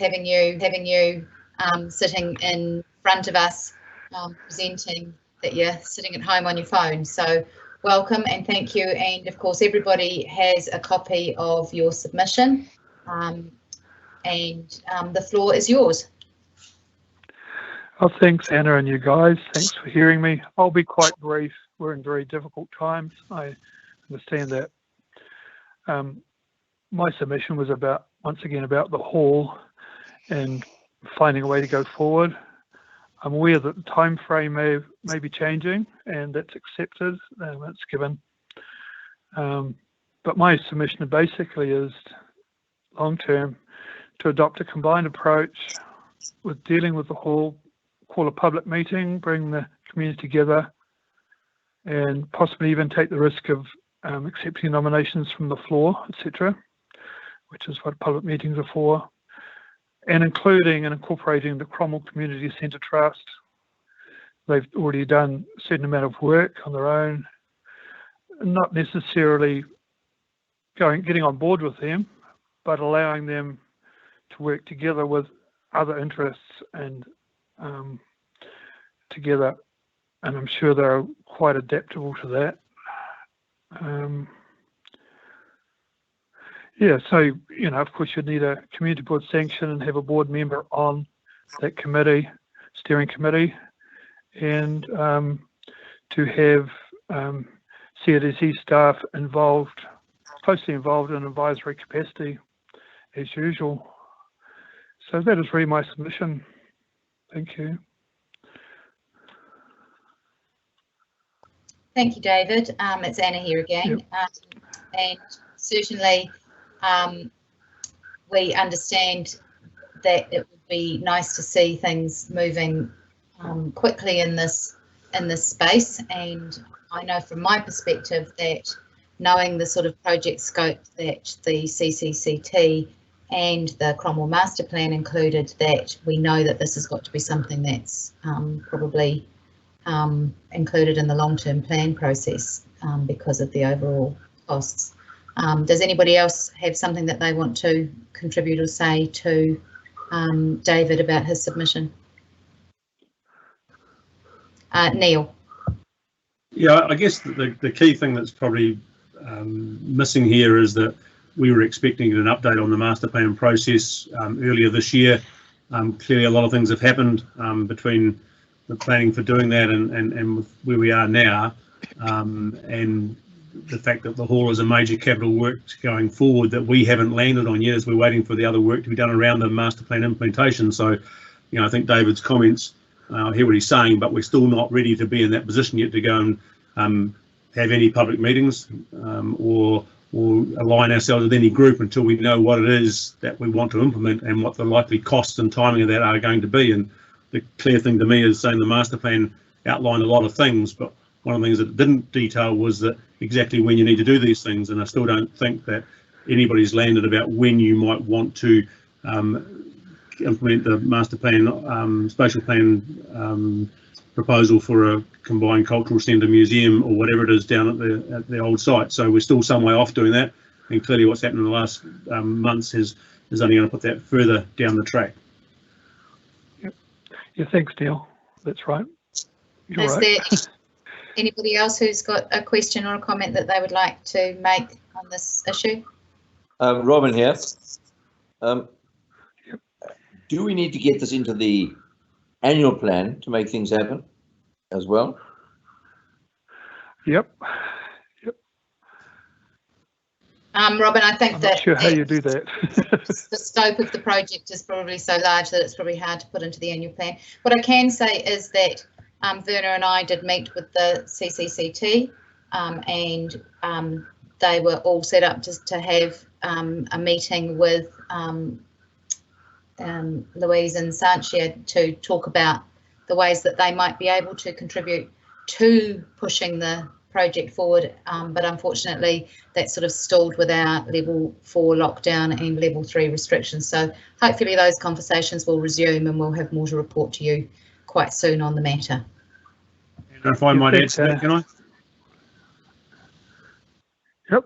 having you sitting in front of us, presenting, that you're sitting at home on your phone. So welcome and thank you. And of course, everybody has a copy of your submission, and the floor is yours. Oh, thanks, Anna, and you guys. Thanks for hearing me. I'll be quite brief. We're in very difficult times. I understand that. My submission was once again about the hall and finding a way to go forward. I'm aware that the time frame may be changing, and that's accepted. That's given. But my submission basically is long term to adopt a combined approach with dealing with the hall, call a public meeting, bring the community together, and possibly even take the risk of accepting nominations from the floor, etc., which is what public meetings are for, and including and incorporating the Cromwell Community Centre Trust. They've already done a certain amount of work on their own, not necessarily getting on board with them, but allowing them to work together with other interests and together, and I'm sure they're quite adaptable to that. Yeah, so, of course you'd need a community board sanction and have a board member on that committee, steering committee, and to have CRDC staff closely involved in advisory capacity as usual. So that is really my submission. Thank you. Thank you, David. It's Anna here again. Yep. And certainly we understand that it would be nice to see things moving quickly in this space, and I know from my perspective that knowing the sort of project scope that the CCCT and the Cromwell Master Plan included, that we know that this has got to be something that's probably included in the long-term plan process because of the overall costs. Does anybody else have something that they want to contribute or say to David about his submission? Neil. Yeah, I guess the key thing that's probably missing here is that we were expecting an update on the master plan process earlier this year. Clearly a lot of things have happened between the planning for doing that and where we are now, and the fact that the hall is a major capital work going forward that we haven't landed on yet as we're waiting for the other work to be done around the master plan implementation. So, I think David's comments, I hear what he's saying, but we're still not ready to be in that position yet to go and have any public meetings or align ourselves with any group until we know what it is that we want to implement and what the likely costs and timing of that are going to be. And the clear thing to me is saying the master plan outlined a lot of things, but one of the things that it didn't detail was that exactly when you need to do these things. And I still don't think that anybody's landed about when you might want to implement the master plan, spatial plan proposal for a combined cultural centre museum or whatever it is down at the old site. So we're still some way off doing that. And clearly what's happened in the last months is only going to put that further down the track. Yep. Yeah, thanks, Neil. That's right. You're Is right. there anybody else who's got a question or a comment that they would like to make on this issue? Robin here. Do we need to get this into the annual plan to make things happen as well? Yep. Robin, I think I'm that not sure how you do that. the scope of the project is probably so large that it's probably hard to put into the annual plan. What I can say is that Werner and I did meet with the CCCT and they were all set up to have a meeting with Louise and Sanchia to talk about the ways that they might be able to contribute to pushing the project forward, but unfortunately that sort of stalled with our level 4 lockdown and level 3 restrictions. So hopefully those conversations will resume and we'll have more to report to you quite soon on the matter. And if I might add to that, can I? Yep.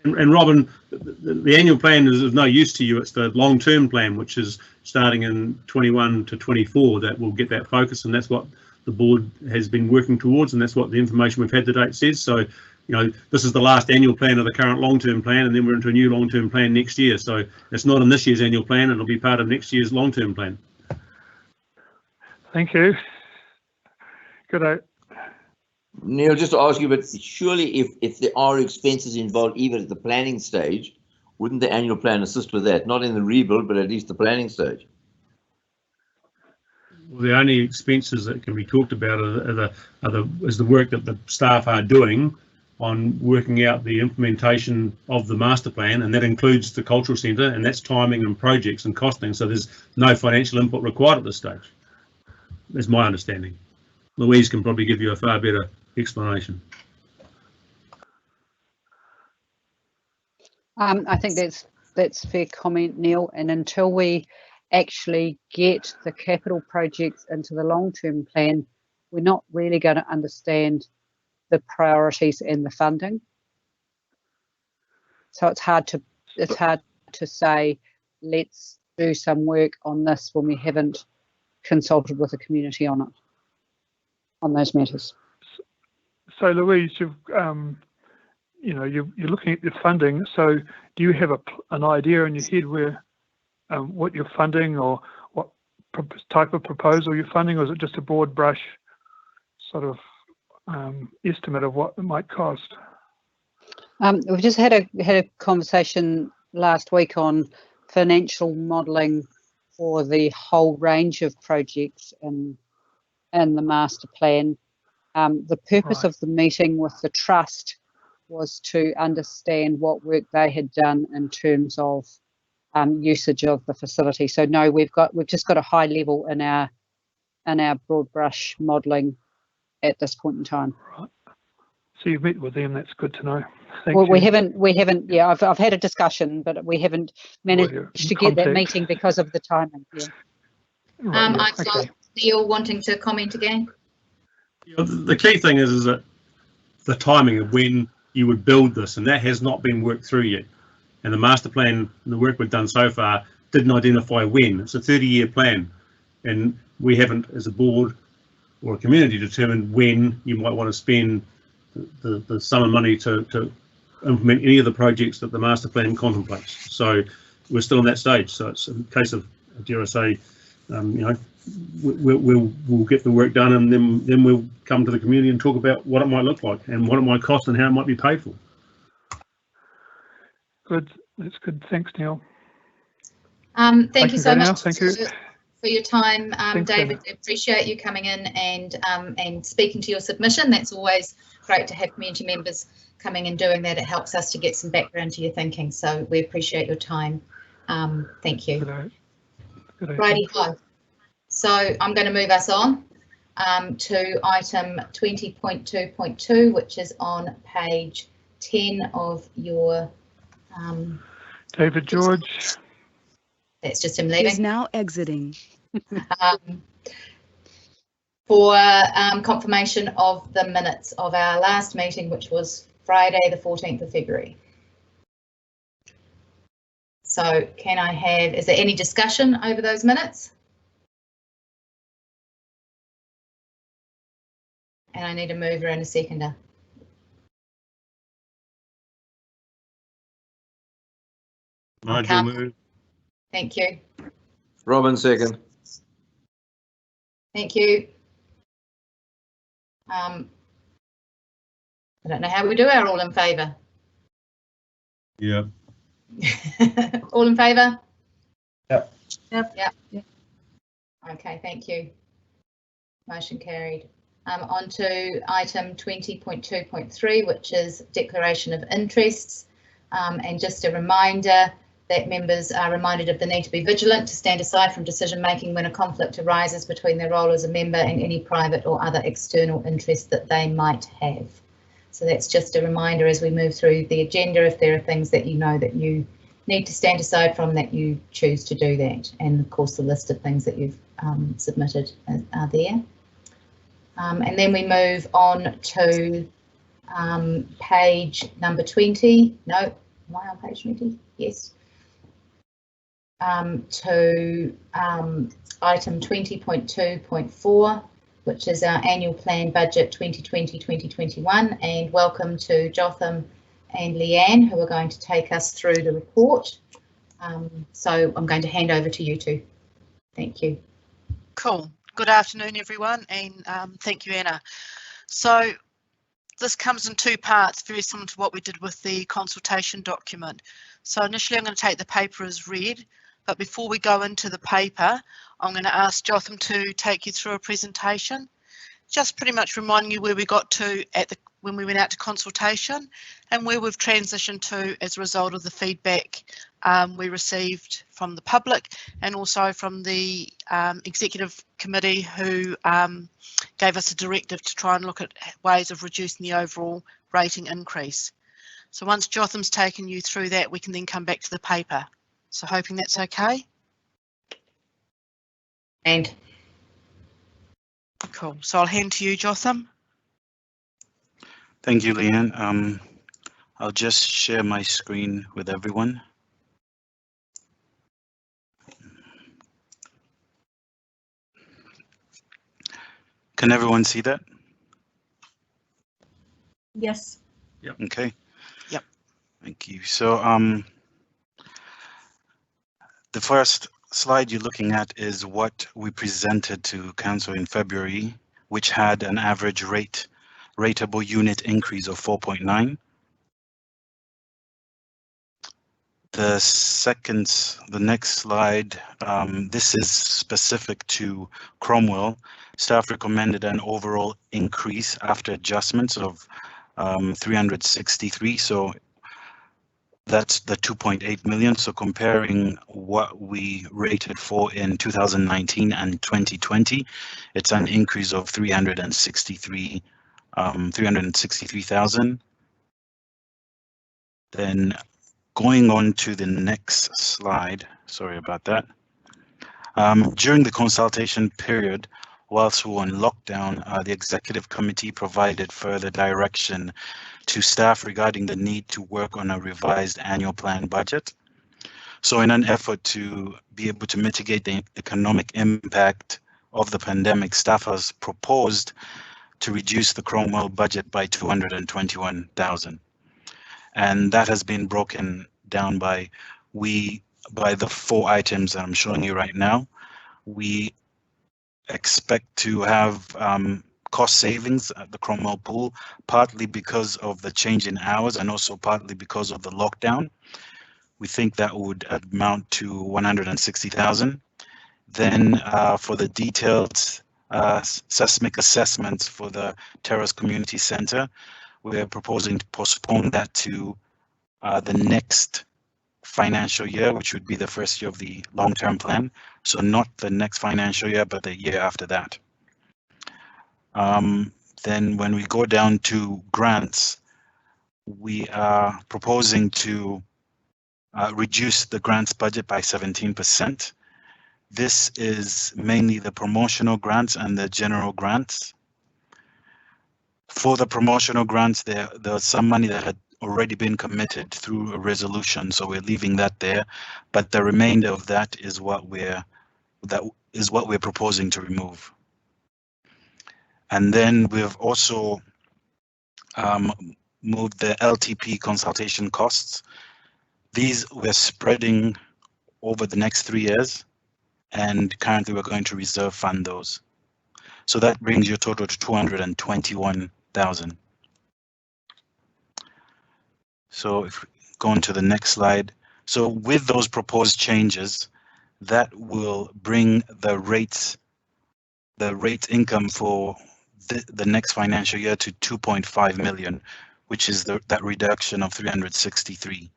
And Robin, the annual plan is of no use to you. It's the long-term plan, which is starting in 21 to 24, that will get that focus, and that's what the board has been working towards, and that's what the information we've had to date says. So, you know, this is the last annual plan of the current long-term plan, and then we're into a new long-term plan next year. So it's not in this year's annual plan, it'll be part of next year's long-term plan. Thank you. Good day. Neil, just to ask you, but surely if there are expenses involved even at the planning stage, wouldn't the annual plan assist with that? Not in the rebuild, but at least the planning stage. Well, the only expenses that can be talked about is the work that the staff are doing on working out the implementation of the master plan, and that includes the cultural centre, and that's timing and projects and costing. So there's no financial input required at this stage. That's my understanding. Louise can probably give you a far better explanation. I think that's a fair comment, Neil. And until we actually get the capital projects into the long-term plan, we're not really going to understand the priorities and the funding. So it's hard to say, let's do some work on this when we haven't consulted with the community on it, on those matters. So Louise, you've you're looking at the funding. So do you have an idea in your head where what you're funding, or what type of proposal you're funding, or is it just a broad brush sort of estimate of what it might cost? We've just had a conversation last week on financial modelling for the whole range of projects in the master plan. The purpose of the meeting with the trust was to understand what work they had done in terms of usage of the facility. So no, we've just got a high level in our broad brush modelling at this point in time. Right. So you've met with them. That's good to know. Well, we haven't. Yeah, I've had a discussion, but we haven't managed to get that meeting because of the timing. Yeah. Right, I've got Neil wanting to comment again. The key thing is that the timing of when you would build this, and that has not been worked through yet. And the master plan, the work we've done so far, didn't identify when. It's a 30-year plan, and we haven't, as a board or a community, determined when you might want to spend the sum of money to implement any of the projects that the master plan contemplates. So we're still in that stage. So it's a case of, dare I say, we'll get the work done, and then we'll come to the community and talk about what it might look like and what it might cost and how it might be paid for. Good. That's good. Thanks, Neil. Thank you so much. Thank you for your time, Thanks, David. I appreciate you coming in and speaking to your submission. That's always great to have community members coming and doing that. It helps us to get some background to your thinking. So we appreciate your time. Thank you. Good day. Righty-ho. So I'm going to move us on to item 20.2.2, which is on page 10 of your David George. That's just him leaving. Is now exiting. For confirmation of the minutes of our last meeting, which was Friday the 14th of February. So is there any discussion over those minutes? And I need a mover and a seconder. Nigel move. Thank you. Robin second. Thank you. I don't know how we do our all in favour. Yeah. All in favour? Yep. Yep. Okay, thank you. Motion carried. On to item 20.2.3, which is declaration of interests. And just a reminder that members are reminded of the need to be vigilant, to stand aside from decision making when a conflict arises between their role as a member and any private or other external interest that they might have. So that's just a reminder as we move through the agenda, if there are things that you know that you need to stand aside from, that you choose to do that. And of course the list of things that you've submitted are there. And then we move on to page number 20, no, Am I on page 20? Yes. To item 20.2.4, which is our annual plan budget 2020-2021, and welcome to Jotham and Leanne, who are going to take us through the report. So I'm going to hand over to you two. Thank you. Cool. Good afternoon, everyone, and thank you, Anna. So this comes in two parts, very similar to what we did with the consultation document. So initially I'm going to take the paper as read, but before we go into the paper, I'm going to ask Jotham to take you through a presentation, just pretty much reminding you where we got to when we went out to consultation and where we've transitioned to as a result of the feedback we received from the public and also from the executive committee who gave us a directive to try and look at ways of reducing the overall rating increase. So once Jotham's taken you through that, we can then come back to the paper. So hoping that's okay. And cool. So I'll hand to you, Jotham. Thank you, Leanne. I'll just share my screen with everyone. Can everyone see that? yes. Yep. Okay. Yep. Thank you. So the first slide you're looking at is what we presented to Council in February, which had an average rateable unit increase of 4.9. The next slide, this is specific to Cromwell. Staff recommended an overall increase after adjustments of 363. So that's the 2.8 million. So comparing what we rated for in 2019 and 2020, it's an increase of 363,000. Then going on to the next slide, sorry about that. During the consultation period, whilst we were on lockdown, the executive committee provided further direction to staff regarding the need to work on a revised annual plan budget. So in an effort to be able to mitigate the economic impact of the pandemic, staff has proposed to reduce the Cromwell budget by 221,000. And that has been broken down by the 4 items that I'm showing you right now. We expect to have cost savings at the Cromwell pool, partly because of the change in hours and also partly because of the lockdown. We think that would amount to 160,000. Then for the detailed seismic assessments for the Terrace Community Centre, we're proposing to postpone that to the next financial year, which would be the first year of the long-term plan. So not the next financial year, but the year after that. Then when we go down to grants, we are proposing to reduce the grants budget by 17%. This is mainly the promotional grants and the general grants. For the promotional grants, there was some money that had already been committed through a resolution, so we're leaving that there. But the remainder of that is what we're proposing to remove. And then we've also moved the LTP consultation costs. These we're spreading over the next 3 years, and currently we're going to reserve fund those. So that brings your total to 221,000. So if we go on to the next slide. So with those proposed changes, that will bring the rate income for the next financial year to 2.5 million, which is that reduction of 363.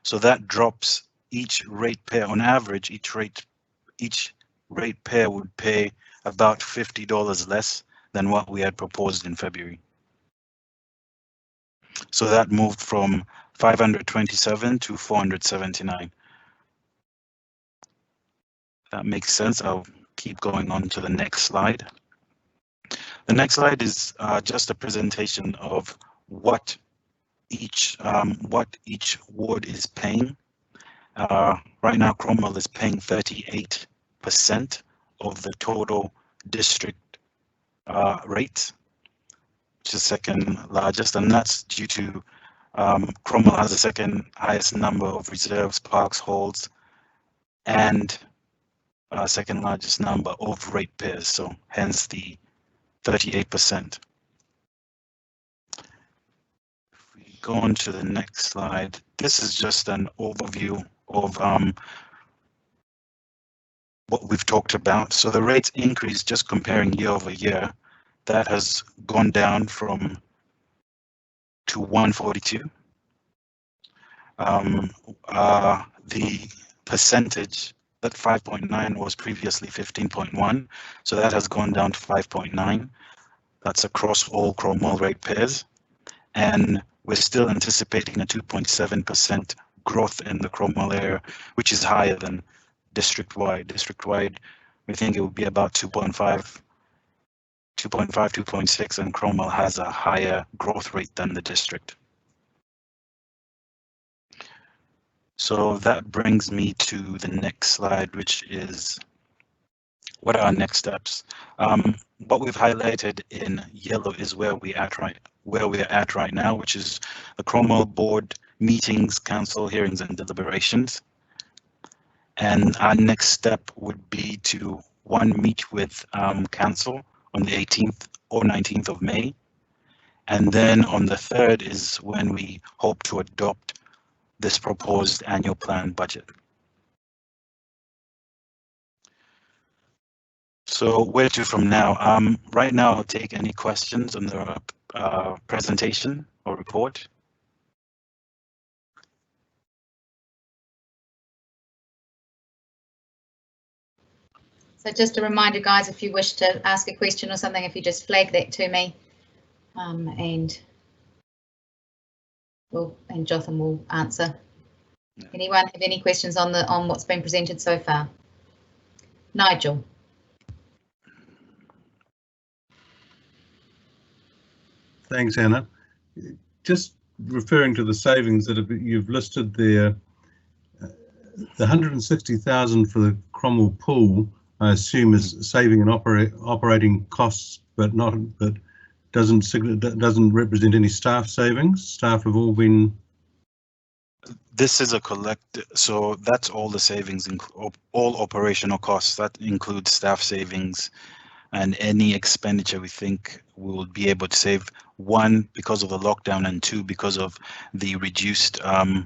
So that drops each ratepayer on average, each ratepayer would pay about $50 less than what we had proposed in February. So that moved from 527 to 479. That makes sense. I'll keep going on to the next slide. The next slide is just a presentation of what what each ward is paying. Right now, Cromwell is paying 38% of the total district rate, which is second largest, and that's due to Cromwell has the second highest number of reserves, parks, halls, and second largest number of ratepayers, so hence the 38%. If we go on to the next slide, this is just an overview of what we've talked about. So the rates increase just comparing year over year. That has gone down from to 142. The percentage, that 5.9 was previously 15.1, so that has gone down to 5.9. That's across all Cromwell ratepayers, and we're still anticipating a 2.7% growth in the Cromwell area, which is higher than district-wide. District-wide, we think it would be about 2.5, 2.6, and Cromwell has a higher growth rate than the district. So that brings me to the next slide, which is what are our next steps? What we've highlighted in yellow is where we're at right now, which is the Cromwell board meetings, council hearings, and deliberations. And our next step would be to meet with council on the 18th or 19th of May. And then on the 3rd is when we hope to adopt this proposed annual plan budget. So where to from now? Right now, I'll take any questions on the presentation or report. So just a reminder, guys, if you wish to ask a question or something, if you just flag that to me, and Jotham will answer. Yeah. Anyone have any questions on what's been presented so far? Nigel. Thanks, Anna. Just referring to the savings that you've listed there, the 160,000 for the Cromwell pool, I assume is saving in operating costs, but doesn't represent any staff savings. Staff have all been. This is a collect, so that's all the savings, all operational costs. That includes staff savings and any expenditure we think we will be able to save. One, because of the lockdown, and two, because of the reduced I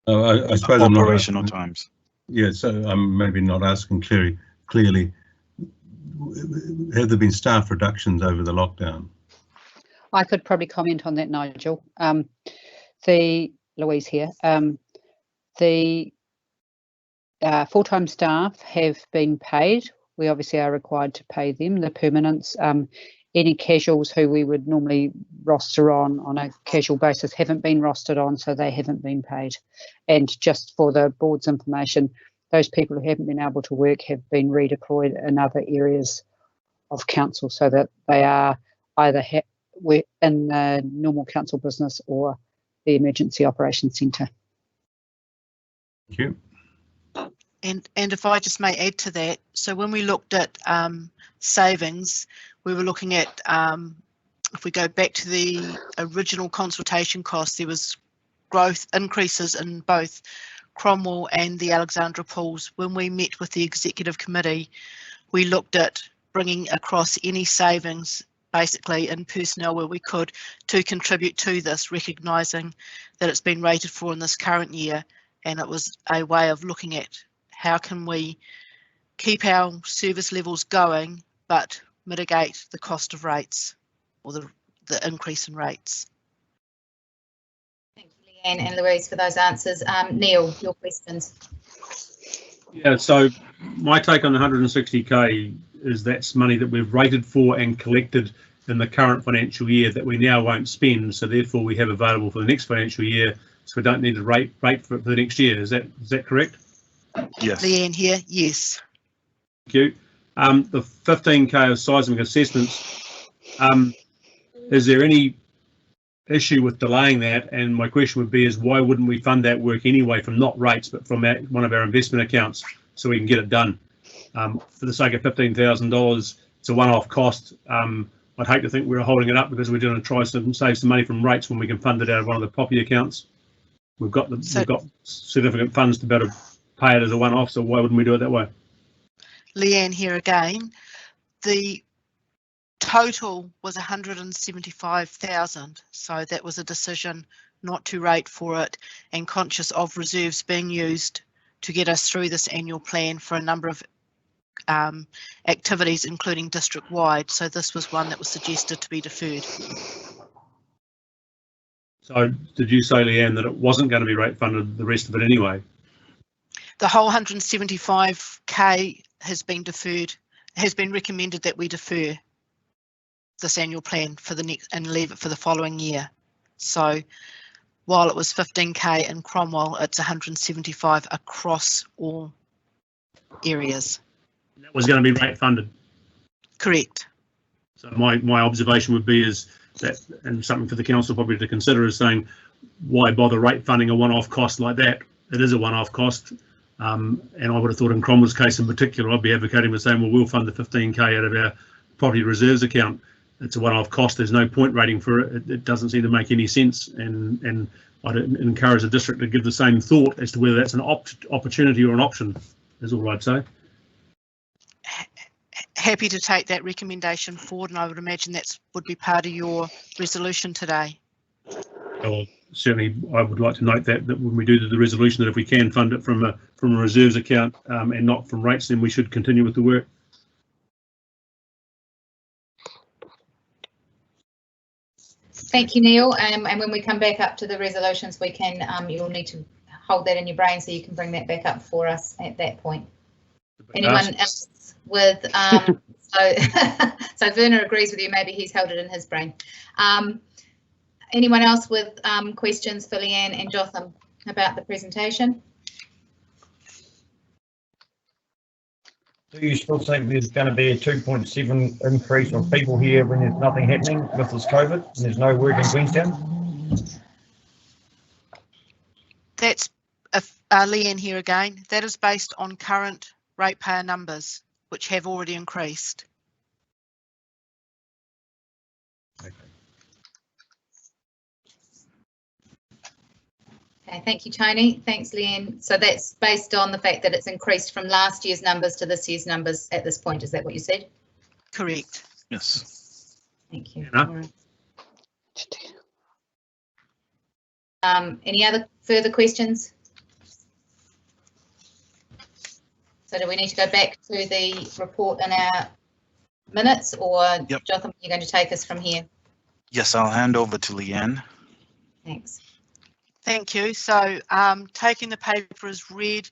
suppose operational times. Yeah, so I'm maybe not asking clearly. Have there been staff reductions over the lockdown? I could probably comment on that, Nigel. Louise here. The full-time staff have been paid. We obviously are required to pay them, the permanents. Any casuals who we would normally roster on a casual basis haven't been rostered on, so they haven't been paid. And just for the board's information, those people who haven't been able to work have been redeployed in other areas of council, so that they are either in the normal council business or the emergency operations centre. Thank you. And if I just may add to that, so when we looked at savings, we were looking at, if we go back to the original consultation cost, there was growth increases in both Cromwell and the Alexandra pools. When we met with the executive committee, we looked at bringing across any savings basically in personnel where we could to contribute to this, recognising that it's been rated for in this current year, and it was a way of looking at how can we keep our service levels going but mitigate the cost of rates or the increase in rates. Thank you, Leanne and Louise, for those answers. Neil, your questions. Yeah, so my take on the 160k is that's money that we've rated for and collected in the current financial year that we now won't spend, so therefore we have available for the next financial year, so we don't need to rate for the next year. Is that correct? Yes. Leanne here, yes. Thank you. The 15k of seismic assessments, is there any issue with delaying that, and my question would be is why wouldn't we fund that work anyway from not rates but from one of our investment accounts so we can get it done? For the sake of $15,000, it's a one-off cost. I'd hate to think we're holding it up because we're going to try to save some money from rates when we can fund it out of one of the property accounts. We've got significant funds to be able to pay it as a one-off, so why wouldn't we do it that way? Leanne here again. The total was 175,000, so that was a decision not to rate for it, and conscious of reserves being used to get us through this annual plan for a number of activities, including district-wide. So this was one that was suggested to be deferred. So did you say, Leanne, that it wasn't going to be rate funded, the rest of it anyway? The whole 175k has been deferred, has been recommended that we defer this annual plan for the next and leave it for the following year. So while it was 15k in Cromwell, it's 175 across all areas. That was going to be rate funded. Correct. So my observation would be is that, and something for the council probably to consider, is saying why bother rate funding a one-off cost like that? It is a one-off cost, and I would have thought in Cromwell's case in particular, I'd be advocating for saying, well, we'll fund the 15k out of our property reserves account. It's a one-off cost. There's no point rating for it. It doesn't seem to make any sense, and I'd encourage the district to give the same thought as to whether that's an opportunity or an option, is all I'd say. Happy to take that recommendation forward, and I would imagine that would be part of your resolution today. Well, certainly, I would like to note that when we do the resolution, that if we can fund it from a reserves account and not from rates, then we should continue with the work. Thank you, Neil. And when we come back up to the resolutions, we can you'll need to hold that in your brain so you can bring that back up for us at that point. Anyone else with so Werner agrees with you, maybe he's held it in his brain. Anyone else with questions for Leanne and Jotham about the presentation? Do you still think there's going to be a 2.7 increase of people here when there's nothing happening with this COVID and there's no work in Queenstown? That's Leanne here again. That is based on current ratepayer numbers, which have already increased. Okay, thank you, Tony. Thanks, Leanne. So that's based on the fact that it's increased from last year's numbers to this year's numbers at this point. Is that what you said? Correct. Yes. Thank you. Yeah. Any other further questions? So do we need to go back to the report in our minutes, or Yep. Jotham, you're going to take us from here? Yes, I'll hand over to Leanne. Thanks. Thank you. So taking the paper as read,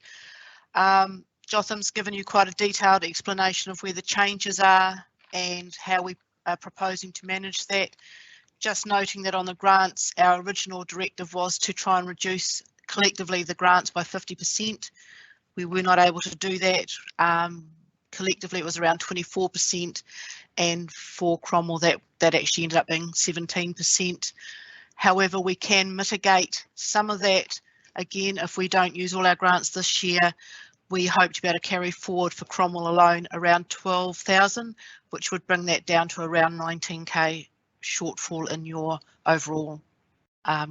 Jotham's given you quite a detailed explanation of where the changes are and how we are proposing to manage that. Just noting that on the grants, our original directive was to try and reduce collectively the grants by 50%. We were not able to do that. Collectively, it was around 24%, and for Cromwell, that actually ended up being 17%. However, we can mitigate some of that. Again, if we don't use all our grants this year, we hope to be able to carry forward for Cromwell alone around 12,000, which would bring that down to around 19k shortfall in your overall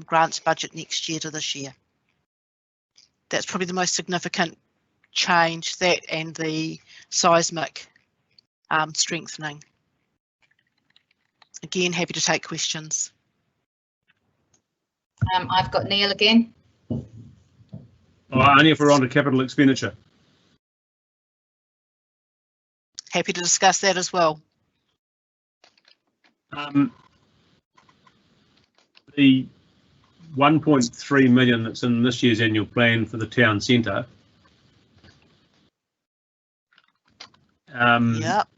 grants budget next year to this year. That's probably the most significant change, that and the seismic strengthening. Again, happy to take questions. I've got Neil again. Only if we're on to capital expenditure. Happy to discuss that as well. The 1.3 million that's in this year's annual plan for the town centre. Yep.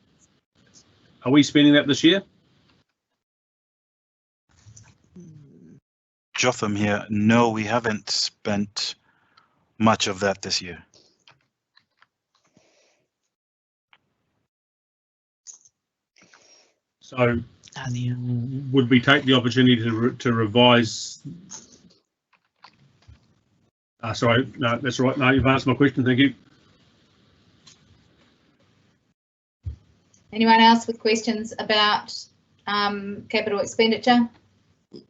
Are we spending that this year? Jotham here. No, we haven't spent much of that this year. So would we take the opportunity to revise? Sorry, no, that's right. No, you've answered my question. Thank you. Anyone else with questions about capital expenditure?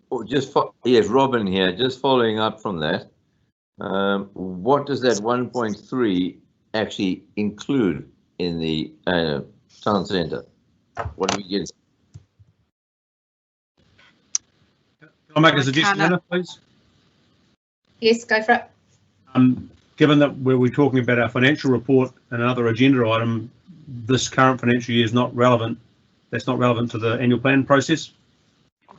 Or yes, Robin here, just following up from that. What does that 1.3 actually include in the town centre? What do we get? Can I make a suggestion, Anna, please? Yes, go for it. Given that we're talking about our financial report and another agenda item, this current financial year is not relevant. That's not relevant to the annual plan process.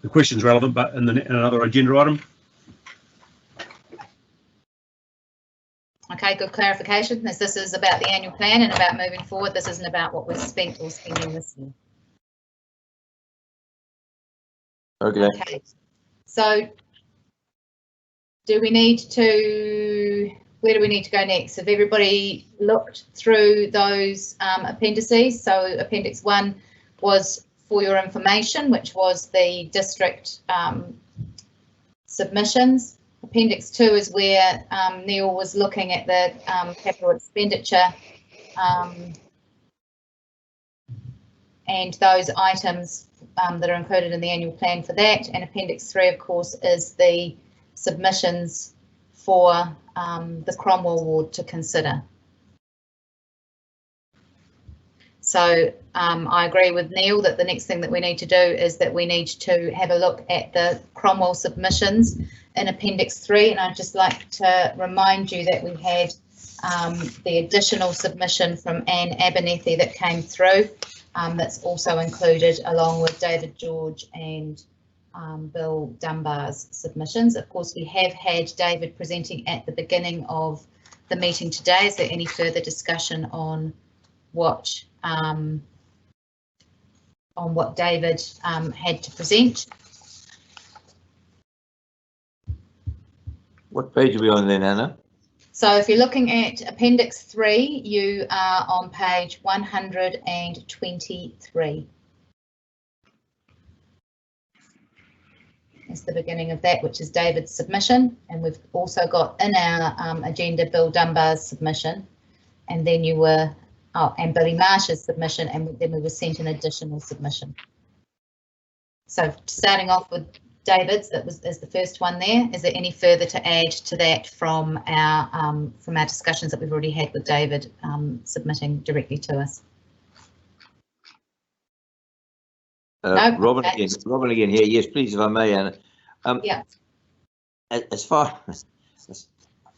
The question's relevant, but in another agenda item. Okay, good clarification. As this is about the annual plan and about moving forward, this isn't about what we've spent or spending this year. Okay. So, do we need to? Where do we need to go next? Have everybody looked through those appendices? So, Appendix 1 was for your information, which was the district submissions. Appendix 2 is where Neil was looking at the capital expenditure and those items that are included in the annual plan for that. And Appendix 3, of course, is the submissions for the Cromwell ward to consider. So I agree with Neil that the next thing that we need to do is that we need to have a look at the Cromwell submissions in Appendix 3, and I'd just like to remind you that we had the additional submission from Anne Abernethy that came through. That's also included along with David George and Bill Dunbar's submissions. Of course, we have had David presenting at the beginning of the meeting today. Is there any further discussion on what David had to present? What page are we on then, Anna? So if you're looking at Appendix 3, you are on page 123. That's the beginning of that, which is David's submission, and we've also got in our agenda Bill Dunbar's submission, and then you were, and Billy Marsh's submission, and then we were sent an additional submission. So starting off with David's, that is the first one there. Is there any further to add to that from our discussions that we've already had with David submitting directly to us? No? Robin, Okay. Robin again here. Yes, please, if I may, Anna. Yeah. As far as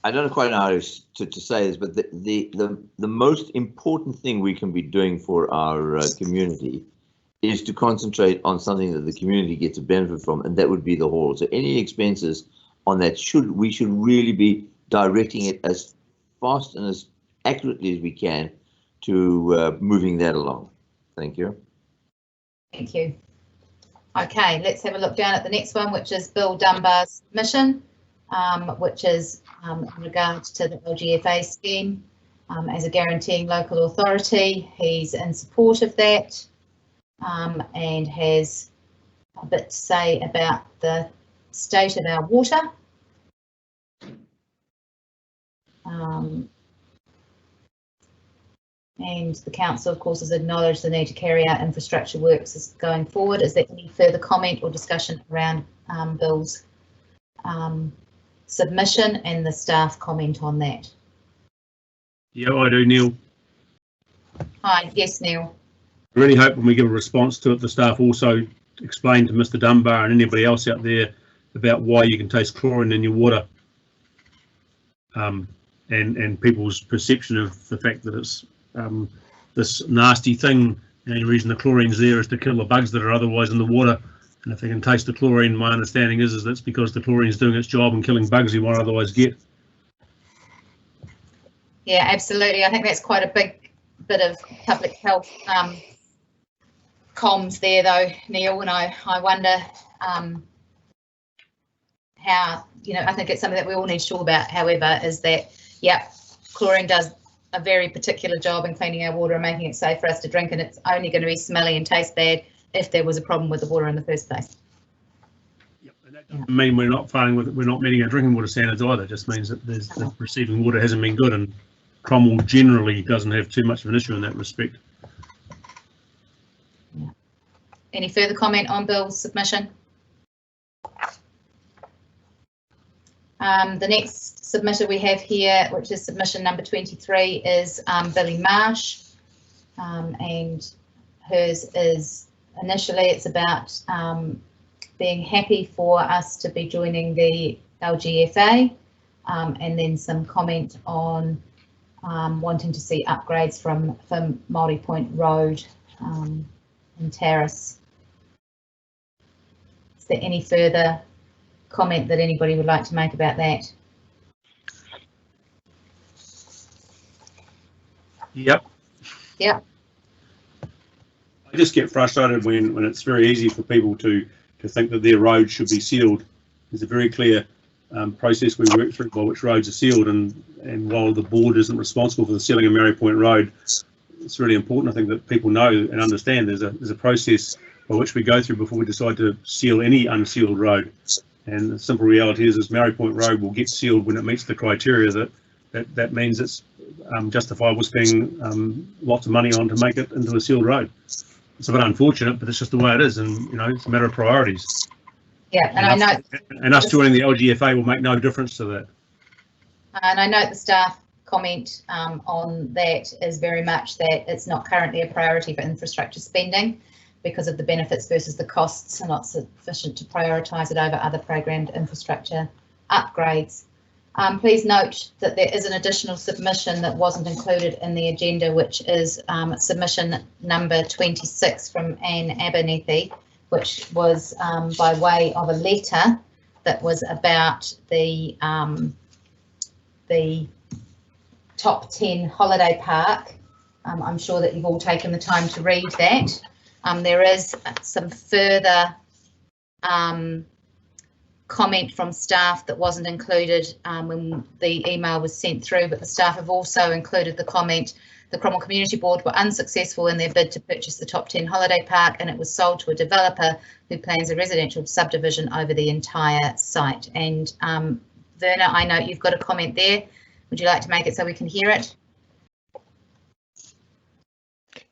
I don't quite know how to say this, but the most important thing we can be doing for our community is to concentrate on something that the community gets a benefit from, and that would be the hall. So any expenses on that we should really be directing it as fast and as accurately as we can to moving that along. Thank you. Thank you. Okay, let's have a look down at the next one, which is Bill Dunbar's submission, which is in regards to the LGFA scheme as a guaranteeing local authority. He's in support of that and has a bit to say about the state of our water. And the council, of course, has acknowledged the need to carry out infrastructure works going forward. Is there any further comment or discussion around Bill's submission and the staff comment on that? Yeah, I do, Neil. Hi, yes, Neil. I really hope when we give a response to it, the staff also explain to Mr. Dunbar and anybody else out there about why you can taste chlorine in your water, and people's perception of the fact that it's this nasty thing. The only reason the chlorine's there is to kill the bugs that are otherwise in the water, and if they can taste the chlorine, my understanding is that's because the chlorine's doing its job and killing bugs you won't otherwise get. Yeah, absolutely. I think that's quite a big bit of public health comms there, though, Neil, and I wonder how, I think it's something that we all need to talk about, however, is that, yeah, chlorine does a very particular job in cleaning our water and making it safe for us to drink, and it's only going to be smelly and taste bad if there was a problem with the water in the first place. Yep, and that doesn't mean we're not meeting our drinking water standards either. It just means that the receiving water hasn't been good, and Cromwell generally doesn't have too much of an issue in that respect. Yeah. Any further comment on Bill's submission? The next submitter we have here, which is submission number 23, is Billy Marsh, and hers is initially it's about being happy for us to be joining the LGFA, and then some comment on wanting to see upgrades from Māori Point Road and Terrace. Is there any further comment that anybody would like to make about that? Yep. Yep. I just get frustrated when it's very easy for people to think that their road should be sealed. There's a very clear process we work through by which roads are sealed, and while the board isn't responsible for the sealing of Mary Point Road, it's really important, I think, that people know and understand there's a process by which we go through before we decide to seal any unsealed road. And the simple reality is Mary Point Road will get sealed when it meets the criteria that means it's justifiable spending lots of money on to make it into a sealed road. It's a bit unfortunate, but it's just the way it is, and it's a matter of priorities. Yeah, and us joining the LGFA will make no difference to that. And I note the staff comment on that is very much that it's not currently a priority for infrastructure spending because of the benefits versus the costs are not sufficient to prioritise it over other programmed infrastructure upgrades. Please note that there is an additional submission that wasn't included in the agenda, which is submission number 26 from Anne Abernethy, which was by way of a letter that was about the top 10 holiday park. I'm sure that you've all taken the time to read that. There is some further comment from staff that wasn't included when the email was sent through, but the staff have also included the comment: the Cromwell Community Board were unsuccessful in their bid to purchase the top 10 holiday park, and it was sold to a developer who plans a residential subdivision over the entire site. And Werner, I know you've got a comment there. Would you like to make it so we can hear it?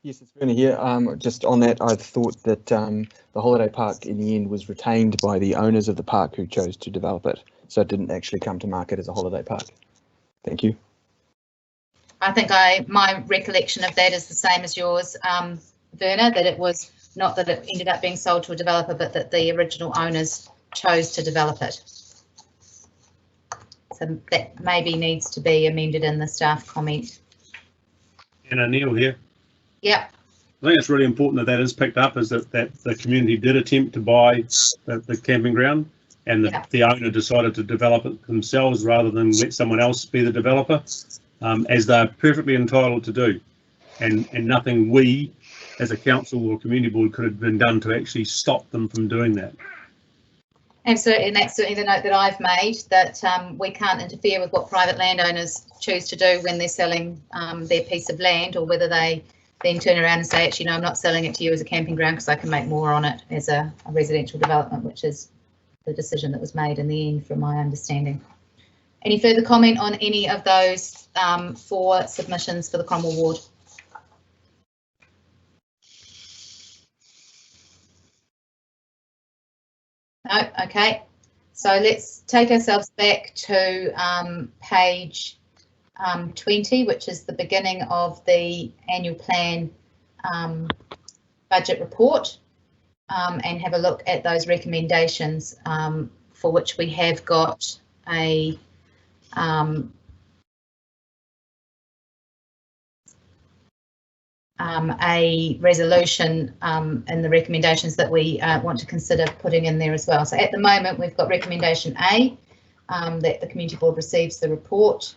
Yes, it's Werner here. Just on that, I thought that the holiday park in the end was retained by the owners of the park who chose to develop it, so it didn't actually come to market as a holiday park. Thank you. I think my recollection of that is the same as yours, Werner, that it was not that it ended up being sold to a developer, but that the original owners chose to develop it. So that maybe needs to be amended in the staff comment. And Neil here. Yep. I think it's really important that is picked up, is that the community did attempt to buy the camping ground, and the owner decided to develop it themselves rather than let someone else be the developer, as they're perfectly entitled to do. And nothing we as a council or community board could have been done to actually stop them from doing that. Absolutely, and that's certainly the note that I've made, that we can't interfere with what private landowners choose to do when they're selling their piece of land, or whether they then turn around and say, actually, no, I'm not selling it to you as a camping ground because I can make more on it as a residential development, which is the decision that was made in the end, from my understanding. Any further comment on any of those 4 submissions for the Cromwell ward? No, okay. So let's take ourselves back to page 20, which is the beginning of the annual plan budget report, and have a look at those recommendations, for which we have got a resolution in the recommendations that we want to consider putting in there as well. So at the moment we've got recommendation A, that the community board receives the report.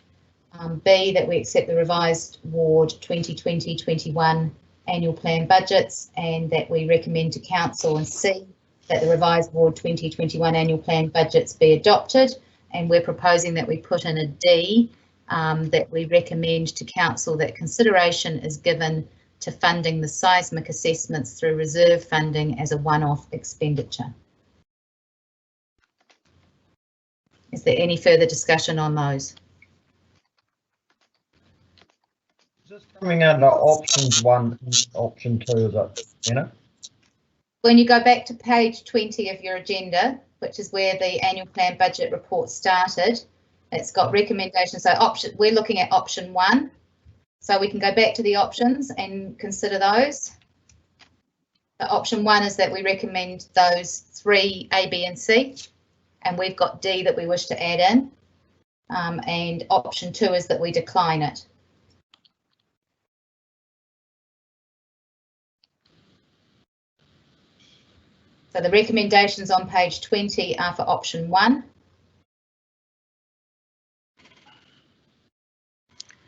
B, that we accept the revised ward 2020-21 annual plan budgets, and that we recommend to council. And C, that the revised ward 2021 annual plan budgets be adopted. And we're proposing that we put in a D, that we recommend to council that consideration is given to funding the seismic assessments through reserve funding as a one-off expenditure. Is there any further discussion on those? Is this coming under options 1 and option 2, is it, Anna? When you go back to page 20 of your agenda, which is where the annual plan budget report started, it's got recommendations. So we're looking at option 1. So we can go back to the options and consider those. The option 1 is that we recommend those 3, A, B and C, and we've got D that we wish to add in. And option 2 is that we decline it. So the recommendations on page 20 are for option 1.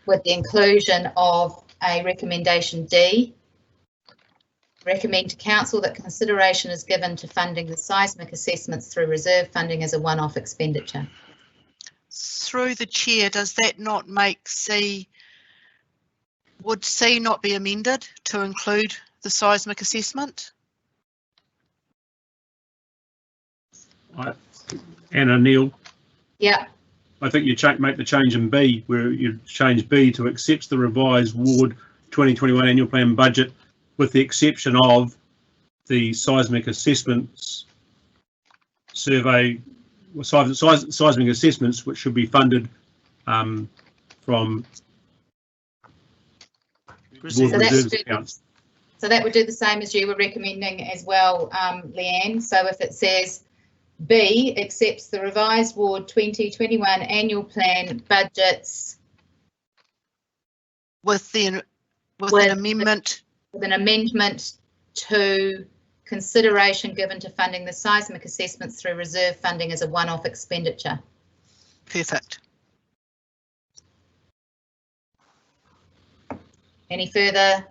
With the inclusion of a recommendation D. Recommend to Council that consideration is given to funding the seismic assessments through reserve funding as a one-off expenditure. Through the chair, does that not make C, would C not be amended to include the seismic assessment? Anna, Neil. Yeah. I think you make the change in B, where you change B to accepts the revised Ward 2021 annual plan budget with the exception of the seismic assessments survey, seismic assessments, which should be funded from reserves accounts. So that would do the same as you were recommending as well, Leanne. So if it says B accepts the revised Ward 2021 annual plan budgets with an amendment. With an amendment to consideration given to funding the seismic assessments through reserve funding as a one-off expenditure. Perfect. Any further?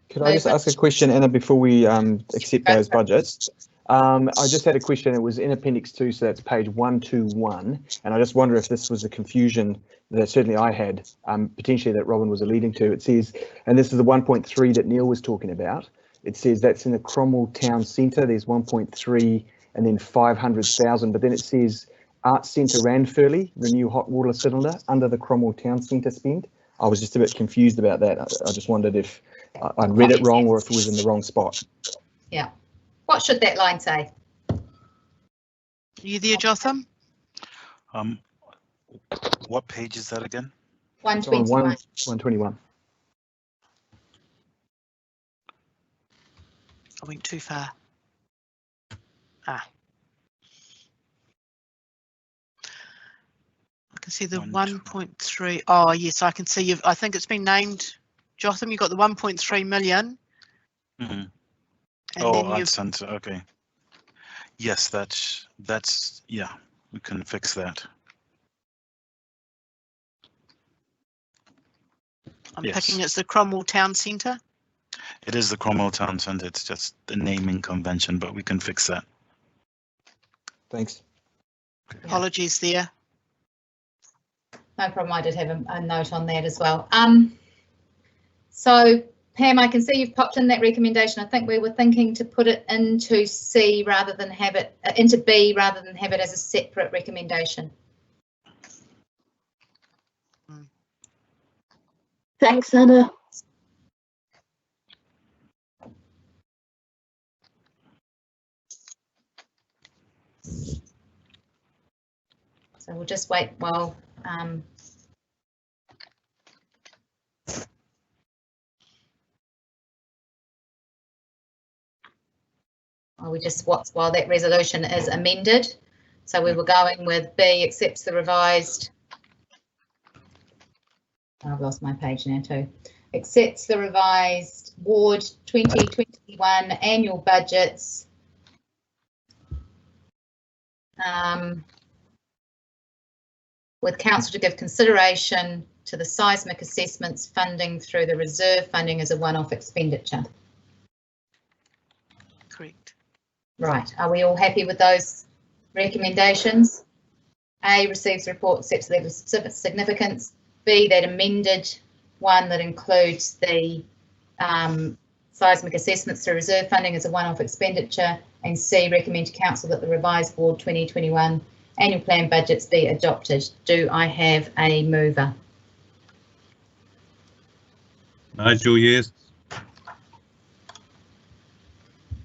Could I just ask a question, Anna, before we accept those budgets? I just had a question. It was in Appendix 2, so that's page 121. And I just wonder if this was a confusion that certainly I had, potentially that Robin was alluding to. It says, and this is the 1.3 that Neil was talking about. It says that's in the Cromwell Town Centre. There's 1.3 and then 500,000. But then it says Arts Centre Ranfurly, the new hot water cylinder under the Cromwell Town Centre spend. I was just a bit confused about that. I just wondered if I'd read it wrong or if it was in the wrong spot. Yeah. What should that line say? Are you there, Jotham? What page is that again? 121. 121. I went too far. I can see the 1.3. Oh yes, I can see you've. I think it's been named. Jotham, you got the 1.3 million. Mm-hmm. And Arts Centre. Okay. Yes, that's yeah. We can fix that. I'm picking it's the Cromwell Town Centre. It is the Cromwell Town Centre. It's just the naming convention, but we can fix that. Thanks. Apologies there. No problem. I did have a note on that as well. So Pam, I can see you've popped in that recommendation. I think we were thinking to put it into C rather than have it into B rather than have it as a separate recommendation. Thanks, Anna. So we'll just wait while while that resolution is amended. So we were going with B accepts the revised. I've lost my page now too. Accepts the revised Ward 2021 annual budgets. With Council to give consideration to the seismic assessments funding through the reserve funding as a one-off expenditure. Correct. Right, are we all happy with those recommendations? A, receives report, accepts level of significance. B, that amended one that includes the seismic assessments through reserve funding as a one-off expenditure, and C, recommend to council that the revised Ward 2021 annual plan budgets be adopted. Do I have a mover? Nigel, yes.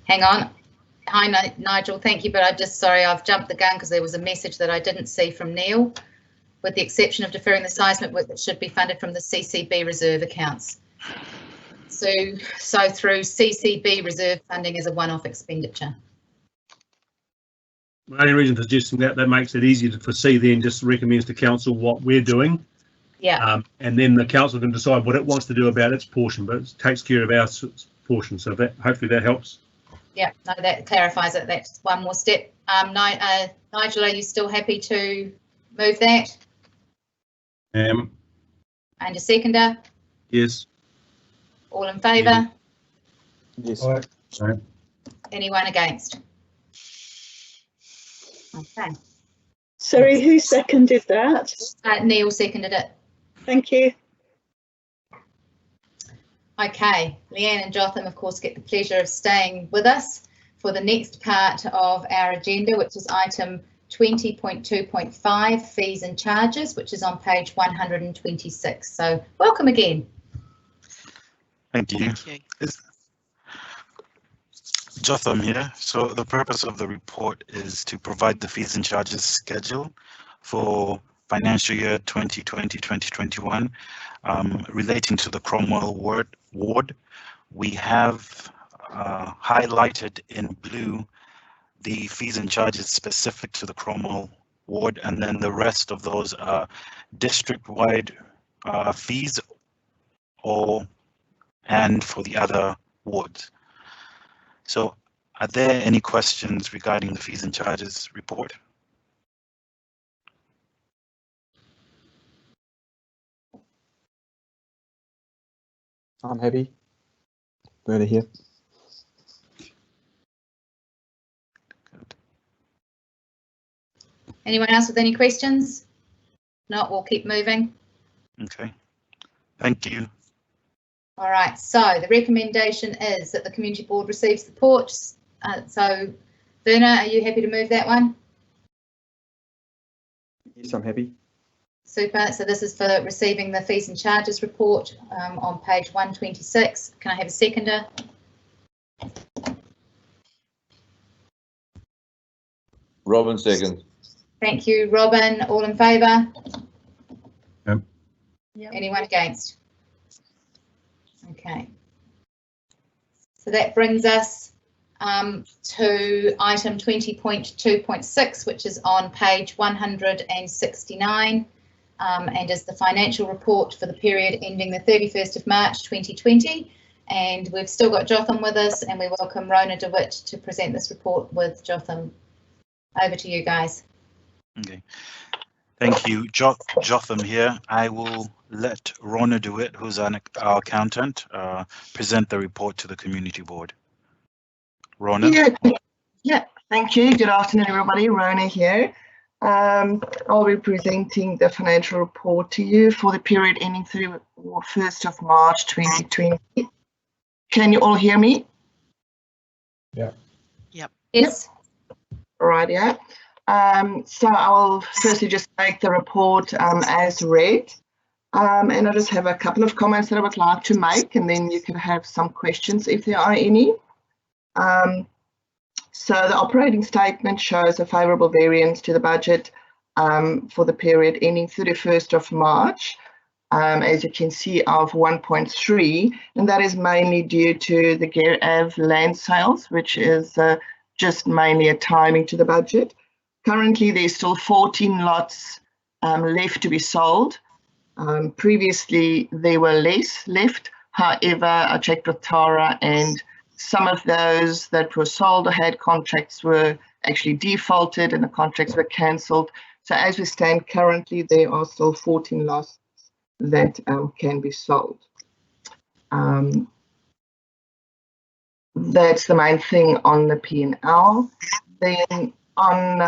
Hang on. Hi, Nigel, thank you, but I've jumped the gun because there was a message that I didn't see from Neil. With the exception of deferring the seismic work that should be funded from the CCB reserve accounts. So through CCB reserve funding as a one-off expenditure. The only reason for suggesting that makes it easier for C then just recommends to council what we're doing. Yeah. And then the council can decide what it wants to do about its portion, but it takes care of our portion. So that hopefully that helps. Yeah, no, that clarifies it. That's one more step. Nigel, are you still happy to move that? And a seconder? Yes. All in favour? Yes. All right. Sorry. Anyone against? Okay. Sorry, who seconded that? Neil seconded it. Thank you. Okay, Leanne and Jotham, of course, get the pleasure of staying with us for the next part of our agenda, which is item 20.2.5, fees and charges, which is on page 126. So welcome again. Thank you. Thank you. Jotham here. So the purpose of the report is to provide the fees and charges schedule for financial year 2020-2021 relating to the Cromwell ward. We have highlighted in blue the fees and charges specific to the Cromwell ward, and then the rest of those are district-wide fees and for the other wards. So are there any questions regarding the fees and charges report? I'm happy. Werner here. Anyone else with any questions? Not, we'll keep moving. Okay, thank you. All right, so the recommendation is that the community board receives the report. So Werner, are you happy to move that one? Yes, I'm happy. Super. So this is for receiving the fees and charges report on page 126. Can I have a seconder? Robin, second. Thank you, Robin. All in favour? Yep. Anyone against? Okay. So that brings us to item 20.2.6, which is on page 169. And is the financial report for the period ending the 31st of March 2020. And we've still got Jotham with us, and we welcome Rona DeWitt to present this report with Jotham. Over to you guys. Okay, thank you. Jotham here. I will let Rona DeWitt, who's our accountant, present the report to the community board. Rona? Yeah, thank you. Good afternoon, everybody. Rona here. I'll be presenting the financial report to you for the period ending 31st of March 2020. Can you all hear me? Yeah. Yep. Yes. All right, yeah. So I will firstly just take the report as read. And I just have a couple of comments that I would like to make, and then you can have some questions if there are any. So the operating statement shows a favourable variance to the budget for the period ending 31st of March, as you can see, of 1.3, and that is mainly due to the Gare Ave land sales, which is just mainly a timing to the budget. Currently, there's still 14 lots left to be sold. Previously, there were less left. However, I checked with Tara, and some of those that were sold or had contracts were actually defaulted and the contracts were cancelled. So as we stand currently, there are still 14 lots that can be sold. That's the main thing on the P&L. Then on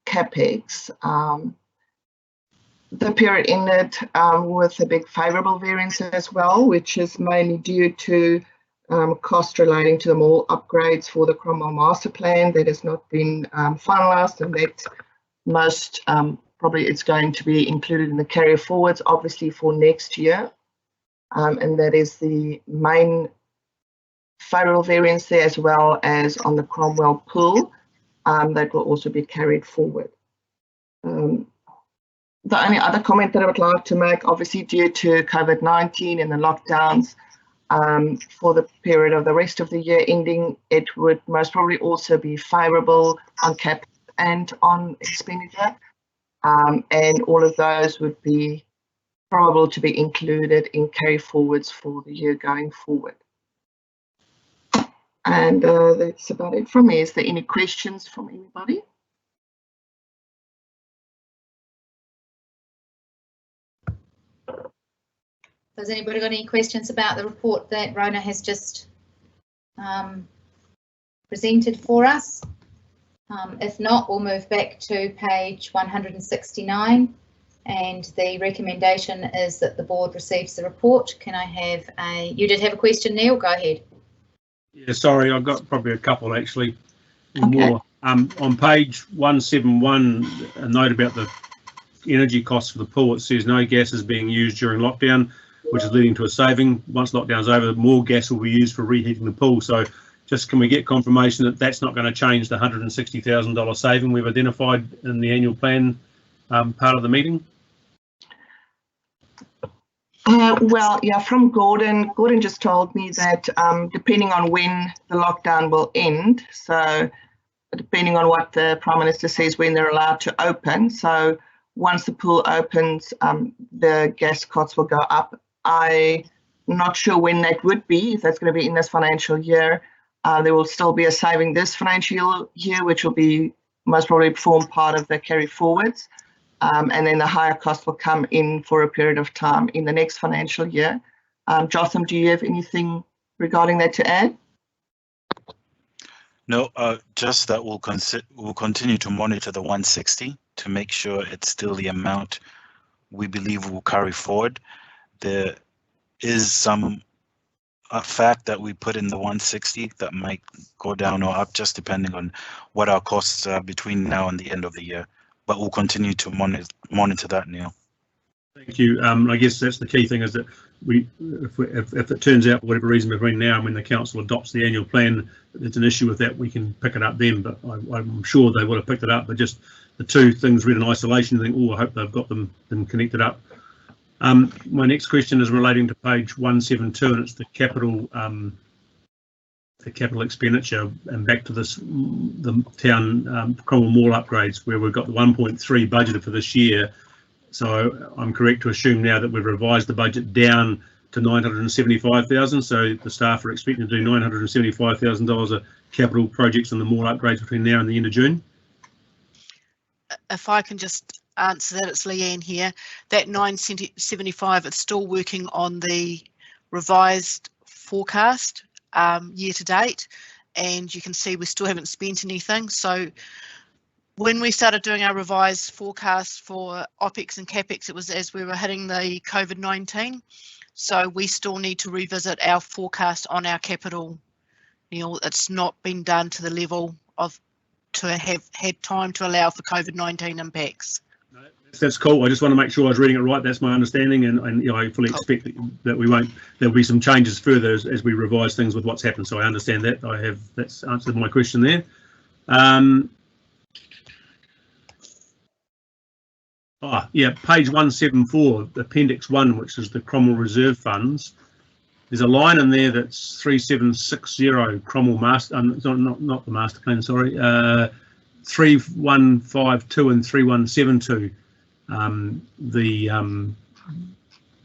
CapEx, the period ended with a big favourable variance as well, which is mainly due to cost relating to the mall upgrades for the Cromwell master plan that has not been finalised, and that most probably it's going to be included in the carry forwards, obviously for next year, and that is the main favourable variance there, as well as on the Cromwell pool that will also be carried forward. The only other comment that I would like to make, obviously due to COVID-19 and the lockdowns for the period of the rest of the year ending, it would most probably also be favourable on capital and on expenditure, and all of those would be probable to be included in carry forwards for the year going forward. And that's about it from me. Is there any questions from anybody? Has anybody got any questions about the report that Rona has just presented for us? If not, we'll move back to page 169, and the recommendation is that the board receives the report. Can I have a, you did have a question, Neil, go ahead. Yeah, sorry, I've got probably a couple actually, Okay. more. On page 171, a note about the energy costs for the pool. It says no gas is being used during lockdown, which is leading to a saving. Once lockdown's over, more gas will be used for reheating the pool. So just can we get confirmation that that's not going to change the $160,000 saving we've identified in the annual plan part of the meeting? Well, yeah, from Gordon just told me that depending on when the lockdown will end, so depending on what the Prime Minister says when they're allowed to open, so once the pool opens, the gas costs will go up. I'm not sure when that would be, if that's going to be in this financial year. There will still be a saving this financial year, which will be most probably form part of the carry forwards. And then the higher cost will come in for a period of time in the next financial year. Jotham, do you have anything regarding that to add? No, just that we'll continue to monitor the 160 to make sure it's still the amount we believe will carry forward. There is some fact that we put in the 160 that might go down or up just depending on what our costs are between now and the end of the year. But we'll continue to monitor that, Neil. Thank you. I guess that's the key thing, is that if it turns out for whatever reason between now and when the council adopts the annual plan, there's an issue with that, we can pick it up then. But I'm sure they would have picked it up. But just the two things read in isolation, I think, oh, I hope they've got them connected up. My next question is relating to page 172, and it's the capital expenditure, and back to this, the town Cromwell Mall upgrades, where we've got the 1.3 budgeted for this year. So I'm correct to assume now that we've revised the budget down to 975,000. So the staff are expecting to do $975,000 of capital projects on the mall upgrades between now and the end of June. If I can just answer that, it's Leanne here. That 975, it's still working on the revised forecast year to date, and you can see we still haven't spent anything. So when we started doing our revised forecast for OPEX and CAPEX, it was as we were hitting the COVID-19. So we still need to revisit our forecast on our capital. Neil, it's not been done to the level of to have had time to allow for COVID-19 impacts. That's cool. I just want to make sure I was reading it right. That's my understanding, and you know, I fully expect that we won't. There'll be some changes further as we revise things with what's happened. So I understand that. That's answered my question there. Yeah, page 174, appendix 1, which is the Cromwell Reserve Funds. There's a line in there that's 3760 Cromwell Master, not the master plan, sorry, 3152 and 3172. The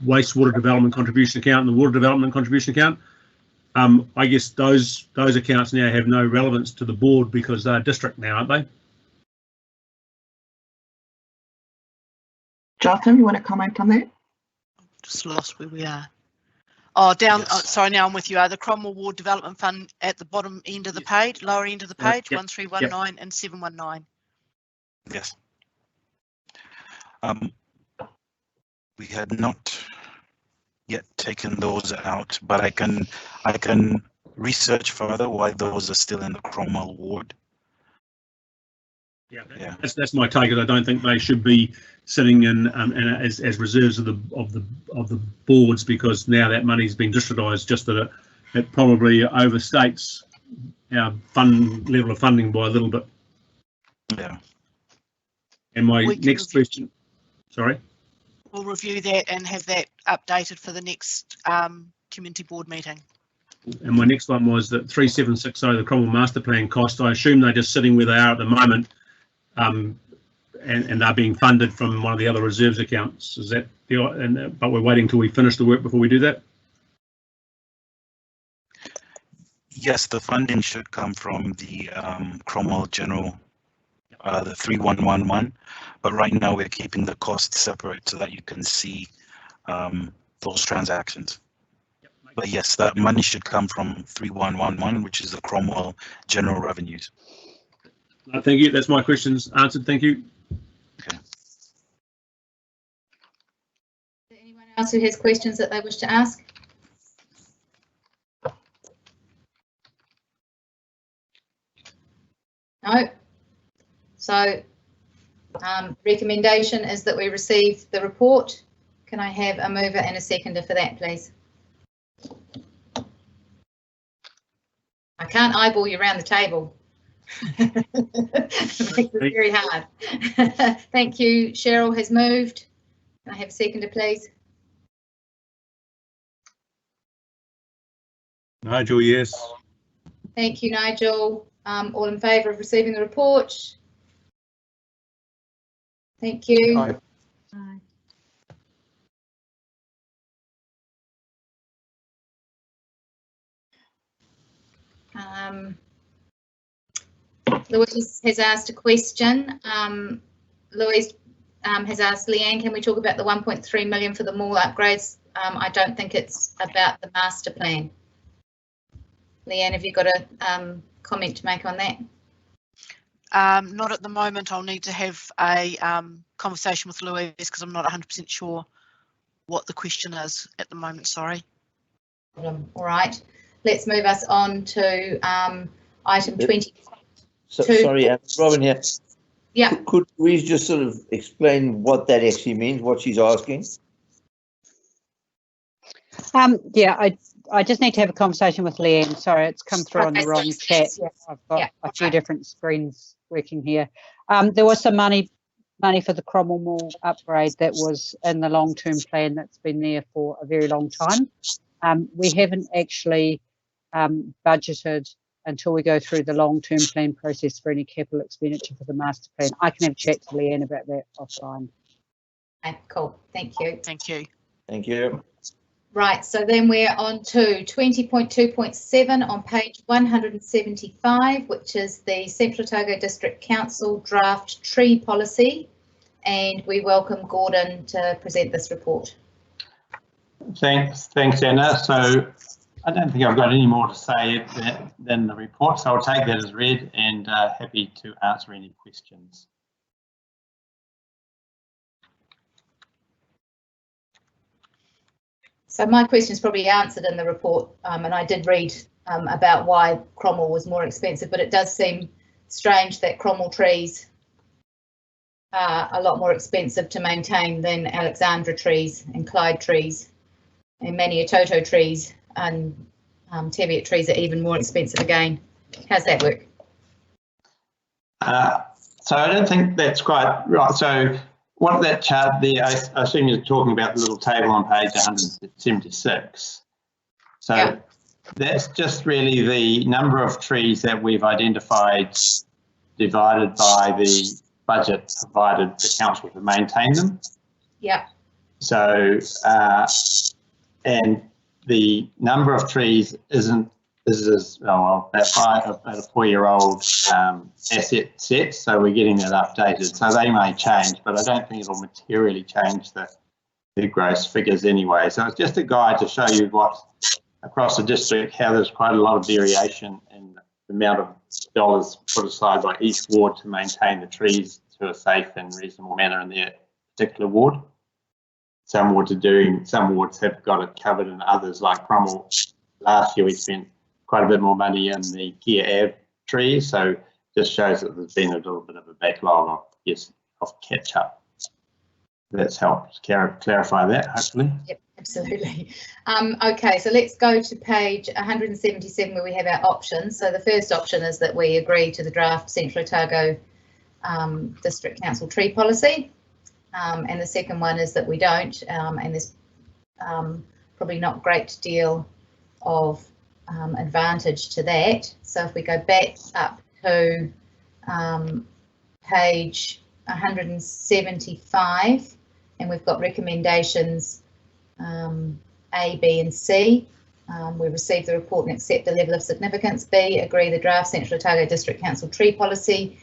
wastewater development contribution account and the water development contribution account. I guess those accounts now have no relevance to the board because they're district now, aren't they? Jotham, you want to comment on that? Just lost where we are. Oh, down. Yes. Sorry, now I'm with you. The Cromwell Ward Development Fund at the bottom end of the page, lower end of the page, 1319 and 719. Yes. we had not yet taken those out, but I can research further why those are still in the Cromwell ward. Yeah, that's my take. I don't think they should be sitting in as reserves of the boards, because now that money's been distributed, just that it probably overstates our level of funding by a little bit. Yeah. And my next question, sorry. We'll review that and have that updated for the next community board meeting. And my next one was that 3760, the Cromwell Master Plan cost. I assume they're just sitting where they are at the moment, and they're being funded from one of the other reserves accounts. Is that but we're waiting till we finish the work before we do that? Yes, the funding should come from the Cromwell General, the 3111, but right now we're keeping the costs separate so that you can see those transactions. But yes, that money should come from 3111, which is the Cromwell General Revenues. Thank you. That's my questions answered. Thank you. Okay. Is there anyone else who has questions that they wish to ask? No. So recommendation is that we receive the report. Can I have a mover and a seconder for that, please? I can't eyeball you around the table. It makes it very hard. Thank you. Cheryl has moved. Can I have a seconder, please? Nigel, yes. Thank you, Nigel. All in favour of receiving the report? Thank you. Aye. Aye. Louise has asked a question. Louise has asked, Leanne, can we talk about the 1.3 million for the mall upgrades? I don't think it's about the master plan. Leanne, have you got a comment to make on that? Not at the moment. I'll need to have a conversation with Louise because I'm not 100% sure what the question is at the moment. Sorry. All right. Let's move us on to item 20. Sorry, Robin here. Yeah. Could Louise just sort of explain what that actually means, what she's asking? Yeah, I just need to have a conversation with Leanne. Sorry, it's come through on the wrong chat. I've got a few different screens working here. There was some money for the Cromwell Mall upgrade that was in the long-term plan that's been there for a very long time. We haven't actually budgeted until we go through the long-term plan process for any capital expenditure for the master plan. I can have a chat to Leanne about that offline. Okay, cool. Thank you. Thank you. Thank you. Right, so then we're on to 20.2.7 on page 175, which is the Central Otago District Council draft tree policy, and we welcome Gordon to present this report. Thanks, Anna. So I don't think I've got any more to say than the report, so I'll take that as read and happy to answer any questions. So my question is probably answered in the report, and I did read about why Cromwell was more expensive, but it does seem strange that Cromwell trees are a lot more expensive to maintain than Alexandra trees and Clyde trees and Maniatoto trees, and Teviot trees are even more expensive again. How's that work? So I don't think that's quite right. So what that chart there, I assume you're talking about the little table on page 176. So that's just really the number of trees that we've identified divided by the budget provided the council to maintain them. Yeah. So, and the number of trees isn't, this is about a 4-year-old asset set, so we're getting that updated. So they may change, but I don't think it'll materially change the gross figures anyway. So it's just a guide to show you what across the district, how there's quite a lot of variation in the amount of dollars put aside by each ward to maintain the trees to a safe and reasonable manner in their particular ward. some wards are doing, some wards have got it covered, and others, like Cromwell, last year we spent quite a bit more money in the Kia Ave trees, so just shows that there's been a little bit of a backlog of, yes, of catch up. That's helped clarify that, hopefully. Yep, absolutely. Okay, so let's go to page 177 where we have our options. So the first option is that we agree to the draft Central Otago District Council tree policy, and the second one is that we don't, and there's probably not a great deal of advantage to that. So if we go back up to page 175, and we've got recommendations A, B and C. We receive the report and accept the level of significance. B, agree the draft Central Otago District Council tree policy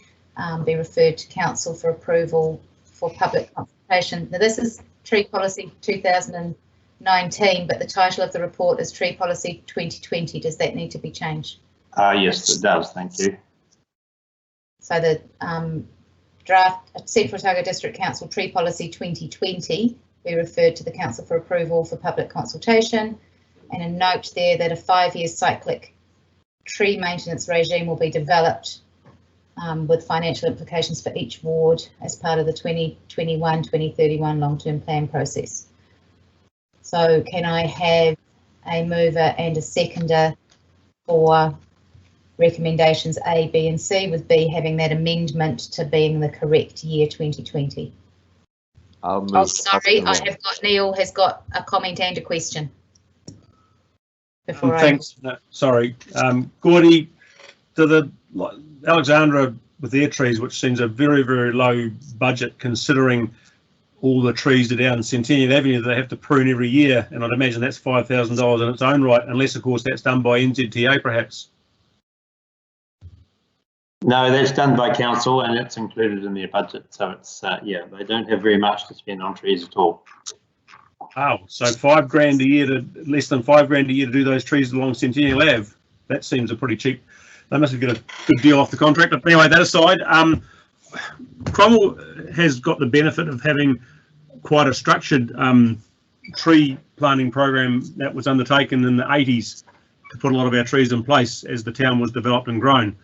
be referred to Council for approval for public consultation. Now this is Tree Policy 2019, but the title of the report is Tree Policy 2020. Does that need to be changed? Yes, it does. Thank you. So the draft Central Otago District Council Tree Policy 2020 be referred to the Council for approval for public consultation, and a note there that a 5-year cyclic tree maintenance regime will be developed with financial implications for each ward as part of the 2021-2031 long-term plan process. So can I have a mover and a seconder for recommendations A, B and C, with B having that amendment to being the correct year 2020? Oh, sorry, I have got, Neil has got a comment and a question. Thanks. No, sorry, Gordy, to the Alexandra with their trees, which seems a very, very low budget considering all the trees that are down Centennial Avenue that they have to prune every year, and I'd imagine that's $5,000 in its own right, unless of course that's done by NZTA perhaps. No, that's done by council and it's included in their budget. So it's, yeah, they don't have very much to spend on trees at all. Oh, so $5,000 a year to less than $5,000 a year to do those trees along Centennial Ave. That seems a pretty cheap. They must have got a good deal off the contract. But anyway, that aside, Cromwell has got the benefit of having quite a structured tree planting program that was undertaken in the 80s to put a lot of our trees in place as the town was developed and grown.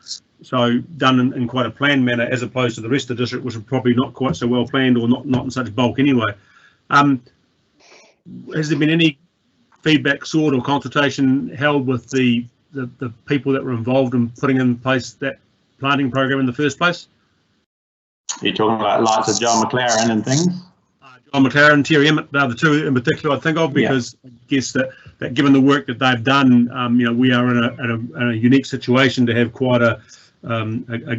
So done in quite a planned manner, as opposed to the rest of the district, which are probably not quite so well planned, or not in such bulk anyway. Has there been any feedback sought or consultation held with the people that were involved in putting in place that planting program in the first place? You're talking about lots of John McLaren and things? John McLaren, Terry Emmett, they're the two in particular I think of, because yeah. I guess that given the work that they've done, you know, we are in a unique situation to have quite a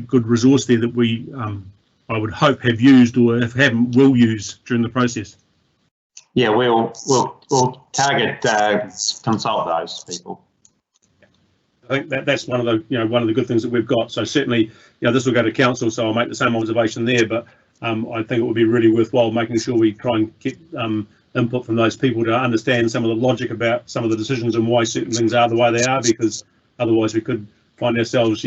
good resource there that we, I would hope, have used, or if haven't, will use during the process. Yeah, we'll target consult those people. I think that's one of the good things that we've got. So certainly, this will go to council, so I'll make the same observation there. But I think it would be really worthwhile making sure we try and get input from those people to understand some of the logic about some of the decisions and why certain things are the way they are. Because otherwise, we could find ourselves,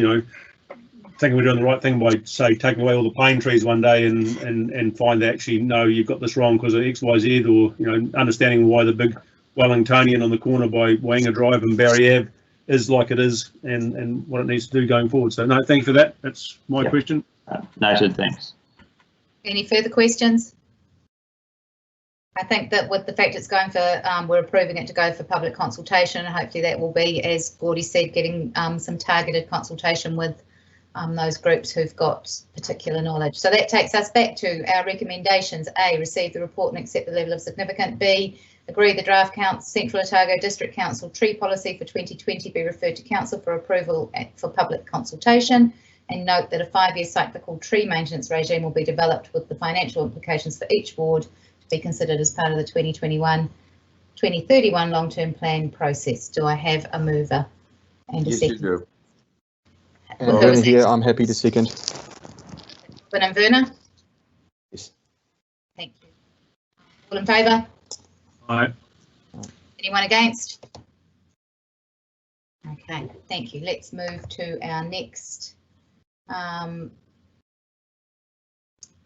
thinking we're doing the right thing by, say, taking away all the pine trees one day and find actually, no, you've got this wrong because of X, Y, Z, or, understanding why the big Wellingtonian on the corner by Wanga Drive and Barry Ave is like it is, and what it needs to do going forward. So no, thank you for that. That's my question. Noted, thanks. Any further questions? I think that with the fact it's going for, we're approving it to go for public consultation, and hopefully that will be, as Gordy said, getting some targeted consultation with those groups who've got particular knowledge. So that takes us back to our recommendations. A, receive the report and accept the level of significance. B, agree the draft Central Otago District Council tree policy for 2020 be referred to council for approval for public consultation, and note that a 5-year cyclical tree maintenance regime will be developed with the financial implications for each ward to be considered as part of the 2021-2031 long-term plan process. Do I have a mover and a second? You do. And here, I'm happy to second. Vin and Werner? Yes. Thank you. All in favour? Aye. Anyone against? Okay, thank you. Let's move to our next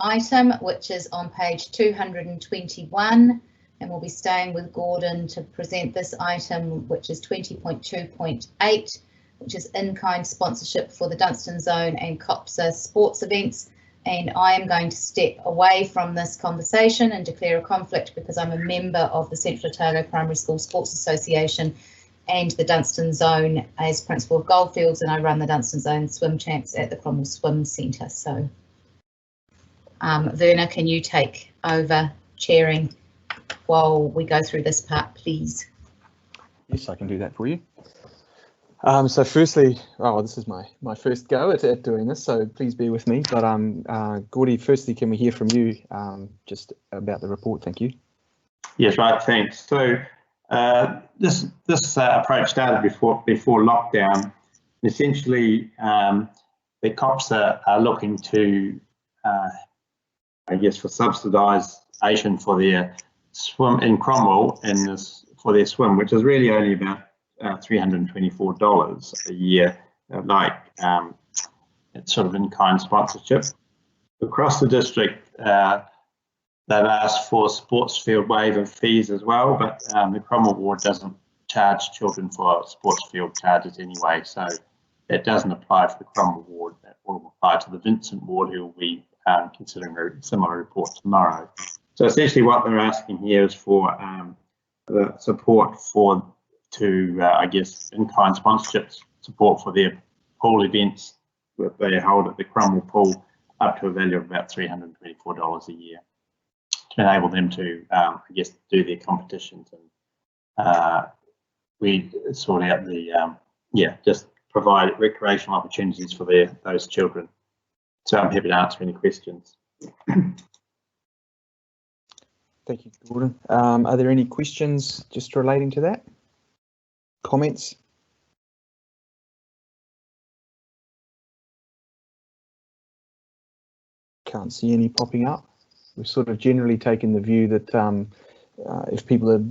item, which is on page 221, and we'll be staying with Gordon to present this item, which is 20.2.8, which is in-kind sponsorship for the Dunstan Zone and COPSA sports events. And I am going to step away from this conversation and declare a conflict because I'm a member of the Central Otago Primary School Sports Association and the Dunstan Zone as principal of Goldfields, and I run the Dunstan Zone swim champs at the Cromwell Swim Centre. So Verna, can you take over chairing while we go through this part, please? Yes, I can do that for you. So firstly, this is my first go at doing this, so please bear with me. But Gordy, firstly, can we hear from you just about the report? Thank you. Yes, right. Thanks. So this approach started before lockdown. Essentially, the COPSA are looking to, I guess, for subsidisation for their swim in Cromwell for their swim, which is really only about $324 a year, it's sort of in-kind sponsorship. Across the district, they've asked for sports field waiver fees as well, but the Cromwell ward doesn't charge children for sports field charges anyway, so that doesn't apply for the Cromwell ward. That will apply to the Vincent ward, who will be considering a similar report tomorrow. So essentially what they're asking here is for the support I guess, in-kind sponsorship support for their pool events that they hold at the Cromwell pool, up to a value of about $324 a year, to enable them to, I guess, do their competitions and we sort out the, just provide recreational opportunities for those children. So I'm happy to answer any questions. Thank you, Gordon. Are there any questions just relating to that? Comments? Can't see any popping up. We've sort of generally taken the view that if people are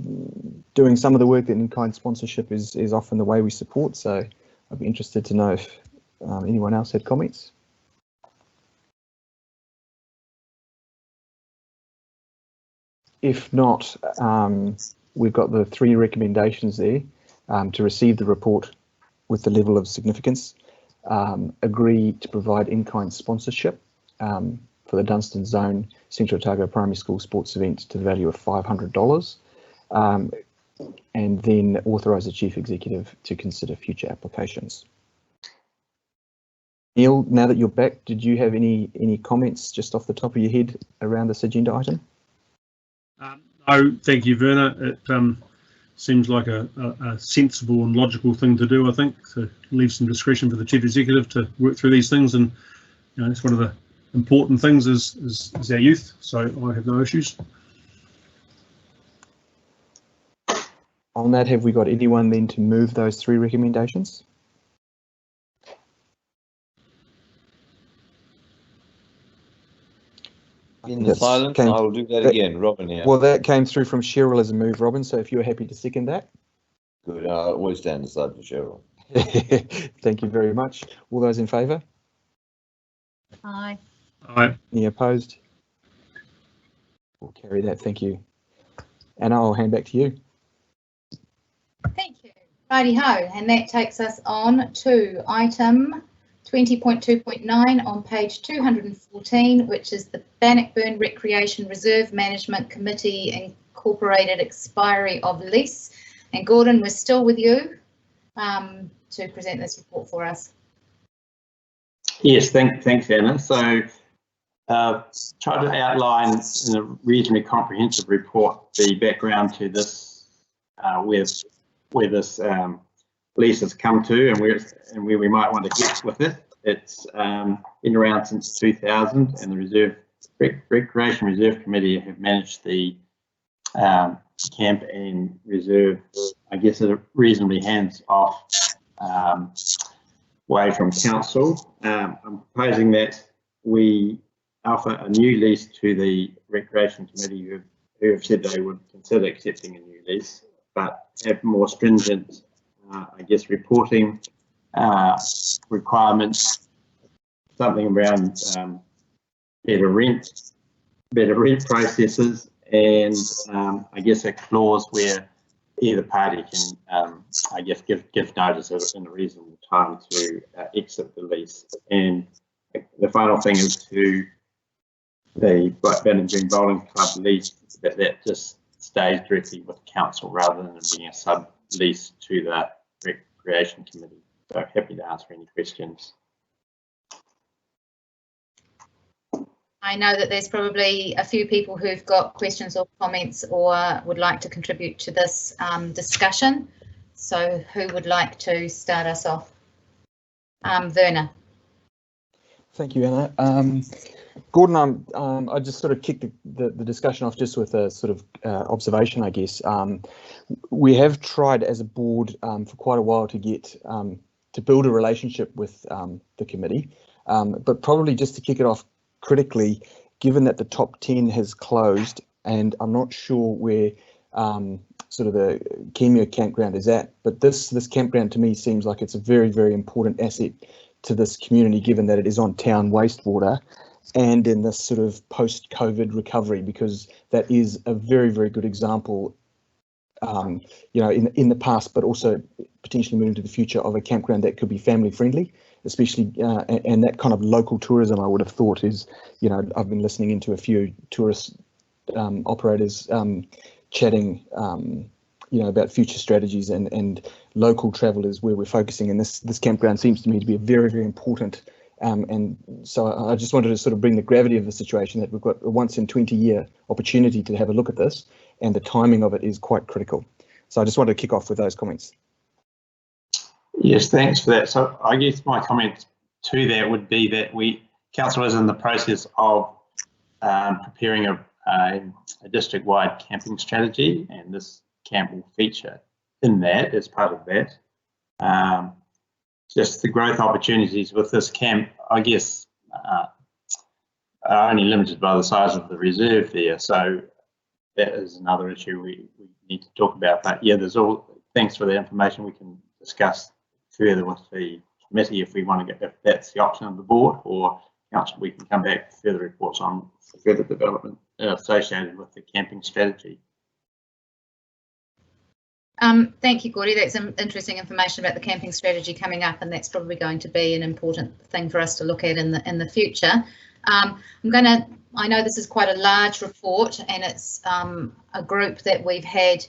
doing some of the work, that in-kind sponsorship is often the way we support. So I'd be interested to know if anyone else had comments. If not, we've got the 3 recommendations there. To receive the report with the level of significance, agree to provide in-kind sponsorship for the Dunstan Zone Central Otago Primary School sports event to the value of $500, and then authorise the Chief Executive to consider future applications. Neil, now that you're back, did you have any comments just off the top of your head around this agenda item? No, thank you, Verna. It seems like a sensible and logical thing to do, I think, to leave some discretion for the Chief Executive to work through these things, and it's one of the important things is our youth, so I have no issues. On that, have we got anyone then to move those 3 recommendations? In the silence, I will do that again. Robin here. Well, that came through from Cheryl as a move, Robin, so if you're happy to second that. Good, I always stand aside for Cheryl. Thank you very much. All those in favour? Aye. Aye. Any opposed? We'll carry that, thank you. Anna, I'll hand back to you. Thank you. Righty ho, and that takes us on to item 20.2.9 on page 214, which is the Bannockburn Recreation Reserve Management Committee Incorporated expiry of lease. And Gordon, we're still with you to present this report for us. Yes, thanks, Anna. So try to outline in a reasonably comprehensive report the background to this, where this lease has come to and where we might want to get with it. It's been around since 2000, and the Recreation Reserve Committee have managed the camp and reserve, I guess, in a reasonably hands-off way from council. I'm proposing that we offer a new lease to the Recreation Committee who have said they would consider accepting a new lease, but have more stringent, I guess, reporting requirements, something around better rent processes, and I guess a clause where either party can, I guess, give notice in a reasonable time to exit the lease. And the final thing is to the Blackburn Green Bowling Club lease, that just stays directly with council rather than being a sub-lease to the Recreation Committee. So happy to answer any questions. I know that there's probably a few people who've got questions or comments or would like to contribute to this discussion. So who would like to start us off? Werner. Thank you, Anna. Gordon, I just sort of kicked the discussion off just with a sort of observation, I guess. We have tried as a board for quite a while to get to build a relationship with the committee, but probably just to kick it off critically, given that the top 10 has closed, and I'm not sure where sort of the Kemia campground is at, but this campground to me seems like it's a very, very important asset to this community, given that it is on town wastewater and in this sort of post-COVID recovery, because that is a very, very good example, you know, in the past, but also potentially moving to the future of a campground that could be family friendly, especially and that kind of local tourism. I would have thought is, you know, I've been listening into a few tourist operators chatting, you know, about future strategies and local travel is where we're focusing, and this campground seems to me to be a very, very important. And so I just wanted to sort of bring the gravity of the situation, that we've got a once in 20-year opportunity to have a look at this, and the timing of it is quite critical. So I just wanted to kick off with those comments. Yes, thanks for that. So I guess my comment to that would be that council is in the process of preparing a district-wide camping strategy, and this camp will feature in that as part of that. Just the growth opportunities with this camp, I guess, are only limited by the size of the reserve there. So that is another issue we need to talk about. But yeah, thanks for the information. We can discuss further with the committee if we want to get, if that's the option of the board, or council, we can come back with further reports on further development associated with the camping strategy. Thank you, Gordy. That's some interesting information about the camping strategy coming up, and that's probably going to be an important thing for us to look at in the future. I know this is quite a large report, and it's a group that we've had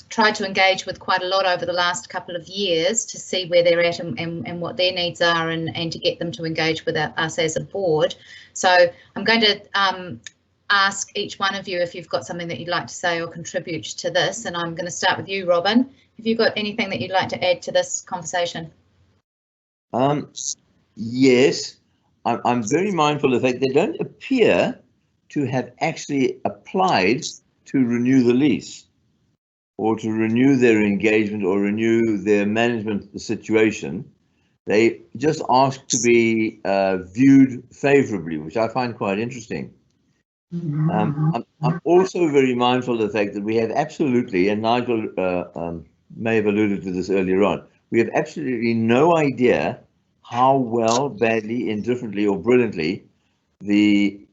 tried to engage with quite a lot over the last couple of years to see where they're at and what their needs are, and to get them to engage with us as a board. So I'm going to ask each one of you if you've got something that you'd like to say or contribute to this, and I'm going to start with you, Robin. Have you got anything that you'd like to add to this conversation? Yes, I'm very mindful of the fact they don't appear to have actually applied to renew the lease, or to renew their engagement, or renew their management of the situation. They just asked to be viewed favourably, which I find quite interesting. I'm also very mindful of the fact that we have absolutely, and Nigel may have alluded to this earlier on, we have absolutely no idea how well, badly, indifferently, or brilliantly the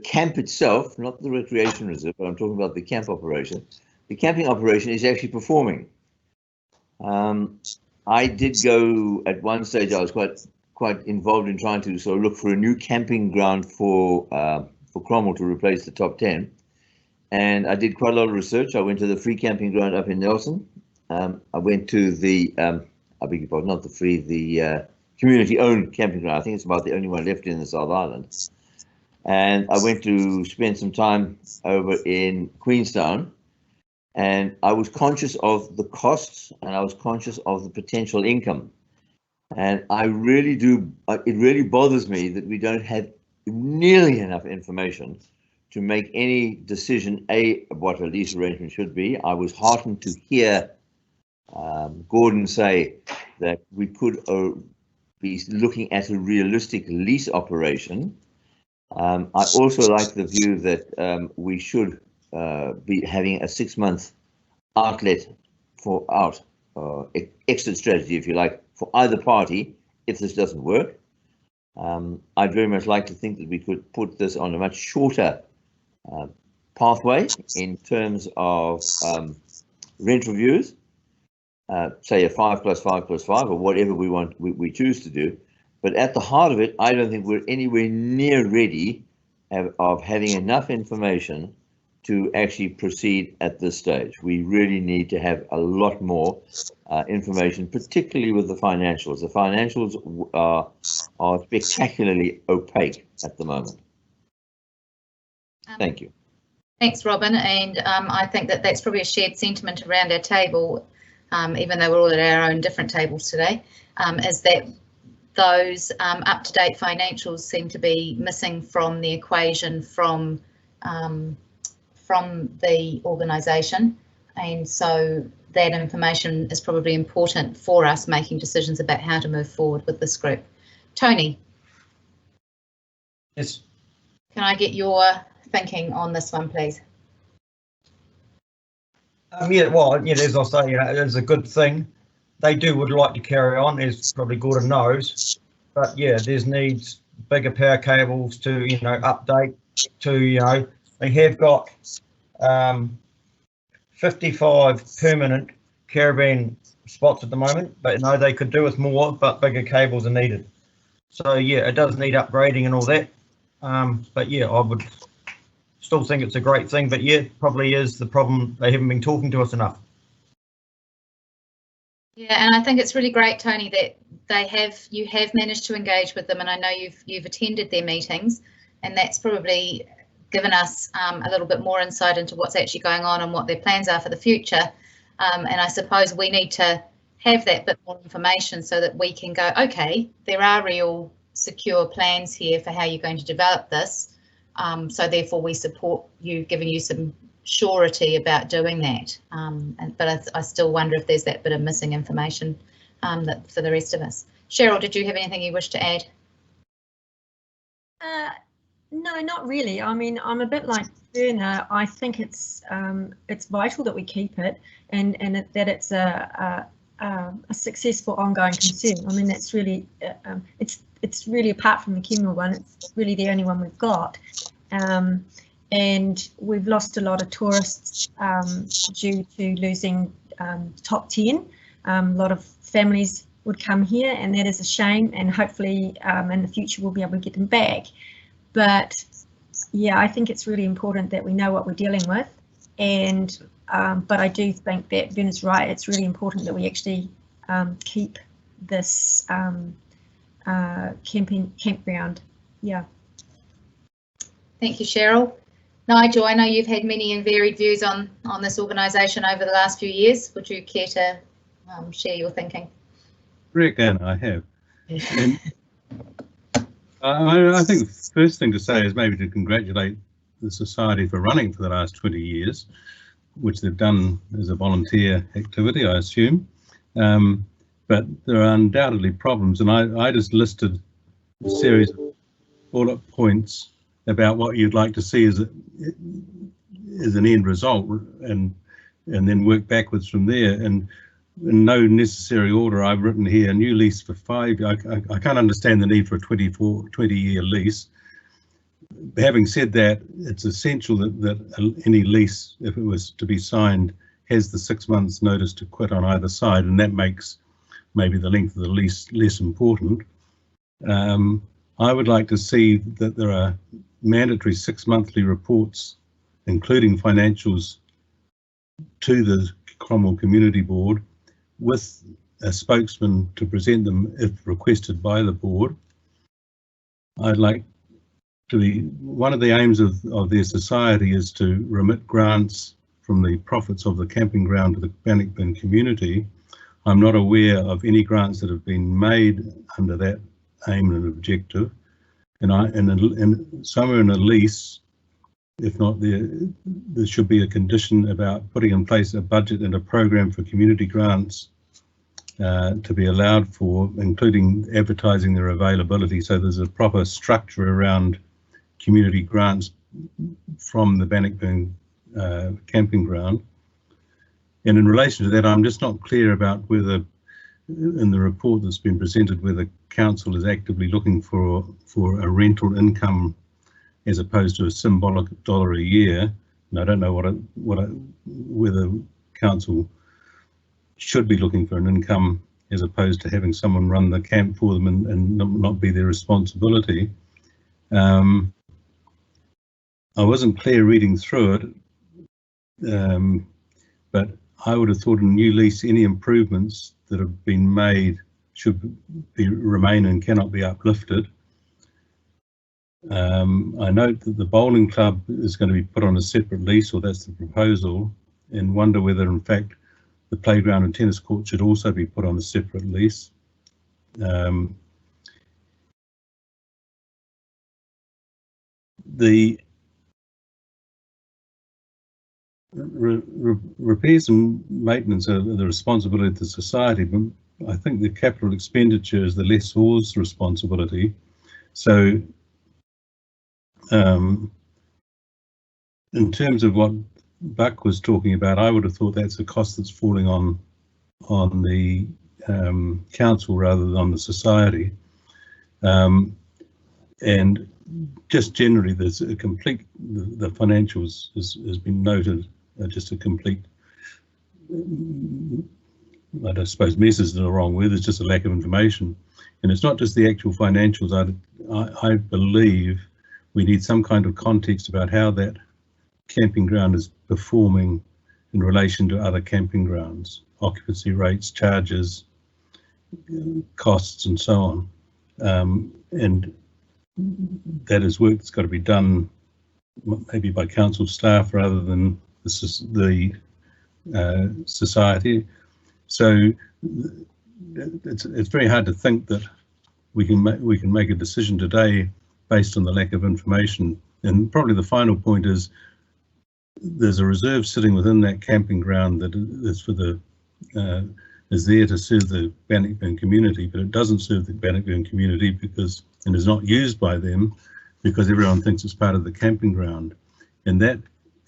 camp itself, not the recreation reserve, but I'm talking about the camp operation, the camping operation is actually performing. I did go at one stage, I was quite involved in trying to sort of look for a new camping ground for Cromwell to replace the top 10, and I did quite a lot of research. I went to the free camping ground up in Nelson. I went to the I beg your pardon, not the free, the community-owned camping ground. I think it's about the only one left in the South Island. And I went to spend some time over in Queenstown, and I was conscious of the costs, and I was conscious of the potential income. And I really do, it really bothers me that we don't have nearly enough information to make any decision, what a lease arrangement should be. I was heartened to hear Gordon say that we could be looking at a realistic lease operation. I also like the view that we should be having a 6-month outlet exit strategy, if you like, for either party if this doesn't work. I'd very much like to think that we could put this on a much shorter pathway in terms of rent reviews, say a 5 + 5 + 5 or whatever we choose to do. But at the heart of it, I don't think we're anywhere near ready of having enough information to actually proceed at this stage. We really need to have a lot more information, particularly with the financials. The financials are spectacularly opaque at the moment. Thank you. Thanks, Robin. And I think that that's probably a shared sentiment around our table, even though we're all at our own different tables today, is that those up-to-date financials seem to be missing from the equation from the organisation, and so that information is probably important for us making decisions about how to move forward with this group. Tony? Yes. Can I get your thinking on this one, please? Yeah, well, yeah, as I say, it's a good thing. They would like to carry on, as probably Gordon knows, but yeah, there's needs bigger power cables to, update to, they have got 55 permanent caravan spots at the moment, but they could do with more, but bigger cables are needed. So yeah, it does need upgrading and all that. But yeah, I would still think it's a great thing, but yeah, probably is the problem. They haven't been talking to us enough. Yeah, and I think it's really great, Tony, that you have managed to engage with them, and I know you've attended their meetings, and that's probably given us a little bit more insight into what's actually going on and what their plans are for the future. And I suppose we need to have that bit more information so that we can go, okay, there are real secure plans here for how you're going to develop this. So therefore we support you, giving you some surety about doing that. But I still wonder if there's that bit of missing information that for the rest of us. Cheryl, did you have anything you wish to add? No, not really. I mean, I'm a bit like Verna. I think it's vital that we keep it, and that it's a successful ongoing concern. I mean, that's really it's really, apart from the Cromwell one, it's really the only one we've got. And we've lost a lot of tourists due to losing top 10. A lot of families would come here, and that is a shame, and hopefully in the future we'll be able to get them back. But yeah, I think it's really important that we know what we're dealing with, and but I do think that Ben is right. It's really important that we actually keep this campground. Yeah. Thank you, Cheryl. Nigel, I know you've had many and varied views on this organisation over the last few years. Would you care to share your thinking? Correct, Anna, I have. And I think the first thing to say is maybe to congratulate the Society for running for the last 20 years, which they've done as a volunteer activity, I assume. But there are undoubtedly problems, and I just listed a series of bullet points about what you'd like to see as an end result, and then work backwards from there. And in no necessary order, I've written here a new lease for 5 years. I can't understand the need for a 20-year lease. Having said that, it's essential that any lease, if it was to be signed, has the 6 months notice to quit on either side, and that makes maybe the length of the lease less important. I would like to see that there are mandatory 6 monthly reports, including financials, to the Cromwell Community Board, with a spokesman to present them if requested by the board. I'd like to be, one of the aims of their society is to remit grants from the profits of the camping ground to the Bannockburn community. I'm not aware of any grants that have been made under that aim and objective, and somewhere in a lease, if not there should be a condition about putting in place a budget and a program for community grants to be allowed for, including advertising their availability, so there's a proper structure around community grants from the Bannockburn camping ground. And in relation to that, I'm just not clear about whether, in the report that's been presented, whether council is actively looking for a rental income as opposed to a symbolic $1 a year. And I don't know whether council should be looking for an income as opposed to having someone run the camp for them and not be their responsibility. I wasn't clear reading through it, but I would have thought in a new lease any improvements that have been made should remain and cannot be uplifted. I note that the bowling club is going to be put on a separate lease, or that's the proposal, and wonder whether in fact the playground and tennis court should also be put on a separate lease. The repairs and maintenance are the responsibility of the society, but I think the capital expenditure is the lessor's responsibility. So in terms of what Buck was talking about, I would have thought that's a cost that's falling on the council rather than on the society. And just generally, there's a complete, the financials has been noted, just a complete, I don't suppose mess is the wrong word, it's just a lack of information. And it's not just the actual financials. I believe we need some kind of context about how that camping ground is performing in relation to other camping grounds, occupancy rates, charges, costs, and so on. And that is work that's got to be done maybe by council staff rather than the society. So it's very hard to think that we can make a decision today based on the lack of information. And probably the final point is there's a reserve sitting within that camping ground that is for the is there to serve the Bannockburn community, but it doesn't serve the Bannockburn community because, and is not used by them because everyone thinks it's part of the camping ground. And that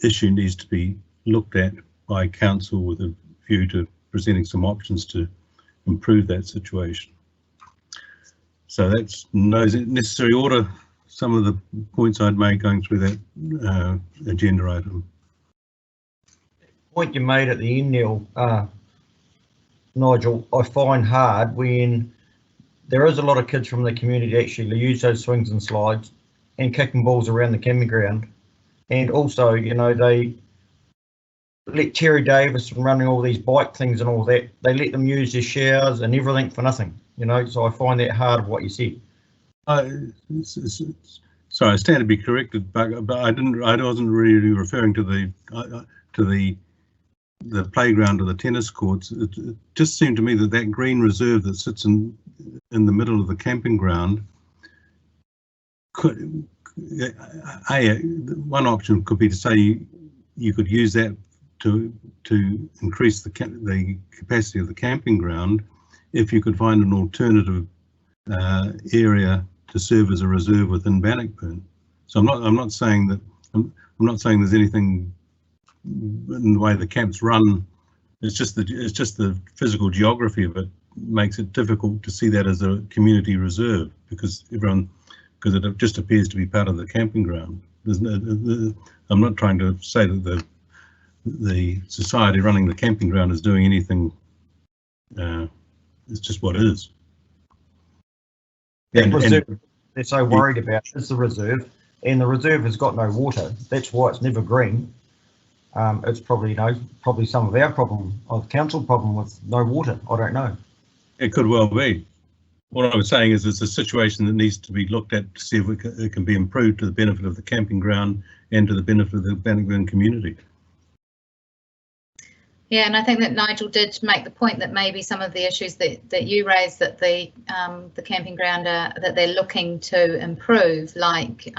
issue needs to be looked at by council with a view to presenting some options to improve that situation. So that's no necessary order. Some of the points I'd make going through that agenda item. Point you made at the end, Neil, Nigel, I find hard when there is a lot of kids from the community actually use those swings and slides and kicking balls around the camping ground. And also, you know, they let Terry Davis running all these bike things and all that, they let them use their showers and everything for nothing, you know, so I find that hard what you said. Sorry, I stand to be corrected, but I wasn't really referring to the playground or the tennis courts. It just seemed to me that that green reserve that sits in the middle of the camping ground could, one option could be to say you could use that to increase the capacity of the camping ground if you could find an alternative area to serve as a reserve within Bannockburn. So I'm not saying that I'm not saying there's anything in the way the camps run. It's just the physical geography of it makes it difficult to see that as a community reserve because it just appears to be part of the camping ground. I'm not trying to say that the society running the camping ground is doing anything. It's just what it is. And they're so worried about is the reserve, and the reserve has got no water. That's why it's never green. It's probably, you know, probably some of our problem, or the council problem with no water. I don't know. It could well be. What I was saying is it's a situation that needs to be looked at to see if it can be improved to the benefit of the camping ground and to the benefit of the Bannockburn community. Yeah, and I think that Nigel did make the point that maybe some of the issues that you raised that the camping ground that they're looking to improve, like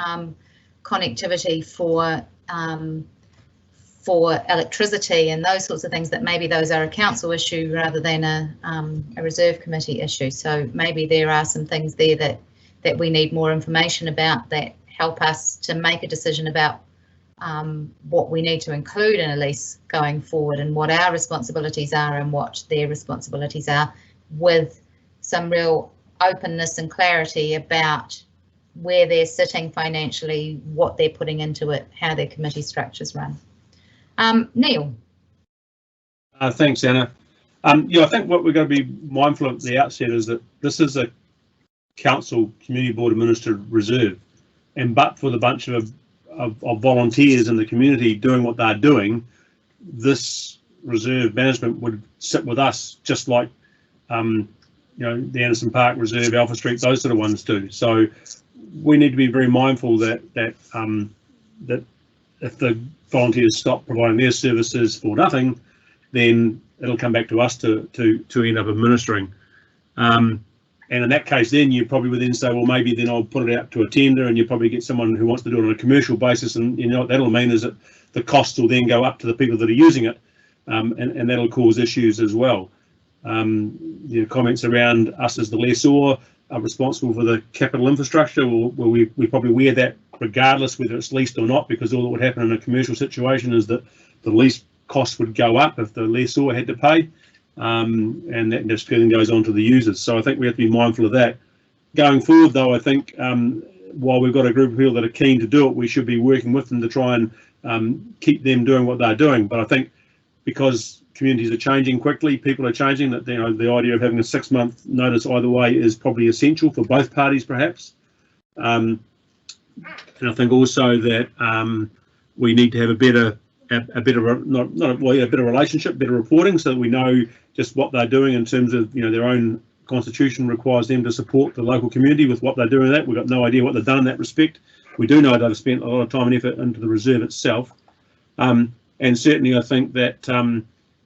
connectivity for electricity and those sorts of things, that maybe those are a council issue rather than a reserve committee issue. So maybe there are some things there that we need more information about that help us to make a decision about what we need to include in a lease going forward and what our responsibilities are and what their responsibilities are, with some real openness and clarity about where they're sitting financially, what they're putting into it, how their committee structures run. Neil. Thanks, Anna. Yeah, I think what we're going to be mindful of at the outset is that this is a council community board administered reserve, and but for the bunch of volunteers in the community doing what they're doing, this reserve management would sit with us, just like you know, the Anderson Park Reserve, Alpha Street, those sort of ones do. So we need to be very mindful that if the volunteers stop providing their services for nothing, then it'll come back to us to end up administering. And in that case, then you probably would then say, well, maybe then I'll put it out to a tender, and you probably get someone who wants to do it on a commercial basis, and you know what that'll mean is that the costs will then go up to the people that are using it, and that'll cause issues as well. The comments around us as the lessor are responsible for the capital infrastructure. Well, we probably wear that regardless whether it's leased or not, because all that would happen in a commercial situation is that the lease costs would go up if the lessor had to pay, and that just feeling goes on to the users. So I think we have to be mindful of that. Going forward, though, I think while we've got a group of people that are keen to do it, we should be working with them to try and keep them doing what they're doing. But I think because communities are changing quickly, people are changing, that you know, the idea of having a 6-month notice either way is probably essential for both parties, perhaps. And I think also that we need to have a better relationship, better reporting, so that we know just what they're doing in terms of, you know, their own constitution requires them to support the local community with what they're doing. That we've got no idea what they've done in that respect. We do know they've spent a lot of time and effort into the reserve itself, and certainly I think that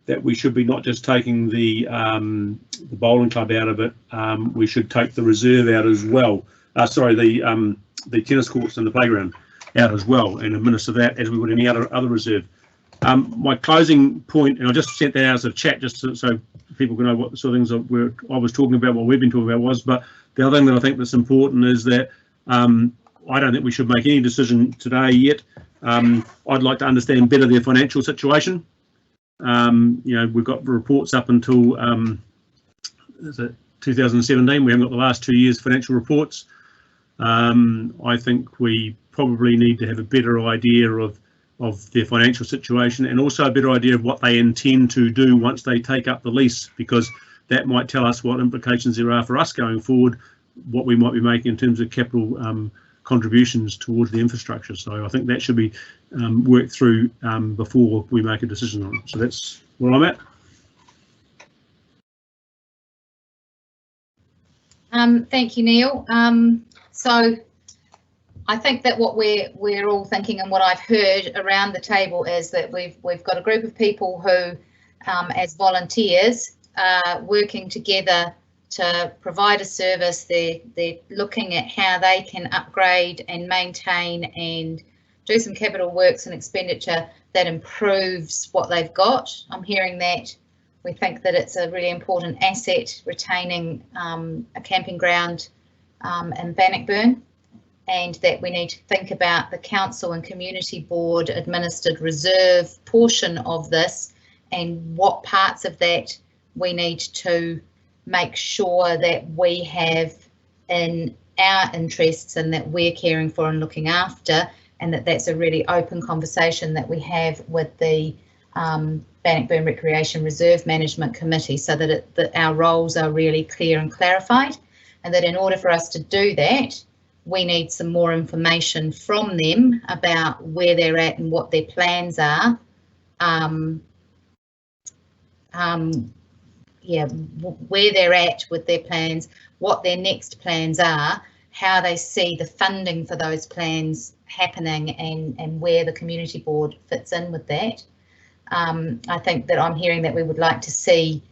that we should be not just taking the bowling club out of it. We should take the reserve out as well. The tennis courts and the playground out as well, and administer that as we would any other reserve. My closing point, and I just sent that out as a chat just so people can know what sort of things I was talking about, what we've been talking about was, but the other thing that I think that's important is that I don't think we should make any decision today yet. I'd like to understand better their financial situation. You know, we've got reports up until is it 2017. We haven't got the last 2 years' financial reports. I think we probably need to have a better idea of their financial situation, and also a better idea of what they intend to do once they take up the lease, because that might tell us what implications there are for us going forward, what we might be making in terms of capital contributions towards the infrastructure. So I think that should be worked through before we make a decision on it. So that's where I'm at. Thank you, Neil. So I think that what we're all thinking, and what I've heard around the table, is that we've got a group of people who, as volunteers, are working together to provide a service. They're looking at how they can upgrade and maintain and do some capital works and expenditure that improves what they've got. I'm hearing that we think that it's a really important asset, retaining a camping ground in Bannockburn, and that we need to think about the council and community board administered reserve portion of this, and what parts of that we need to make sure that we have in our interests and that we're caring for and looking after, and that's a really open conversation that we have with the Bannockburn Recreation Reserve Management Committee, so that our roles are really clear and clarified, and that in order for us to do that, we need some more information from them about where they're at and what their plans are. Where they're at with their plans, what their next plans are, how they see the funding for those plans happening, and where the community board fits in with that. I think that I'm hearing that we would like to see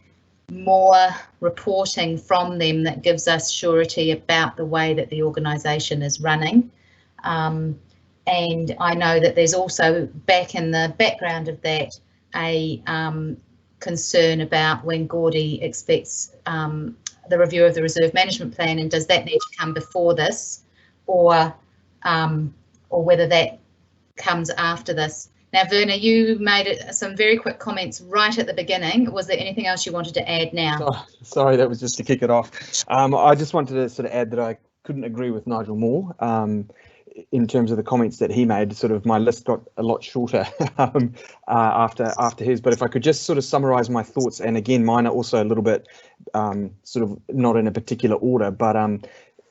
more reporting from them that gives us surety about the way that the organisation is running. And I know that there's also, back in the background of that, a concern about when Gordy expects the review of the reserve management plan, and does that need to come before this, or whether that comes after this. Now, Werner, you made some very quick comments right at the beginning. Was there anything else you wanted to add now? Sorry, that was just to kick it off. I just wanted to sort of add that couldn't agree with Nigel more. In terms of the comments that he made, sort of my list got a lot shorter after his. But if I could just sort of summarise my thoughts, and again, mine are also a little bit sort of not in a particular order, but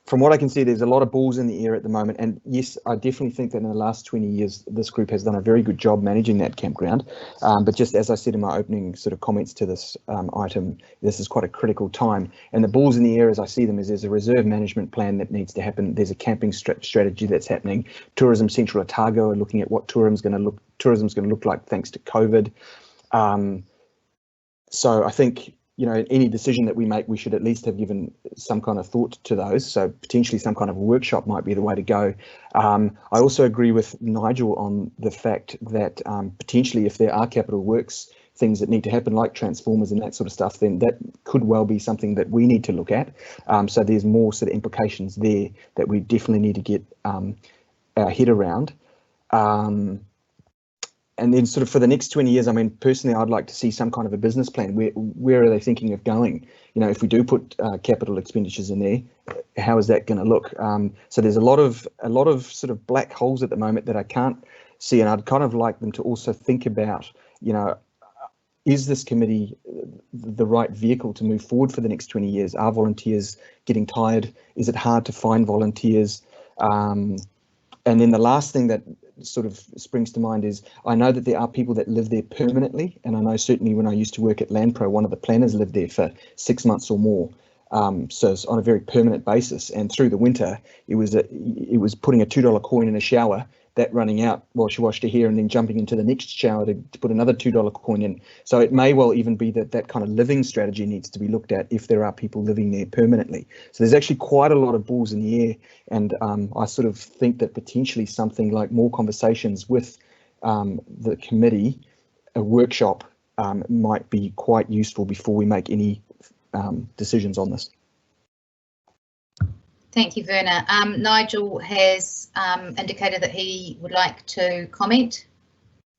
from what I can see, there's a lot of balls in the air at the moment. And yes, I definitely think that in the last 20 years, this group has done a very good job managing that campground. But just as I said in my opening sort of comments to this item, this is quite a critical time. And the balls in the air, as I see them, is there's a reserve management plan that needs to happen. There's a camping strategy that's happening. Tourism Central Otago are looking at what tourism's going to look like thanks to COVID. So I think, you know, any decision that we make, we should at least have given some kind of thought to those. So potentially some kind of workshop might be the way to go. I also agree with Nigel on the fact that potentially if there are capital works things that need to happen, like transformers and that sort of stuff, then that could well be something that we need to look at. So there's more sort of implications there that we definitely need to get our head around. And then sort of for the next 20 years, I mean, personally, I'd like to see some kind of a business plan. Where are they thinking of going? You know, if we do put capital expenditures in there, how is that going to look? So there's a lot of sort of black holes at the moment that I can't see, and I'd kind of like them to also think about, you know, is this committee the right vehicle to move forward for the next 20 years? Are volunteers getting tired? Is it hard to find volunteers? And then the last thing that sort of springs to mind is I know that there are people that live there permanently, and I know certainly when I used to work at Landpro, one of the planners lived there for 6 months or more. So it's on a very permanent basis, and through the winter it was putting a $2 coin in a shower, that running out while she washed her hair, and then jumping into the next shower to put another $2 coin in. So it may well even be that kind of living strategy needs to be looked at if there are people living there permanently. So there's actually quite a lot of balls in the air, and I sort of think that potentially something like more conversations with the committee, a workshop might be quite useful before we make any decisions on this. Thank you, Werner. Nigel has indicated that he would like to comment.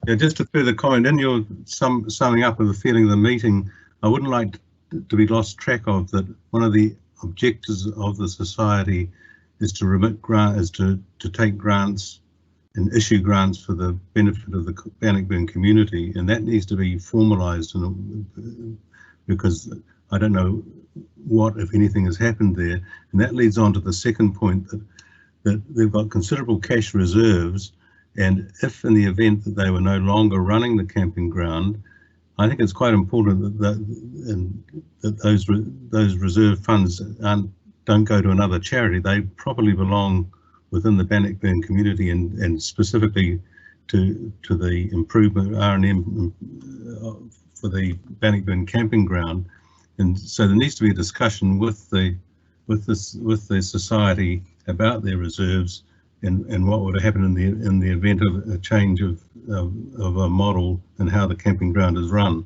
Yeah, just a further comment. In your summing up of the feeling of the meeting, I wouldn't like to be lost track of that one of the objectives of the society is to remit grants, to take grants and issue grants for the benefit of the Bannockburn community, and that needs to be formalised, because I don't know what, if anything, has happened there. And that leads on to the second point, that they've got considerable cash reserves, and if in the event that they were no longer running the camping ground, I think it's quite important that those reserve funds don't go to another charity. They properly belong within the Bannockburn community, and specifically to the improvement R&M for the Bannockburn camping ground. And so there needs to be a discussion with the society about their reserves and what would happen in the event of a change of a model and how the camping ground is run.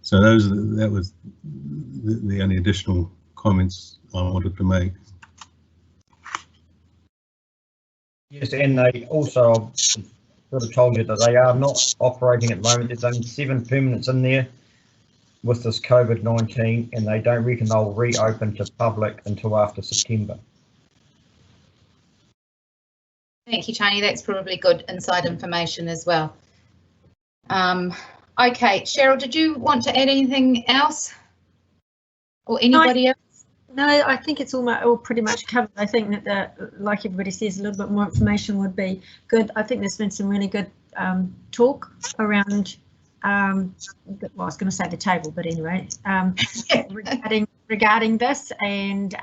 So that was the only additional comments I wanted to make. Yes, and they also sort of told you that they are not operating at the moment. There's only 7 permanents in there with this COVID-19, and they don't reckon they'll reopen to public until after September. Thank you, Tony. That's probably good inside information as well. Okay, Cheryl, did you want to add anything else, or anybody else? No, I think it's all pretty much covered. I think that, like everybody says, a little bit more information would be good. I think there's been some really good talk around, well, I was going to say the table, but anyway, regarding this, and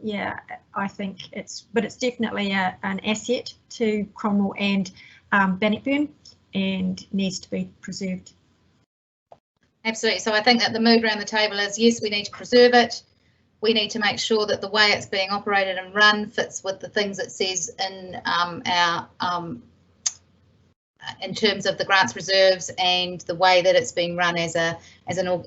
yeah, I think it's definitely an asset to Cromwell and Bannockburn, and needs to be preserved. Absolutely. So I think that the mood around the table is, yes, we need to preserve it. We need to make sure that the way it's being operated and run fits with the things it says in our in terms of the grants reserves and the way that it's being run as a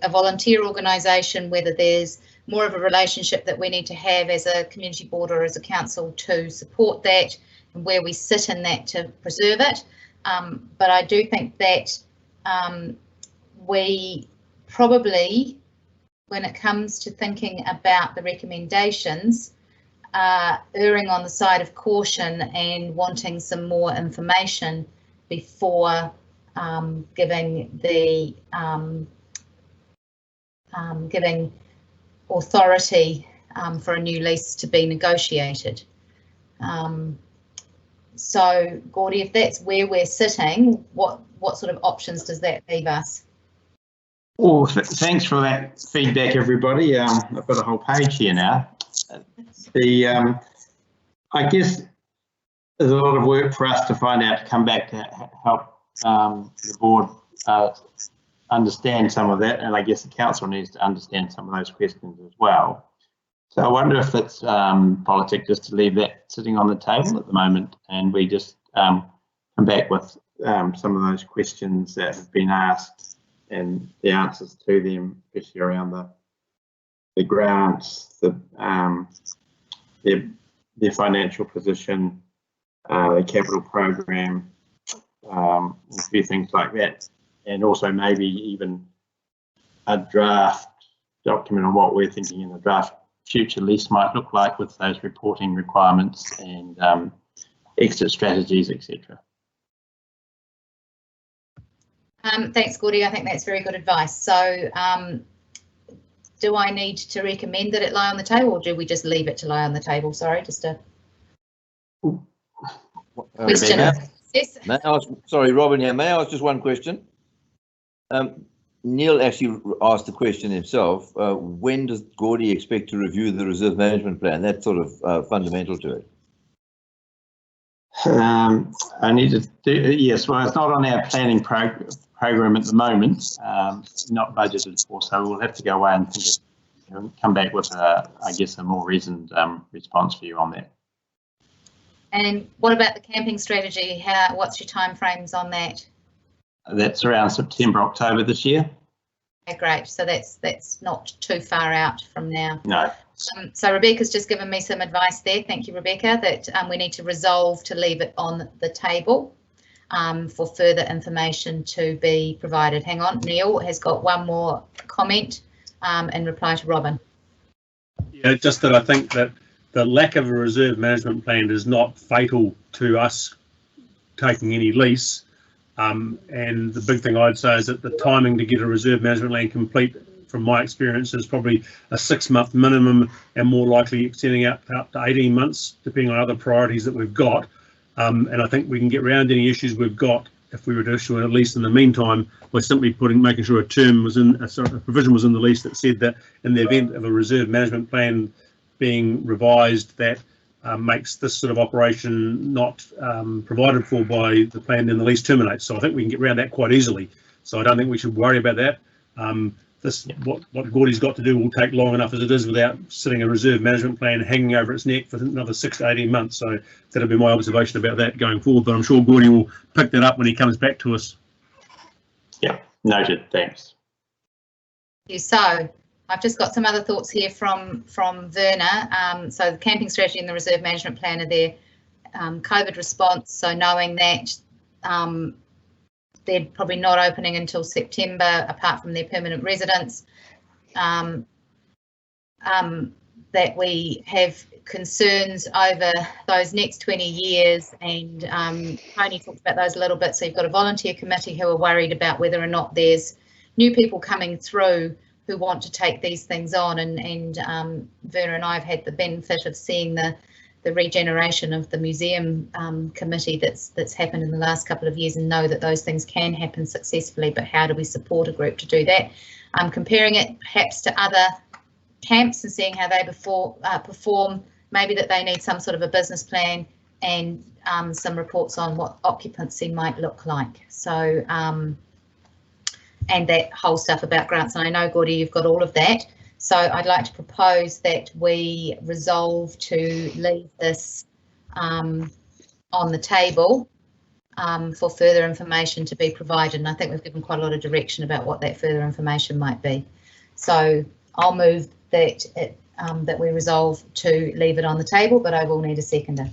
volunteer organisation, whether there's more of a relationship that we need to have as a community board or as a council to support that, and where we sit in that to preserve it. But I do think that we probably, when it comes to thinking about the recommendations, erring on the side of caution and wanting some more information before giving authority for a new lease to be negotiated. So, Gordy, if that's where we're sitting, what sort of options does that leave us? Oh, thanks for that feedback, everybody. I've got a whole page here now. I guess there's a lot of work for us to find out, to come back to help the board understand some of that, and I guess the council needs to understand some of those questions as well. So I wonder if it's politic just to leave that sitting on the table at the moment, and we just come back with some of those questions that have been asked and the answers to them, especially around the grants, their financial position, the capital program, a few things like that, and also maybe even a draft document on what we're thinking in the draft future lease might look like, with those reporting requirements and exit strategies, etc. Thanks, Gordy. I think that's very good advice. So do I need to recommend that it lie on the table, or do we just leave it to lie on the table? Sorry, just a question. Yes. Sorry, Robin here. May I ask just one question? Neil actually asked the question himself. When does Gordy expect to review the reserve management plan? That's sort of fundamental to it. I need to do, yes, well, it's not on our planning program at the moment, not budgeted for, so we'll have to go away and think of, come back with, I guess, a more reasoned response for you on that. And what about the camping strategy? What's your timeframes on that? That's around September, October this year. Okay, great. So that's not too far out from now. No. So Rebecca's just given me some advice there. Thank you, Rebecca, that we need to resolve to leave it on the table for further information to be provided. Hang on, Neil has got one more comment in reply to Robin. Yeah, just that I think that the lack of a reserve management plan is not fatal to us taking any lease. And the big thing I'd say is that the timing to get a reserve management plan complete, from my experience, is probably a 6-month minimum, and more likely extending out to 18 months, depending on other priorities that we've got. And I think we can get around any issues we've got if we were to issue it, at least in the meantime, by simply making sure a term was in, a provision was in the lease that said that in the event of a reserve management plan being revised, that makes this sort of operation not provided for by the plan, then the lease terminates. So I think we can get around that quite easily. So I don't think we should worry about that. What Gordy's got to do will take long enough as it is, without sitting a reserve management plan hanging over its neck for another 6 to 18 months. So that'll be my observation about that going forward. But I'm sure Gordy will pick that up when he comes back to us. Yeah, noted. Thanks. So I've just got some other thoughts here from Verna. So the camping strategy and the reserve management plan are their COVID response. So knowing that they're probably not opening until September, apart from their permanent residents, that we have concerns over those next 20 years, and Tony talked about those a little bit. So you've got a volunteer committee who are worried about whether or not there's new people coming through who want to take these things on, and Verna and I have had the benefit of seeing the regeneration of the museum committee that's happened in the last couple of years, and know that those things can happen successfully. But how do we support a group to do that? Comparing it perhaps to other camps and seeing how they perform, maybe that they need some sort of a business plan, and some reports on what occupancy might look like. So and that whole stuff about grants. And I know, Gordy, you've got all of that. So I'd like to propose that we resolve to leave this on the table for further information to be provided. And I think we've given quite a lot of direction about what that further information might be. So I'll move that that we resolve to leave it on the table, but I will need a seconder.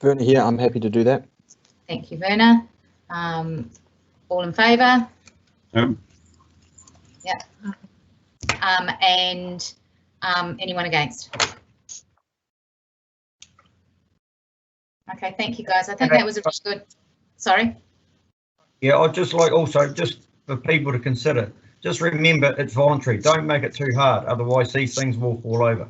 Verna here, I'm happy to do that. Thank you, Verna. All in favour? Yeah. And Anyone against? Okay, thank you guys. I think that was a good, sorry. Yeah, I'd just like also just for people to consider, just remember it's voluntary. Don't make it too hard, otherwise these things will fall over.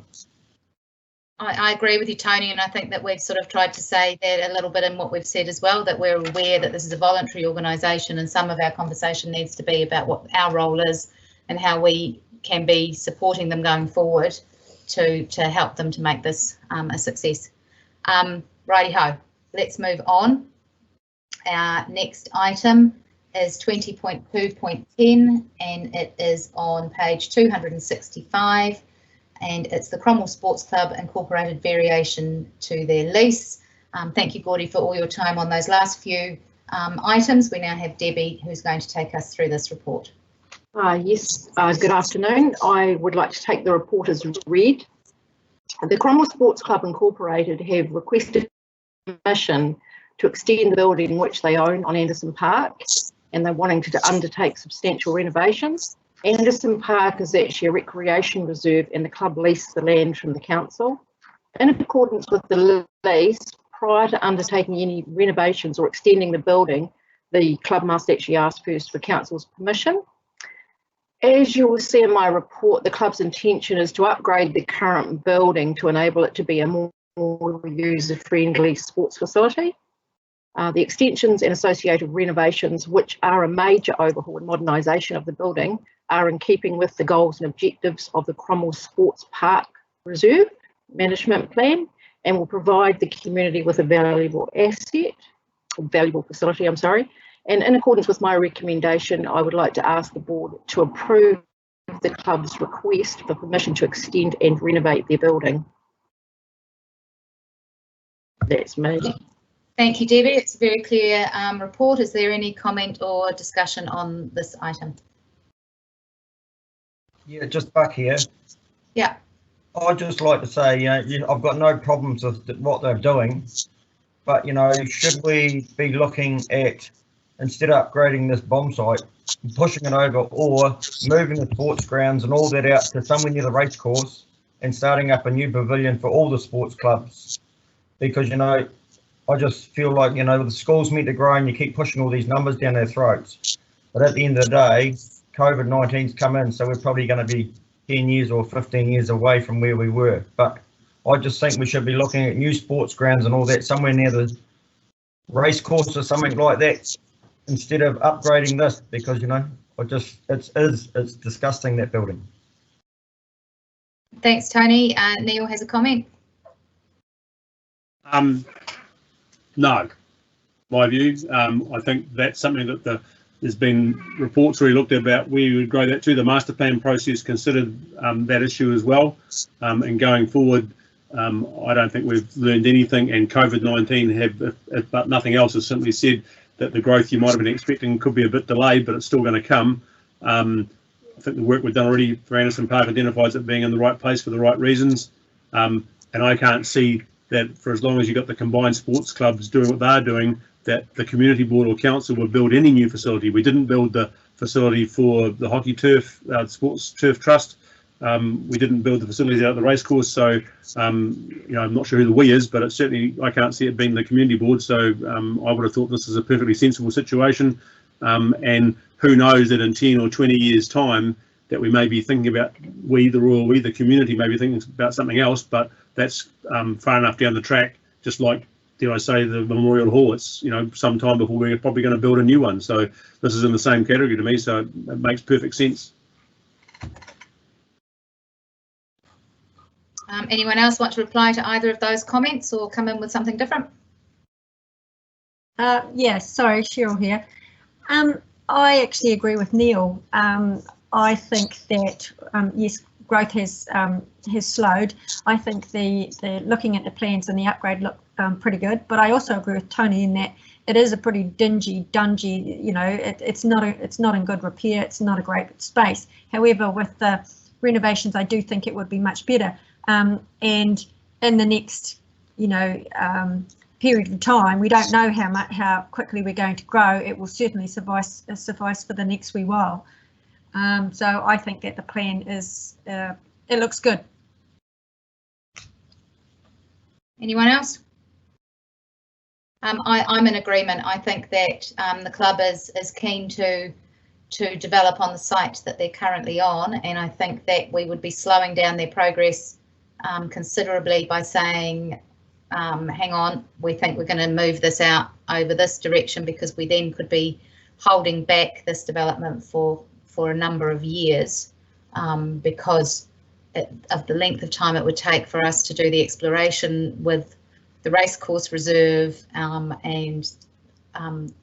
I agree with you, Tony, and I think that we've sort of tried to say that a little bit in what we've said as well, that we're aware that this is a voluntary organisation and some of our conversation needs to be about what our role is and how we can be supporting them going forward to help them to make this a success. Righty-ho, let's move on. Our next item is 20.2.10 and it is on page 265. And it's the Cromwell Sports Club Incorporated variation to their lease. Thank you, Gordy, for all your time on those last few items. We now have Debbie, who's going to take us through this report. Yes, good afternoon. I would like to take the report as read. The Cromwell Sports Club Incorporated have requested permission to extend the building which they own on Anderson Park, and they're wanting to undertake substantial renovations. Anderson Park is actually a recreation reserve and the club leased the land from the council. In accordance with the lease, prior to undertaking any renovations or extending the building, the club must actually ask first for council's permission. As you will see in my report, the club's intention is to upgrade the current building to enable it to be a more user-friendly sports facility. The extensions and associated renovations, which are a major overhaul and modernisation of the building, are in keeping with the goals and objectives of the Cromwell Sports Park Reserve Management Plan and will provide the community with a valuable facility, And in accordance with my recommendation, I would like to ask the board to approve the club's request for permission to extend and renovate their building. That's me. Thank you, Debbie. It's a very clear report. Is there any comment or discussion on this item? Yeah, just back here. Yeah. I'd just like to say, I've got no problems with what they're doing, but, should we be looking at, instead of upgrading this bomb site, pushing it over or moving the sports grounds and all that out to somewhere near the race course and starting up a new pavilion for all the sports clubs? Because, I just feel like, the school's meant to grow and you keep pushing all these numbers down their throats. But at the end of the day, COVID-19's come in, so we're probably going to be 10 years or 15 years away from where we were. But I just think we should be looking at new sports grounds and all that somewhere near the race course or something like that instead of upgrading this, because, it's disgusting, that building. Thanks, Tony. Neil has a comment. No, my view. I think that's something that there's been reports where we looked at about where we would grow that to. The master plan process considered that issue as well. And going forward, I don't think we've learned anything, and COVID-19 if but nothing else, has simply said that the growth you might have been expecting could be a bit delayed, but it's still going to come. I think the work we've done already for Anderson Park identifies it being in the right place for the right reasons. And I can't see that for as long as you've got the combined sports clubs doing what they're doing, that the community board or council will build any new facility. We didn't build the facility for the hockey turf, sports turf trust. We didn't build the facilities out at the racecourse. So, I'm not sure who the we is, but it's certainly, I can't see it being the community board. So I would have thought this is a perfectly sensible situation. And who knows that in 10 or 20 years time that we may be thinking about, the community may be thinking about something else, but that's far enough down the track, just like, dare I say, the Memorial Hall. It's, some time before we're probably going to build a new one. So this is in the same category to me, so it makes perfect sense. Anyone else want to reply to either of those comments or come in with something different? Yes, sorry, Cheryl here. I actually agree with Neil. I think that yes, growth has slowed. I think the looking at the plans and the upgrade look pretty good, but I also agree with Tony in that it is a pretty dingy, it's not in good repair. It's not a great space. However, with the renovations, I do think it would be much better. And in the next, period of time, we don't know how quickly we're going to grow. It will certainly suffice for the next wee while. So I think that the plan is, it looks good. Anyone else? I'm in agreement. I think that the club is keen to develop on the site that they're currently on, and I think that we would be slowing down their progress considerably by saying, hang on, we think we're going to move this out over this direction, because we then could be holding back this development for a number of years because of the length of time it would take for us to do the exploration with the racecourse reserve and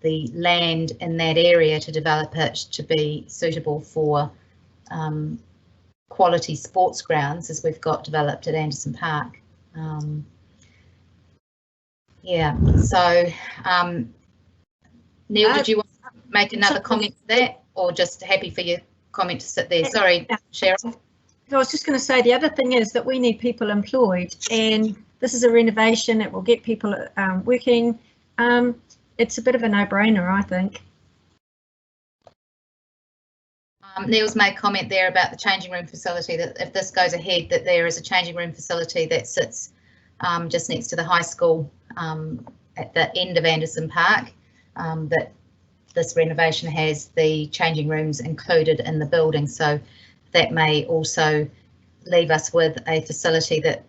the land in that area to develop it to be suitable for quality sports grounds as we've got developed at Anderson Park. Yeah, so Neil, did you want to make another comment to that, or just happy for your comment to sit there? Sorry, Cheryl. I was just going to say, the other thing is that we need people employed, and this is a renovation. It will get people working. It's a bit of a no-brainer, I think. Neil's made comment there about the changing room facility, that if this goes ahead, that there is a changing room facility that sits just next to the high school at the end of Anderson Park, that this renovation has the changing rooms included in the building. So that may also leave us with a facility that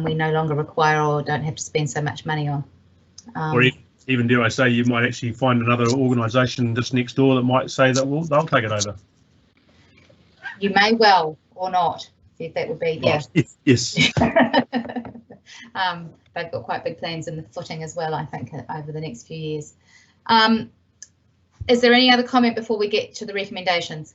we no longer require or don't have to spend so much money on. Or even, dare I say, you might actually find another organisation just next door that might say that they'll take it over. You may well, or not. If that would be, yeah. Yes. They've got quite big plans in the footing as well, I think, over the next few years. Is there any other comment before we get to the recommendations?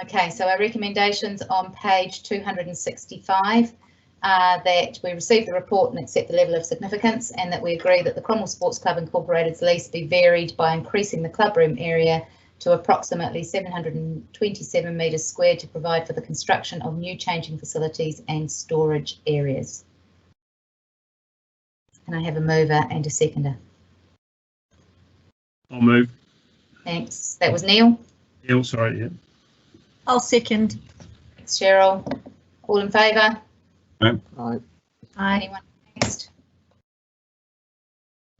Okay, so our recommendations on page 265 are that we receive the report and accept the level of significance, and that we agree that the Cromwell Sports Club Incorporated's lease be varied by increasing the clubroom area to approximately 727 metres squared to provide for the construction of new changing facilities and storage areas. Can I have a mover and a seconder? I'll move. Thanks. That was Neil. Neil, sorry, yeah. I'll second. Thanks, Cheryl. All in favour? No. Aye. Aye. Anyone next?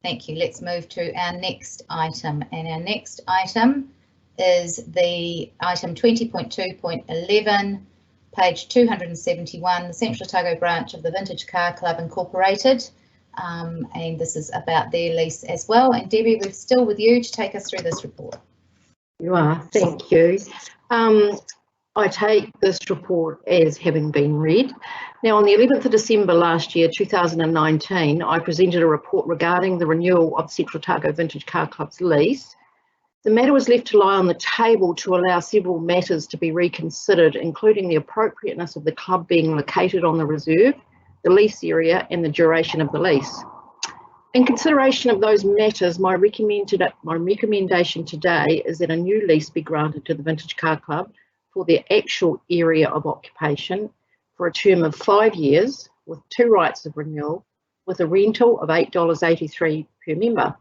Thank you. Let's move to our next item, and our next item is the item 20.2.11, page 271, the Central Otago branch of the Vintage Car Club Incorporated, and this is about their lease as well. And Debbie, we're still with you to take us through this report. You are, thank you. I take this report as having been read. Now, on the 11th of December last year, 2019, I presented a report regarding the renewal of Central Otago Vintage Car Club's lease. The matter was left to lie on the table to allow several matters to be reconsidered, including the appropriateness of the club being located on the reserve, the lease area, and the duration of the lease. In consideration of those matters, my recommendation today is that a new lease be granted to the Vintage Car Club for their actual area of occupation for a term of 5 years with 2 rights of renewal, with a rental of $8.83 per member.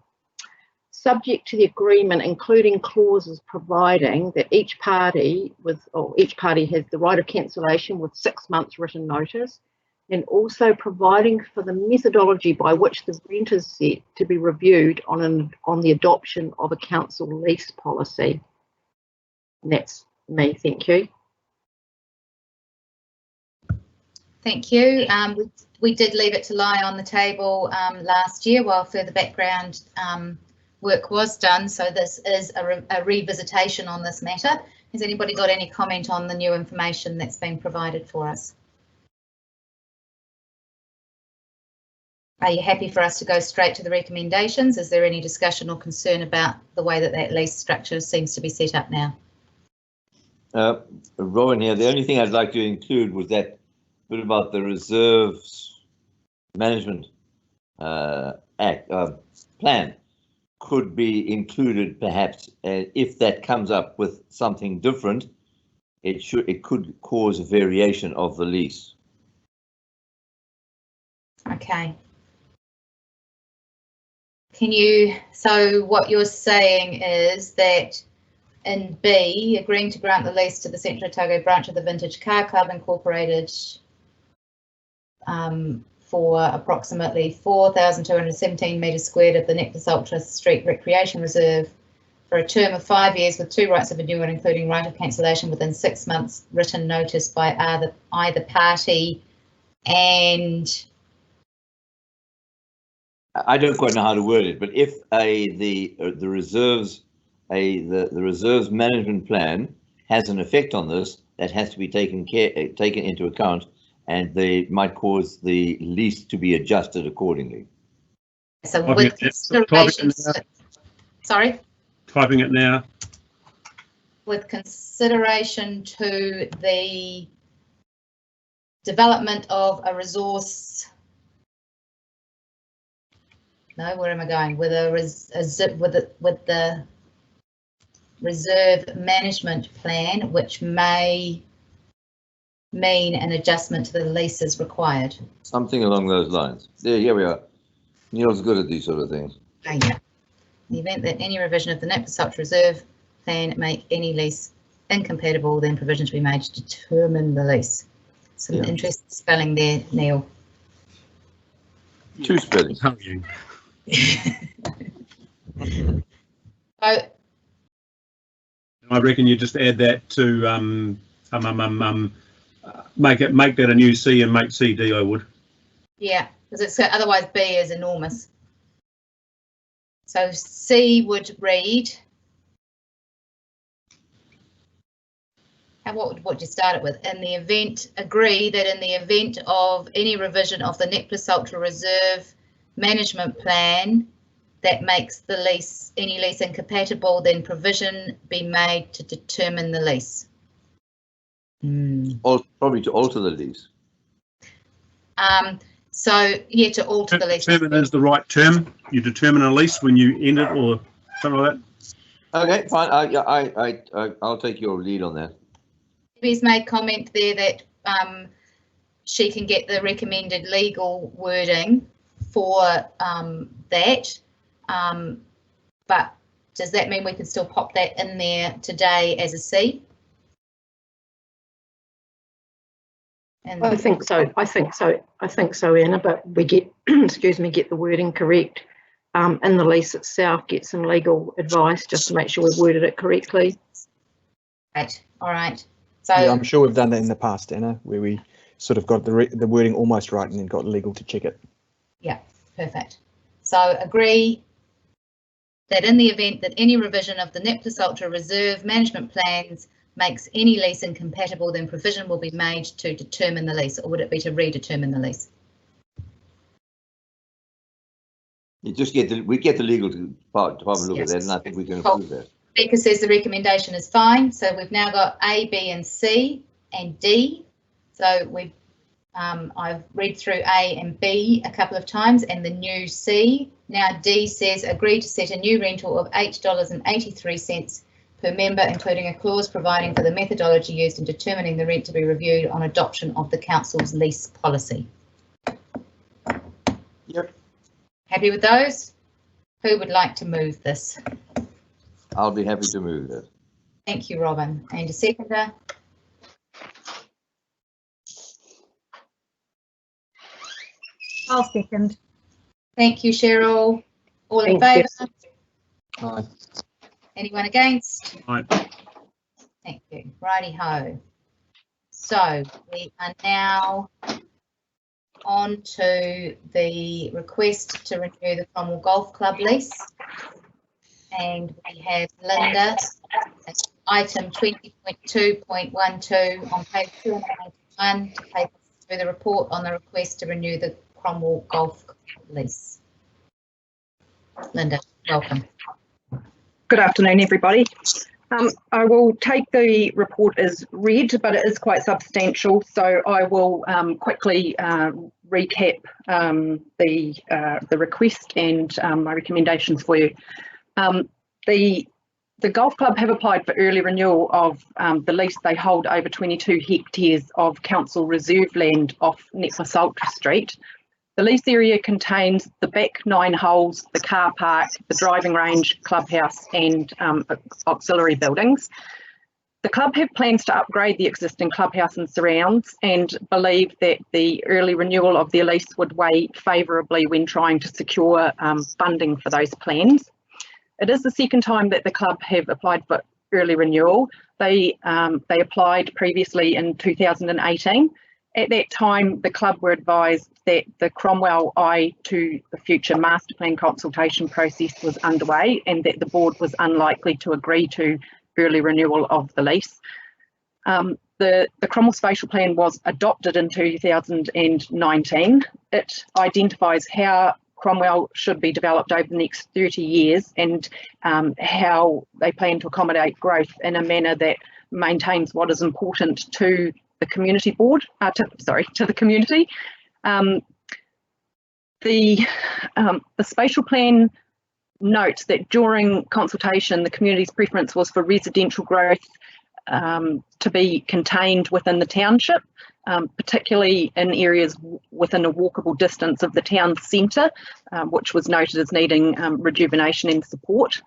Subject to the agreement, including clauses providing that each party has the right of cancellation with 6 months written notice, and also providing for the methodology by which the rent is set to be reviewed on the adoption of a council lease policy. And that's me, thank you. Thank you. We did leave it to lie on the table last year while further background work was done, so this is a revisitation on this matter. Has anybody got any comment on the new information that's been provided for us? Are you happy for us to go straight to the recommendations? Is there any discussion or concern about the way that that lease structure seems to be set up now? Rowan here, the only thing I'd like to include was that bit about the reserves management plan could be included, perhaps, if that comes up with something different. It could cause a variation of the lease. Okay. So what you're saying is that in B, agreeing to grant the lease to the Central Otago branch of the Vintage Car Club Incorporated for approximately 4,217 metres squared of the Neck Plus Ultra Street Recreation Reserve for a term of 5 years with 2 rights of renewal, including right of cancellation within 6 months written notice by either party. And I don't quite know how to word it, but if the reserves management plan has an effect on this, that has to be taken into account, and they might cause the lease to be adjusted accordingly. So with consideration, sorry? Typing it now. With consideration to the development of a resource. No, where am I going? With the reserve management plan, which may mean an adjustment to the lease is required. Something along those lines. There, here we are. Neil's good at these sort of things. Oh, yeah. In the event that any revision of the Neck Plus Ultra Reserve plan make any lease incompatible, then provision to be made to determine the lease. Some interesting spelling there, Neil. 2 spellings. So I reckon you just add that to make that a new C and make CD. I would. yeah, because it's otherwise B is enormous. So C would read. What would you start it with? In the event, agree that in the event of any revision of the Neck Plus Ultra Reserve management plan that makes the lease, any lease incompatible, then provision be made to determine the lease. Or probably to alter the lease. So yeah, to alter the lease. Determine is the right term. You determine a lease when you end it, or something like that. Okay, fine. I'll take your lead on that. He's made comment there that she can get the recommended legal wording for that. But does that mean we can still pop that in there today as a C? And I think so. I think so, Anna. But we get, excuse me, get the wording correct in the lease itself. Get some legal advice just to make sure we've worded it correctly. Right. All right. So yeah, I'm sure we've done that in the past, Anna, where we sort of got the wording almost right and then got legal to check it. Yeah, perfect. So agree that in the event that any revision of the Neck Plus Ultra Reserve management plans makes any lease incompatible, then provision will be made to determine the lease, or would it be to redetermine the lease? You just get the legal department look at that, and I think we can approve that. Becca says the recommendation is fine. So we've now got A, B, and C, and D. So we've I've read through A and B a couple of times, and the new C. Now D says agree to set a new rental of $8.83 per member, including a clause providing for the methodology used in determining the rent to be reviewed on adoption of the council's lease policy. Yep. Happy with those? Who would like to move this? I'll be happy to move that. Thank you, Robin. And a seconder? I'll second. Thank you, Cheryl. All in favour? Aye. Anyone against? Aye. Thank you. Righty ho. So we are now on to the request to renew the Cromwell Golf Club lease. And we have Linda, item 20.2.12 on page 291 to take us through the report on the request to renew the Cromwell Golf Club lease. Linda, welcome. Good afternoon, everybody. I will take the report as read, but it is quite substantial, so I will quickly recap the request and my recommendations for you. The golf club have applied for early renewal of the lease. They hold over 22 hectares of council reserve land off Neck Plus Ultra Street. The lease area contains the back 9 holes, the car park, the driving range, clubhouse and auxiliary buildings. The club have plans to upgrade the existing clubhouse and surrounds, and believe that the early renewal of their lease would weigh favourably when trying to secure funding for those plans. It is the second time that the club have applied for early renewal. They applied previously in 2018. At that time, the club were advised that the Cromwell Eye to the Future master plan consultation process was underway, and that the board was unlikely to agree to early renewal of the lease. The Cromwell Spatial Plan was adopted in 2019. It identifies how Cromwell should be developed over the next 30 years and how they plan to accommodate growth in a manner that maintains what is important to the community board, to the community. The spatial plan notes that during consultation, the community's preference was for residential growth to be contained within the township, particularly in areas within a walkable distance of the town centre, which was noted as needing rejuvenation and support.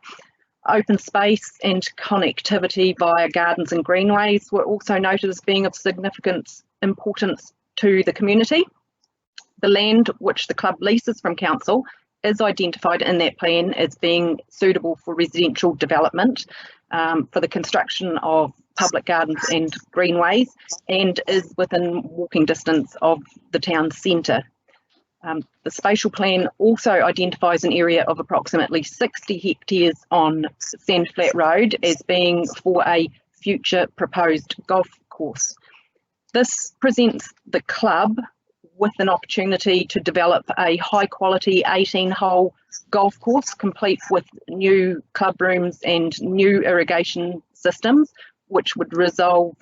Open space and connectivity via gardens and greenways were also noted as being of significant importance to the community. The land which the club leases from council is identified in that plan as being suitable for residential development, for the construction of public gardens and greenways, and is within walking distance of the town centre. The spatial plan also identifies an area of approximately 60 hectares on Sandflat Road as being for a future proposed golf course. This presents the club with an opportunity to develop a high quality 18-hole golf course complete with new club rooms and new irrigation systems, which would resolve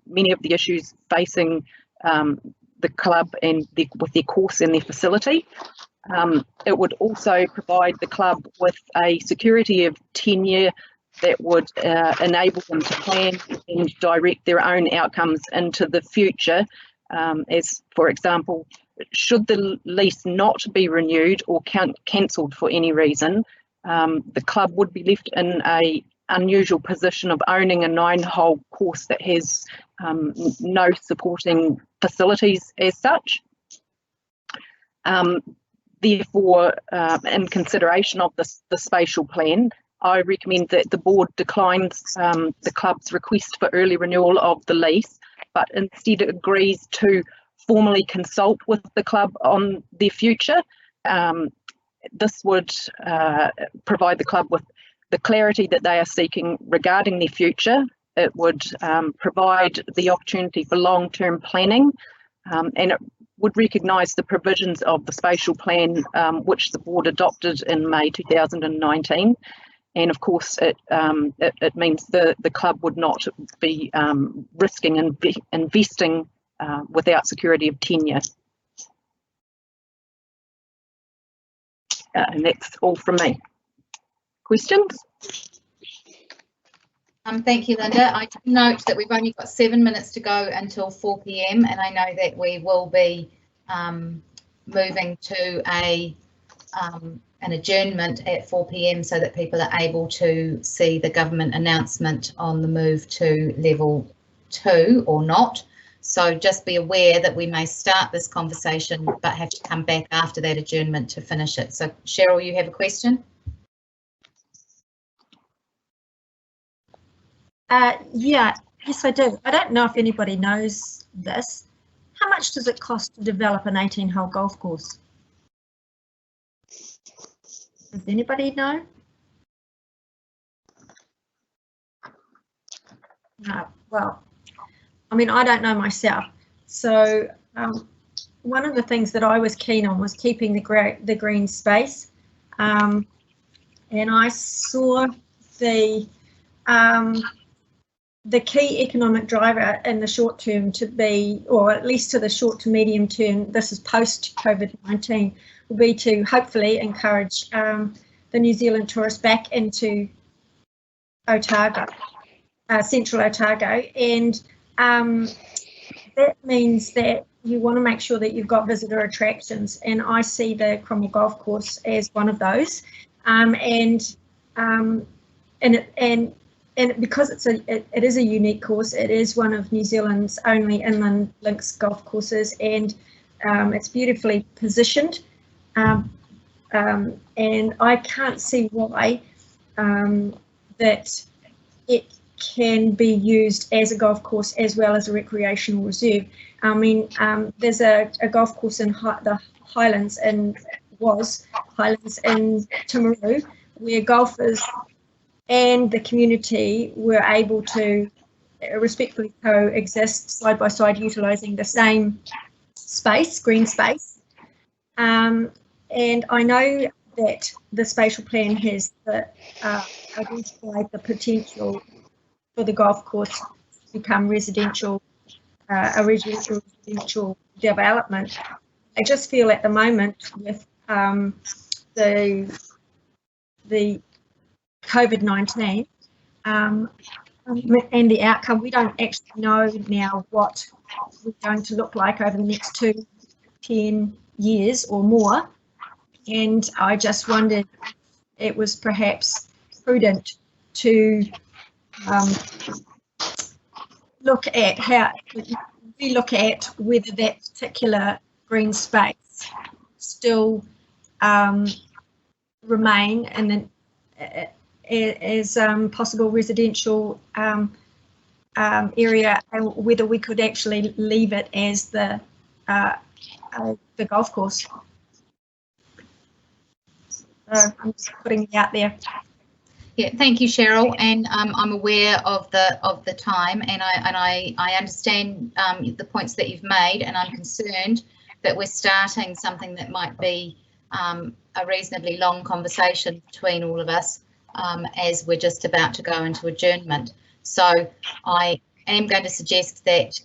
many of the issues facing the club and with their course and their facility. It would also provide the club with a security of tenure that would enable them to plan and direct their own outcomes into the future. As for example, should the lease not be renewed or cancelled for any reason, the club would be left in a unusual position of owning a 9-hole course that has no supporting facilities as such. Therefore, in consideration of the spatial plan, I recommend that the board declines the club's request for early renewal of the lease, but instead agrees to formally consult with the club on their future. This would provide the club with the clarity that they are seeking regarding their future. It would provide the opportunity for long-term planning, and it would recognise the provisions of the spatial plan which the board adopted in May 2019. And of course, it means the club would not be risking investing without security of tenure. And that's all from me. Questions? Thank you, Linda. I note that we've only got 7 minutes to go until 4 p.m. and I know that we will be moving to an adjournment at 4 p.m. so that people are able to see the government announcement on the move to level 2 or not. So just be aware that we may start this conversation but have to come back after that adjournment to finish it. So Cheryl, you have a question? Yeah, yes I do. I don't know if anybody knows this. How much does it cost to develop an 18-hole golf course? Does anybody know? No, well, I mean, I don't know myself. So one of the things that I was keen on was keeping the green space. And I saw the key economic driver in the short term to be, or at least to the short to medium term, this is post COVID-19, will be to hopefully encourage the New Zealand tourists back into Otago, central Otago, and that means that you want to make sure that you've got visitor attractions, and I see the Cromwell Golf Course as one of those, and and because it is a unique course, it is one of New Zealand's only inland links golf courses, and it's beautifully positioned. And I can't see why that it can be used as a golf course as well as a recreational reserve. I mean, there's a golf course in the Highlands in Timaru, where golfers and the community were able to respectfully coexist side by side, utilising the same space, green space. And I know that the spatial plan has identified the potential for the golf course to become residential, a residential development. I just feel at the moment with the COVID-19 and the outcome, we don't actually know now what we're going to look like over the next 10 years or more. And I just wondered if it was perhaps prudent to look at whether that particular green space still remain and as possible residential area, and whether we could actually leave it as the golf course. I'm just putting it out there. Yeah, thank you, Cheryl. And I'm aware of the time, and I understand the points that you've made, and I'm concerned that we're starting something that might be a reasonably long conversation between all of us as we're just about to go into adjournment. So I am going to suggest that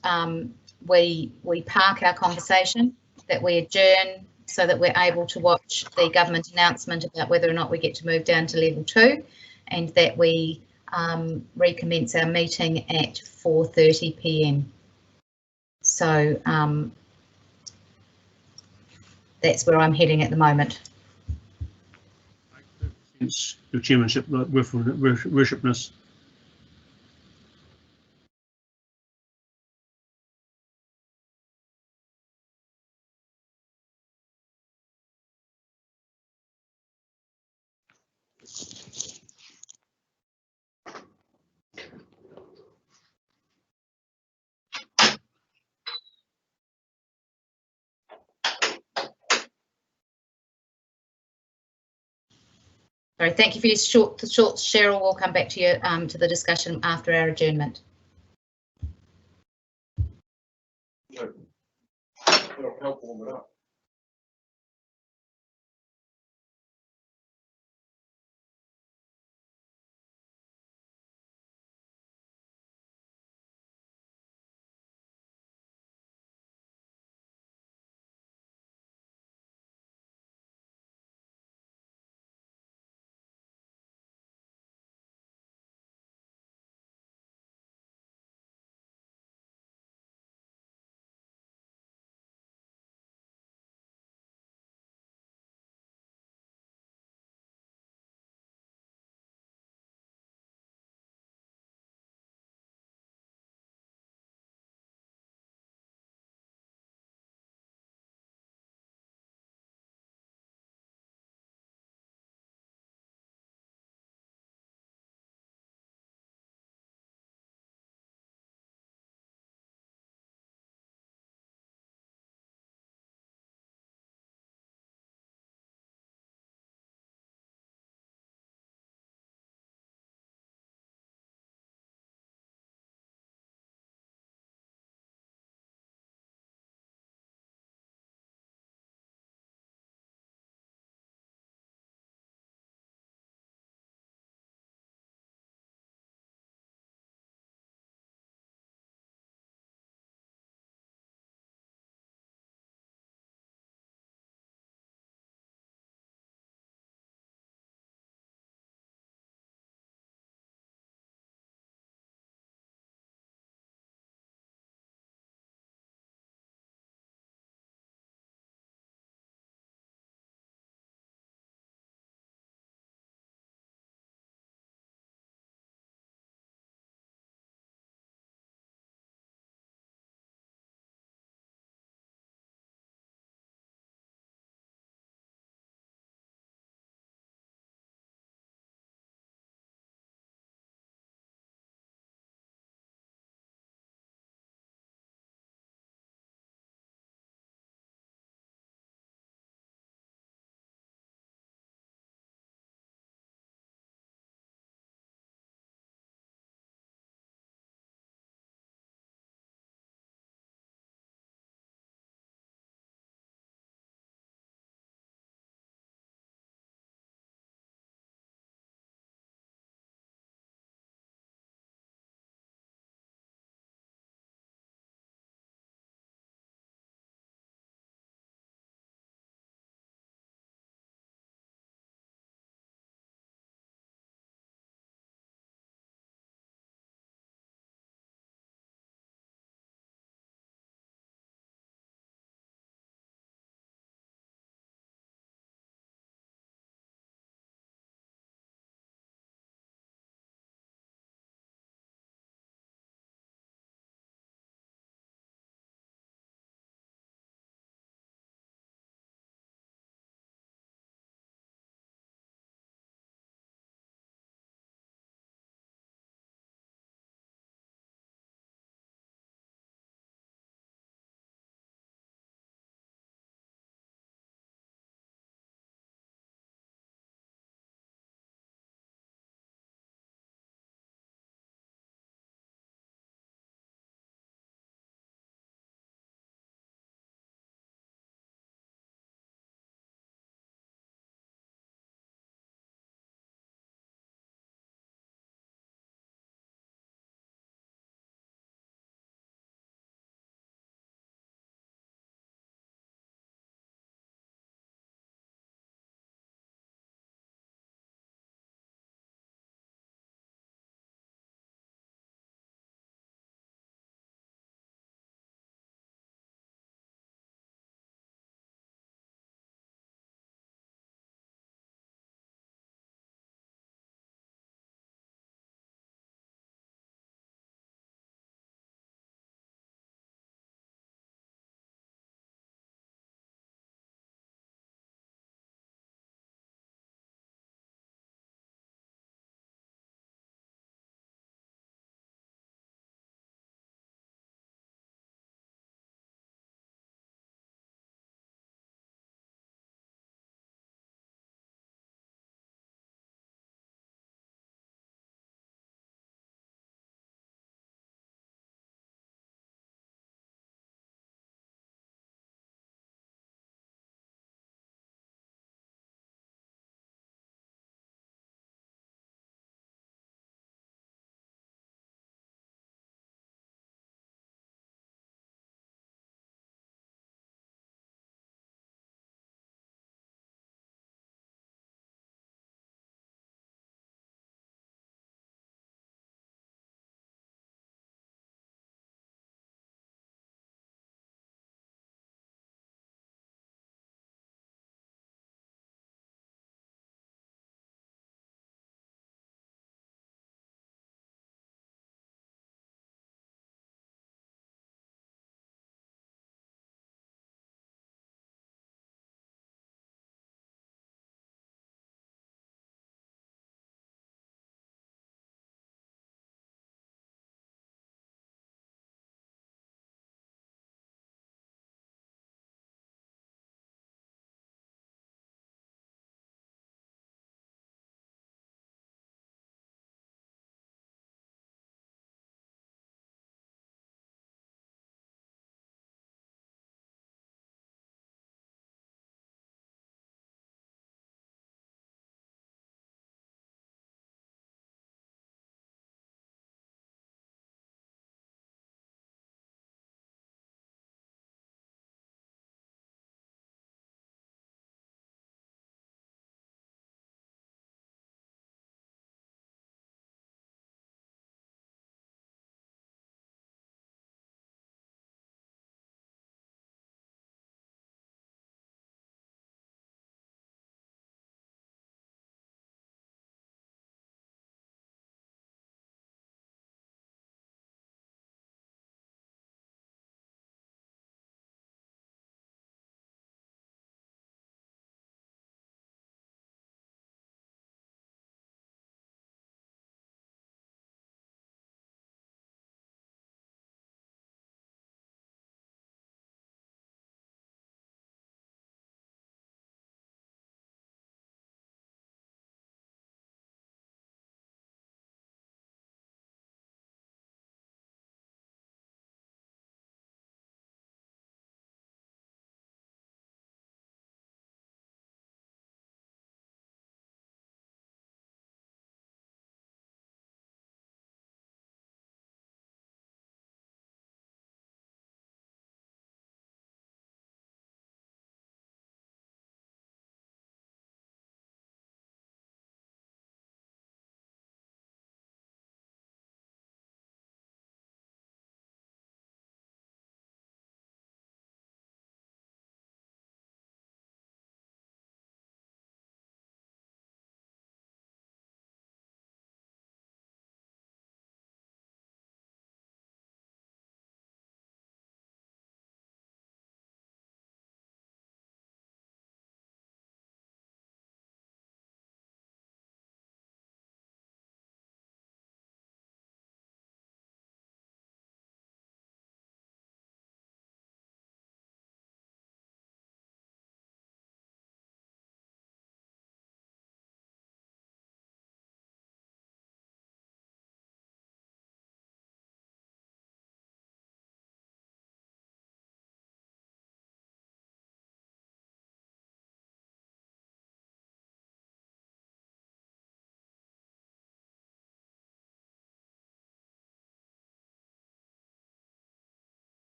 we park our conversation, that we adjourn so that we're able to watch the government announcement about whether or not we get to move down to level 2, and that we recommence our meeting at 4:30 p.m. So that's where I'm heading at the moment. Your chairmanship, worshipness. Sorry, thank you for your short. Cheryl, we'll come back to you to the discussion after our adjournment.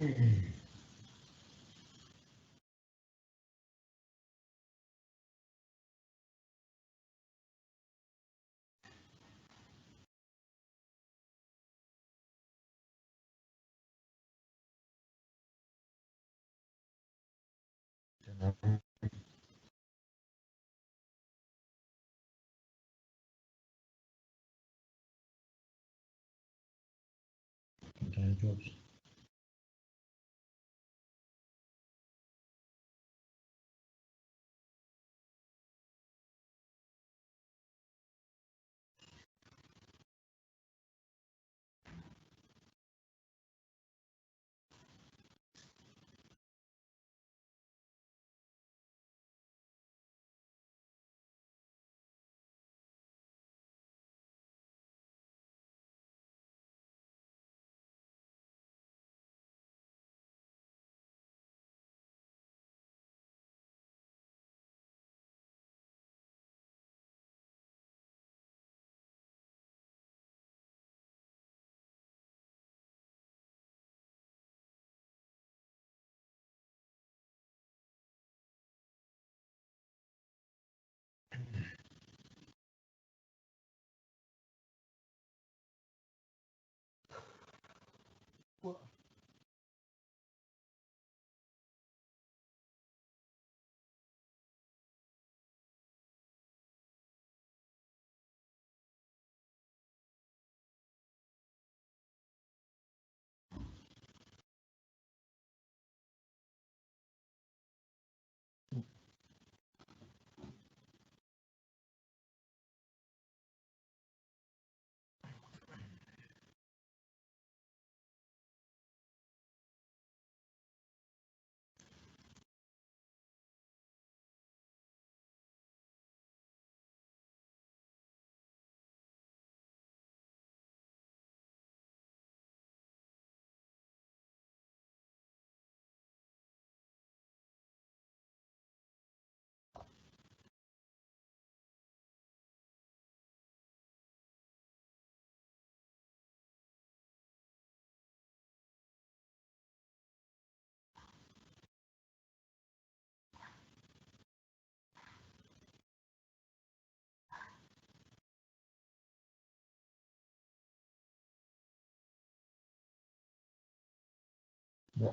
Jobs. Yeah.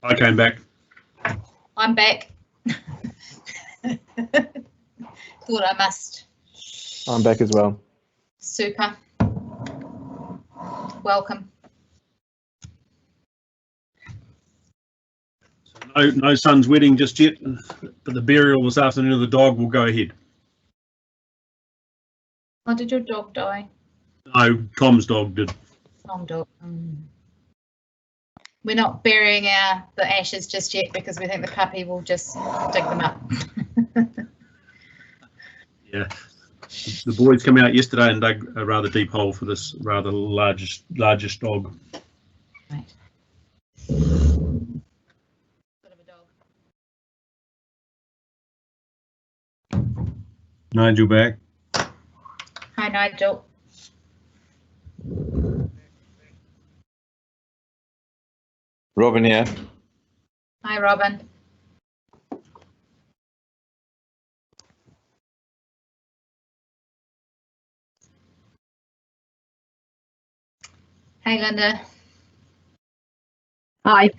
I came back. I'm back. Thought I must. I'm back as well. Super. Welcome. So no son's wedding just yet, but the burial this afternoon of the dog will go ahead. Oh, did your dog die? No, Tom's dog did. Tom dog. We're not burying the ashes just yet because we think the puppy will just dig them up. Yeah. The boys came out yesterday and dug a rather deep hole for this rather largest dog. Right. Bit of a dog. Nigel back. Hi, Nigel. Robin here. Hi, Robin. Hey, Linda. Hi.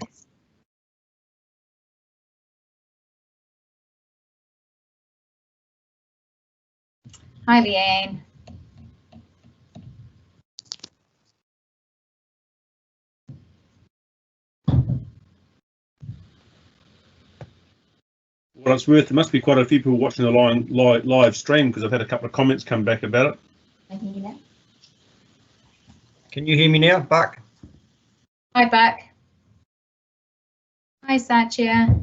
Hi, Leanne. What it's worth, there must be quite a few people watching the live stream because I've had a couple of comments come back about it. I can hear you now. Can you hear me now, Buck? Hi, Buck. Hi, Satya.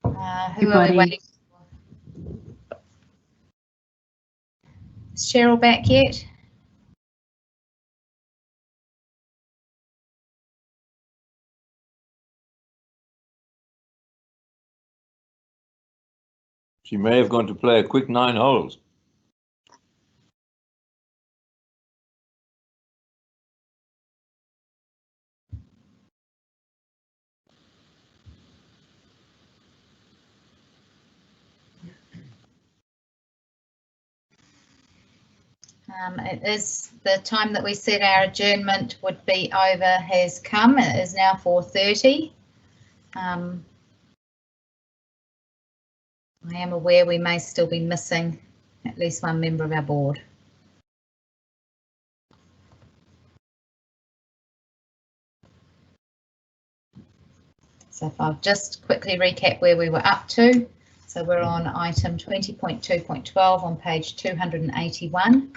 Who are we waiting for? Is Cheryl back yet? She may have gone to play a quick 9 holes. It is the time that we said our adjournment would be over has come. It is now 4:30. I am aware we may still be missing at least one member of our board. So if I'll just quickly recap where we were up to. So we're on item 20.2.12 on page 281,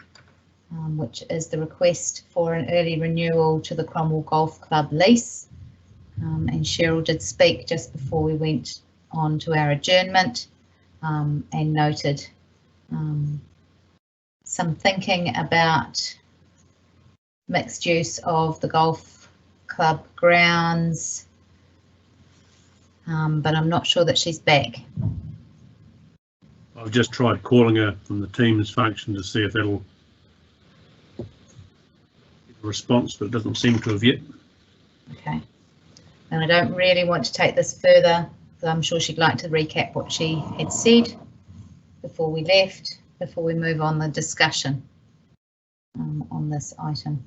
which is the request for an early renewal to the Cromwell Golf Club lease. And Cheryl did speak just before we went on to our adjournment and noted some thinking about mixed use of the golf club grounds, but I'm not sure that she's back. I've just tried calling her from the Teams function to see if that'll get a response, but it doesn't seem to have yet. Okay. And I don't really want to take this further, so I'm sure she'd like to recap what she had said before we left, before we move on the discussion on this item.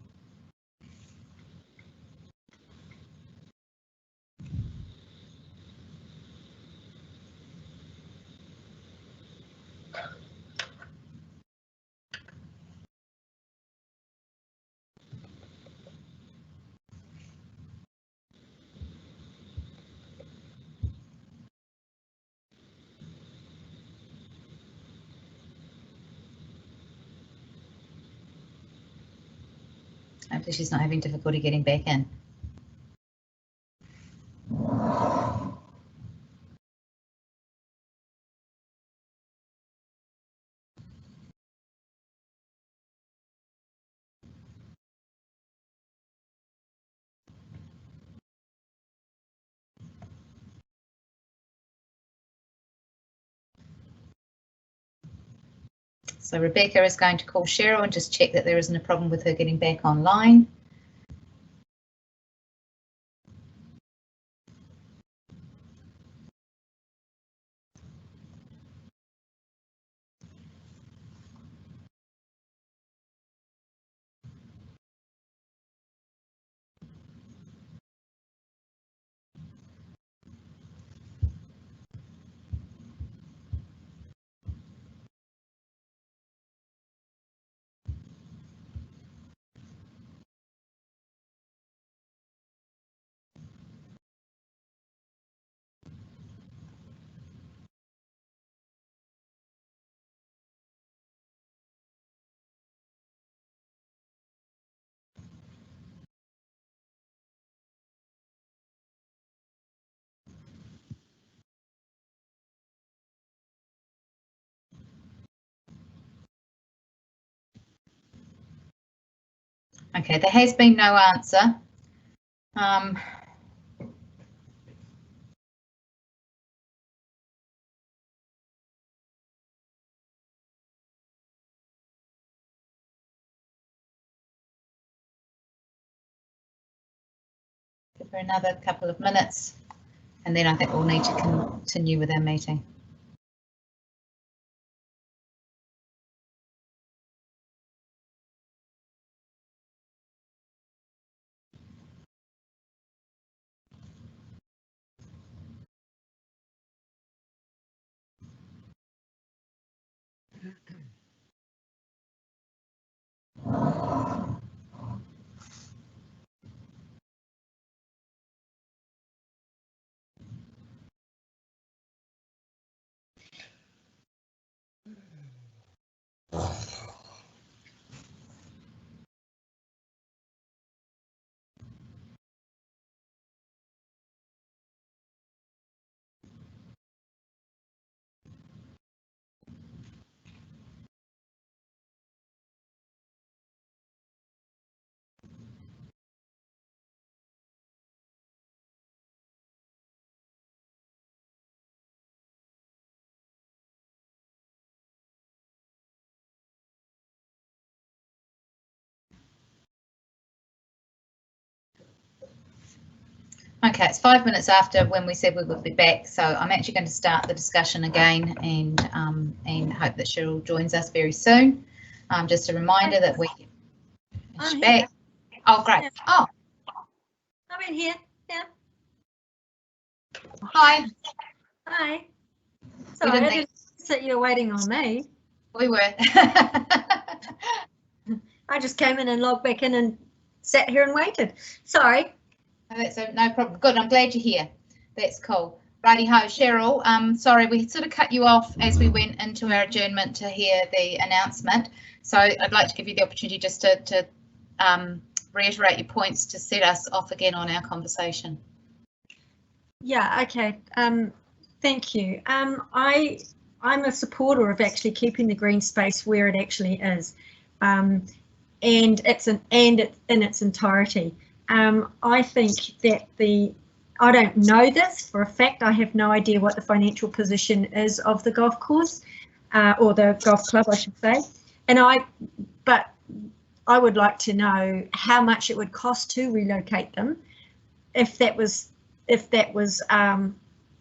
Hopefully she's not having difficulty getting back in. So Rebecca is going to call Cheryl and just check that there isn't a problem with her getting back online. Okay, there has been no answer. Give her another couple of minutes and then I think we'll need to continue with our meeting. Okay, it's 5 minutes after when we said we would be back, so I'm actually going to start the discussion again and hope that Cheryl joins us very soon. Just a reminder that we I'm back. here. Oh, great. Yeah. Oh, I'm in here. Yeah. hi. Hi. Sorry, I didn't think you were waiting on me. We were. I just came in and logged back in and sat here and waited. Sorry. No, that's no problem. Good, I'm glad you're here. That's cool. Righty ho, Cheryl. Sorry, we sort of cut you off as we went into our adjournment to hear the announcement. So I'd like to give you the opportunity just to reiterate your points to set us off again on our conversation. Yeah, okay. Thank you. I'm a supporter of actually keeping the green space where it actually is, and it's in its entirety. I think that I don't know this for a fact. I have no idea what the financial position is of the golf course, or the golf club, I should say. But I would like to know how much it would cost to relocate them, if that was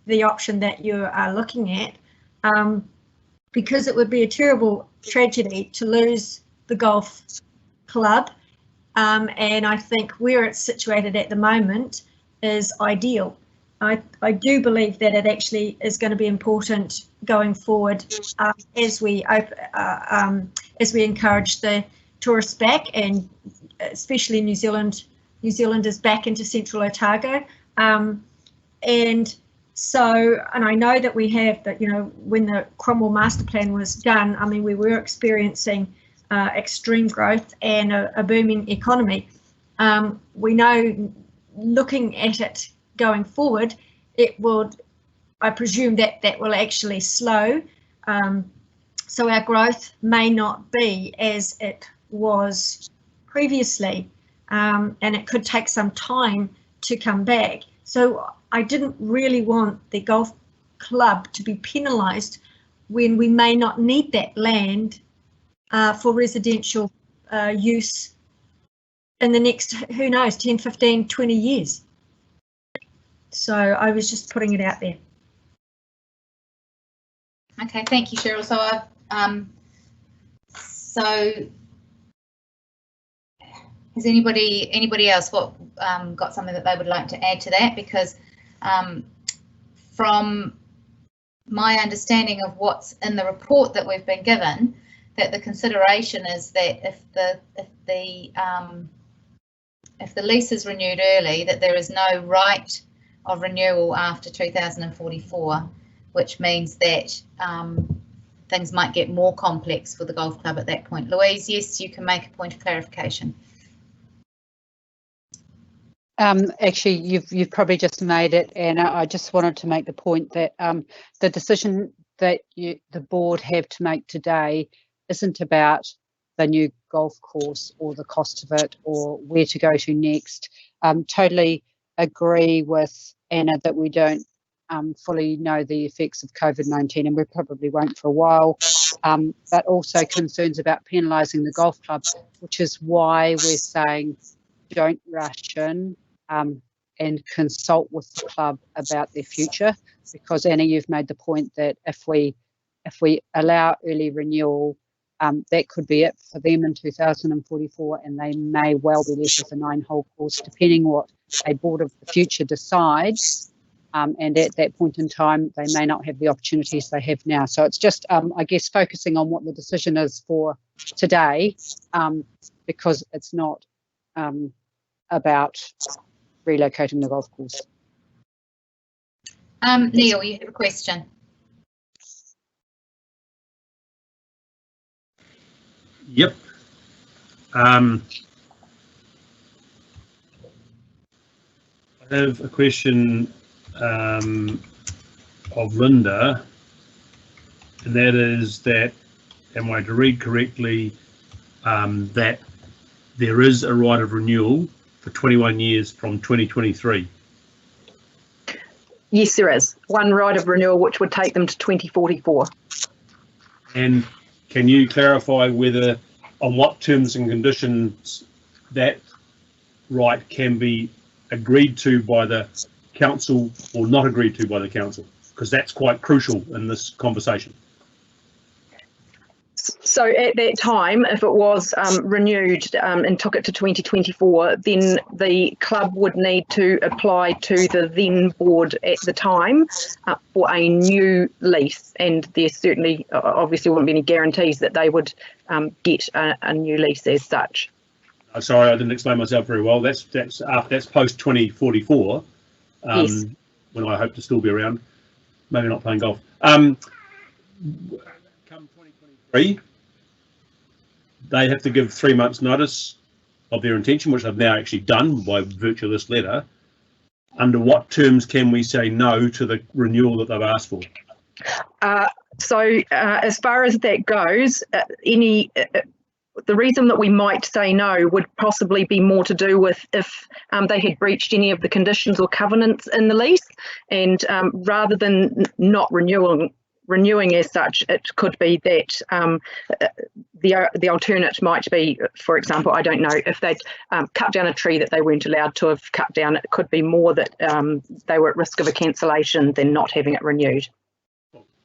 the option that you are looking at, because it would be a terrible tragedy to lose the golf club, and I think where it's situated at the moment is ideal. I do believe that it actually is going to be important going forward, as we encourage the tourists back, and especially New Zealanders back into Central Otago. And I know that we have that, when the Cromwell master plan was done, I mean, we were experiencing extreme growth and a booming economy. We know, looking at it going forward, it would, I presume that will actually slow. So our growth may not be as it was previously, and it could take some time to come back. So I didn't really want the golf club to be penalised when we may not need that land for residential use in the next, who knows, 10, 15, 20 years. So I was just putting it out there. Okay, thank you, Cheryl. So has anybody else got something that they would like to add to that? Because from my understanding of what's in the report that we've been given, that the consideration is that if the lease is renewed early, that there is no right of renewal after 2044, which means that things might get more complex for the golf club at that point. Louise, yes, you can make a point of clarification. Actually, you've probably just made it, and I just wanted to make the point that the decision that the board have to make today isn't about the new golf course or the cost of it or where to go to next. Totally agree with Anna that we don't fully know the effects of COVID-19, and we probably won't for a while, but also concerns about penalising the golf club, which is why we're saying don't rush in, and consult with the club about their future, because Anna, you've made the point that if we allow early renewal, that could be it for them in 2044, and they may well be left with a 9-hole course, depending what a board of the future decides. And at that point in time, they may not have the opportunities they have now. So it's just, I guess, focusing on what the decision is for today, because it's not about relocating the golf course. Neil, you have a question. Yep. I have a question of Linda, and that is that, am I to read correctly, that there is a right of renewal for 21 years from 2023? Yes, there is one right of renewal which would take them to 2044. And can you clarify whether, on what terms and conditions, that right can be agreed to by the council or not agreed to by the council? Because that's quite crucial in this conversation. So at that time, if it was renewed and took it to 2024, then the club would need to apply to the then board at the time for a new lease, and there certainly obviously wouldn't be any guarantees that they would get a new lease as such. Sorry, I didn't explain myself very well. That's post 2044. Yes. When I hope to still be around, maybe not playing golf. Come 2023, they have to give 3 months' notice of their intention, which they've now actually done by virtue of this letter. Under what terms can we say no to the renewal that they've asked for? So as far as that goes, the reason that we might say no would possibly be more to do with if they had breached any of the conditions or covenants in the lease, and rather than not renewing as such, it could be that the alternate might be, for example, I don't know, if they'd cut down a tree that they weren't allowed to have cut down, it could be more that they were at risk of a cancellation than not having it renewed.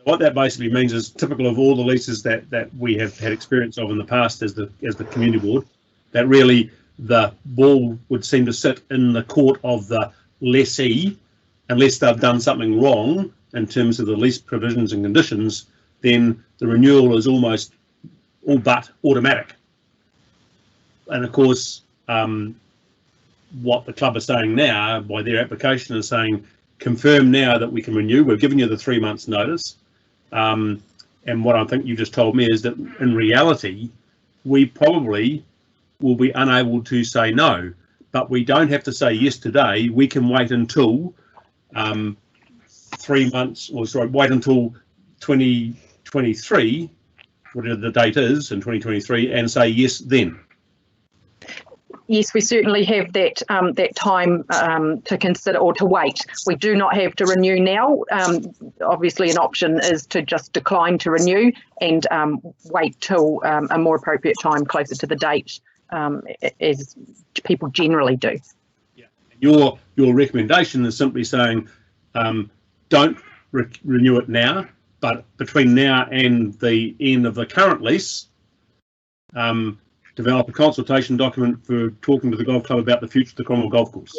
What that basically means is typical of all the leases that we have had experience of in the past as the community board, that really the ball would seem to sit in the court of the lessee unless they've done something wrong in terms of the lease provisions and conditions. Then the renewal is almost all but automatic. And of course, what the club is saying now by their application is saying, confirm now that we can renew. We've given you the 3 months notice. And what I think you just told me is that in reality, we probably will be unable to say no, but we don't have to say yes today. We can wait until 3 months, or sorry, wait until 2023, whatever the date is in 2023, and say yes then. Yes, we certainly have that that time to consider or to wait. We do not have to renew now. Obviously, an option is to just decline to renew and wait till a more appropriate time closer to the date, as people generally do. Yeah. Your recommendation is simply saying don't renew it now, but between now and the end of the current lease, develop a consultation document for talking to the golf club about the future of the Cromwell golf course.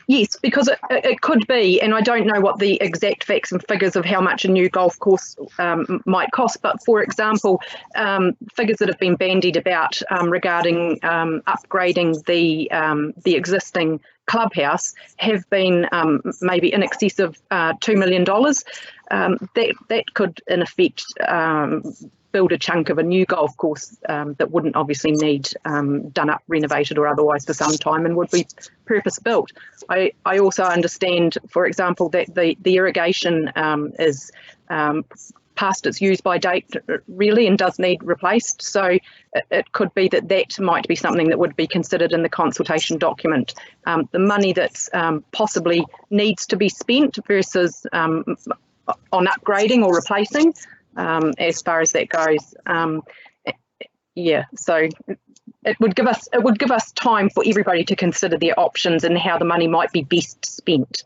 Yes, because it could be, and I don't know what the exact facts and figures of how much a new golf course might cost, but for example, figures that have been bandied about regarding upgrading the existing clubhouse have been maybe in excess of $2 million. That could, in effect, build a chunk of a new golf course that wouldn't obviously need done up, renovated or otherwise for some time, and would be purpose built. I also understand, for example, that the irrigation is past its use by date really and does need replaced. So it could be that might be something that would be considered in the consultation document. The money that's possibly needs to be spent versus on upgrading or replacing, as far as that goes. Yeah, so it would give us time for everybody to consider their options and how the money might be best spent.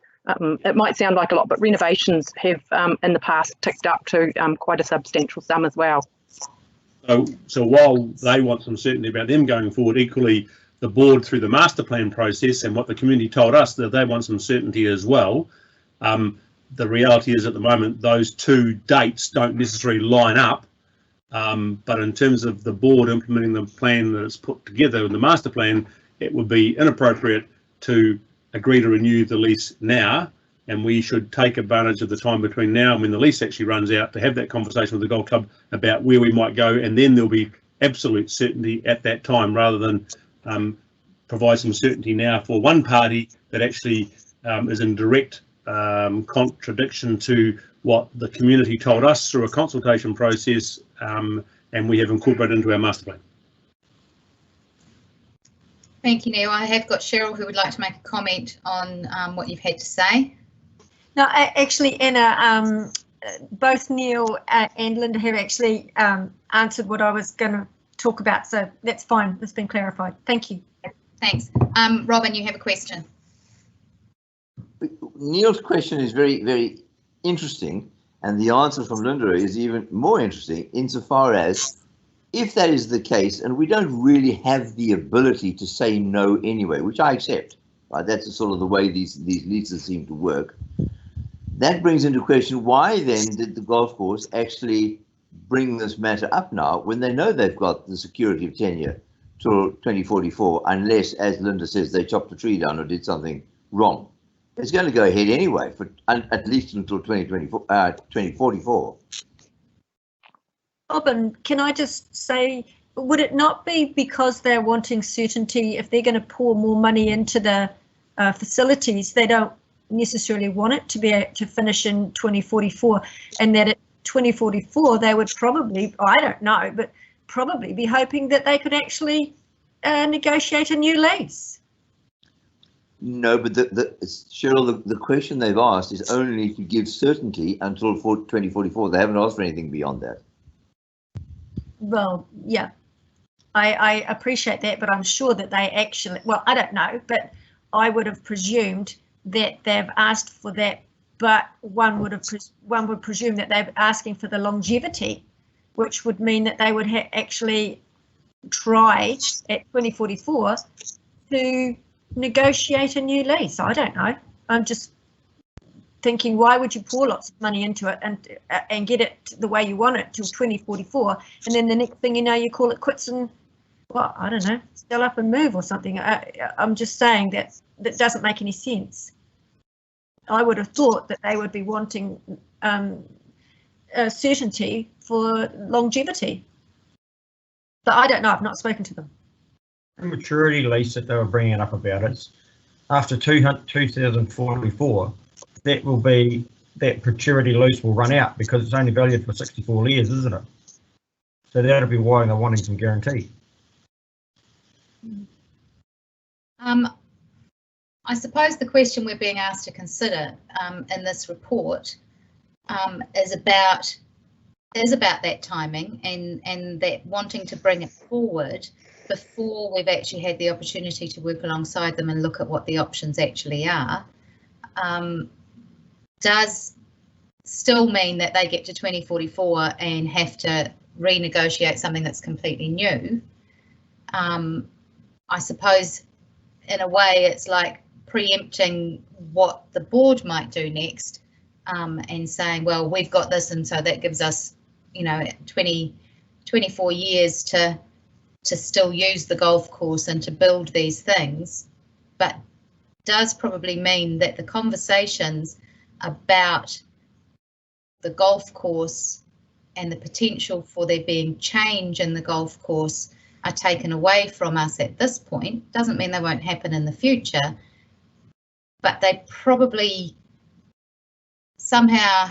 It might sound like a lot, but renovations have in the past ticked up to quite a substantial sum as well. So while they want some certainty about them going forward, equally the board through the master plan process and what the community told us that they want some certainty as well. The reality is at the moment those two dates don't necessarily line up, but in terms of the board implementing the plan that is put together in the master plan, it would be inappropriate to agree to renew the lease now, and we should take advantage of the time between now and when the lease actually runs out to have that conversation with the golf club about where we might go, and then there'll be absolute certainty at that time rather than provide some certainty now for one party that actually is in direct contradiction to what the community told us through a consultation process, and we have incorporated into our master plan. Thank you, Neil. I have got Cheryl who would like to make a comment on what you've had to say. No, actually, Anna, both Neil and Linda have actually answered what I was going to talk about, so that's fine. It's been clarified. Thank you. Thanks. Robin, you have a question. Neil's question is very, very interesting, And the answer from Linda is even more interesting insofar as if that is the case, and we don't really have the ability to say no anyway, which I accept, right? That's sort of the way these leases seem to work. That brings into question, why then did the golf course actually bring this matter up now when they know they've got the security of tenure till 2044, unless, as Linda says, they chopped a tree down or did something wrong? It's going to go ahead anyway, for at least until 2044. Robin, can I just say, would it not be because they're wanting certainty if they're going to pour more money into the facilities, they don't necessarily want it to be to finish in 2044, and that at 2044 they would probably, I don't know, but probably be hoping that they could actually negotiate a new lease? No, but Cheryl, the question they've asked is only to give certainty until 2044. They haven't asked for anything beyond that. Well, yeah, I appreciate that, but I'm sure that they actually, well, I don't know, but I would have presumed that they've asked for that, but one would presume that they're asking for the longevity, which would mean that they would actually try at 2044 to negotiate a new lease. I don't know. I'm just thinking, why would you pour lots of money into it and get it the way you want it till 2044, and then the next thing you know, you call it quits and, well, I don't know, sell up and move or something. I'm just saying that doesn't make any sense. I would have thought that they would be wanting certainty for longevity, but I don't know. I've not spoken to them. The maturity lease that they were bringing up about it, after 2044, that will be, that maturity lease will run out because it's only valued for 64 years, isn't it? So that'll be why they're wanting some guarantee. I suppose the question we're being asked to consider in this report is about that timing and that wanting to bring it forward before we've actually had the opportunity to work alongside them and look at what the options actually are. Does still mean that they get to 2044 and have to renegotiate something that's completely new. I suppose in a way it's like preempting what the board might do next and saying, well, we've got this, and so that gives us, 24 years to still use the golf course and to build these things, but does probably mean that the conversations about the golf course and the potential for there being change in the golf course are taken away from us at this point. Doesn't mean they won't happen in the future, but they probably somehow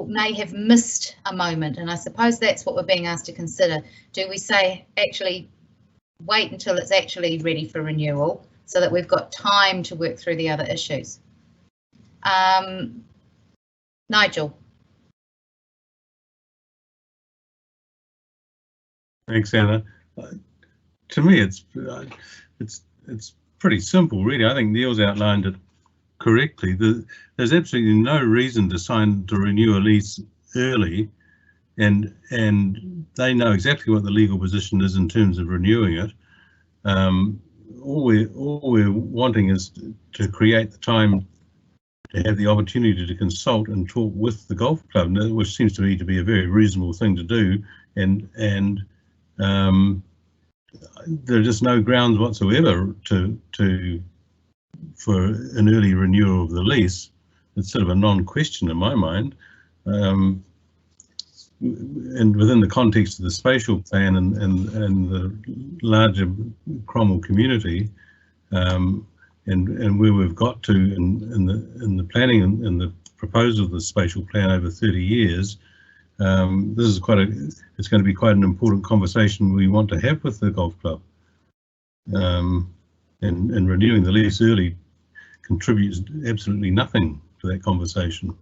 may have missed a moment, and I suppose that's what we're being asked to consider. Do we say actually wait until it's actually ready for renewal so that we've got time to work through the other issues? Nigel. Thanks, Anna. To me, it's pretty simple, really. I think Neil's outlined it correctly. There's absolutely no reason to renew a lease early, and they know exactly what the legal position is in terms of renewing it. All we're wanting is to create the time to have the opportunity to consult and talk with the golf club, which seems to me to be a very reasonable thing to do, and there are just no grounds whatsoever for an early renewal of the lease. It's sort of a non-question in my mind, and within the context of the spatial plan and the larger Cromwell community, and where we've got to in the planning and the proposal of the spatial plan over 30 years. This is it's going to be quite an important conversation we want to have with the golf club, and renewing the lease early contributes absolutely nothing to that conversation.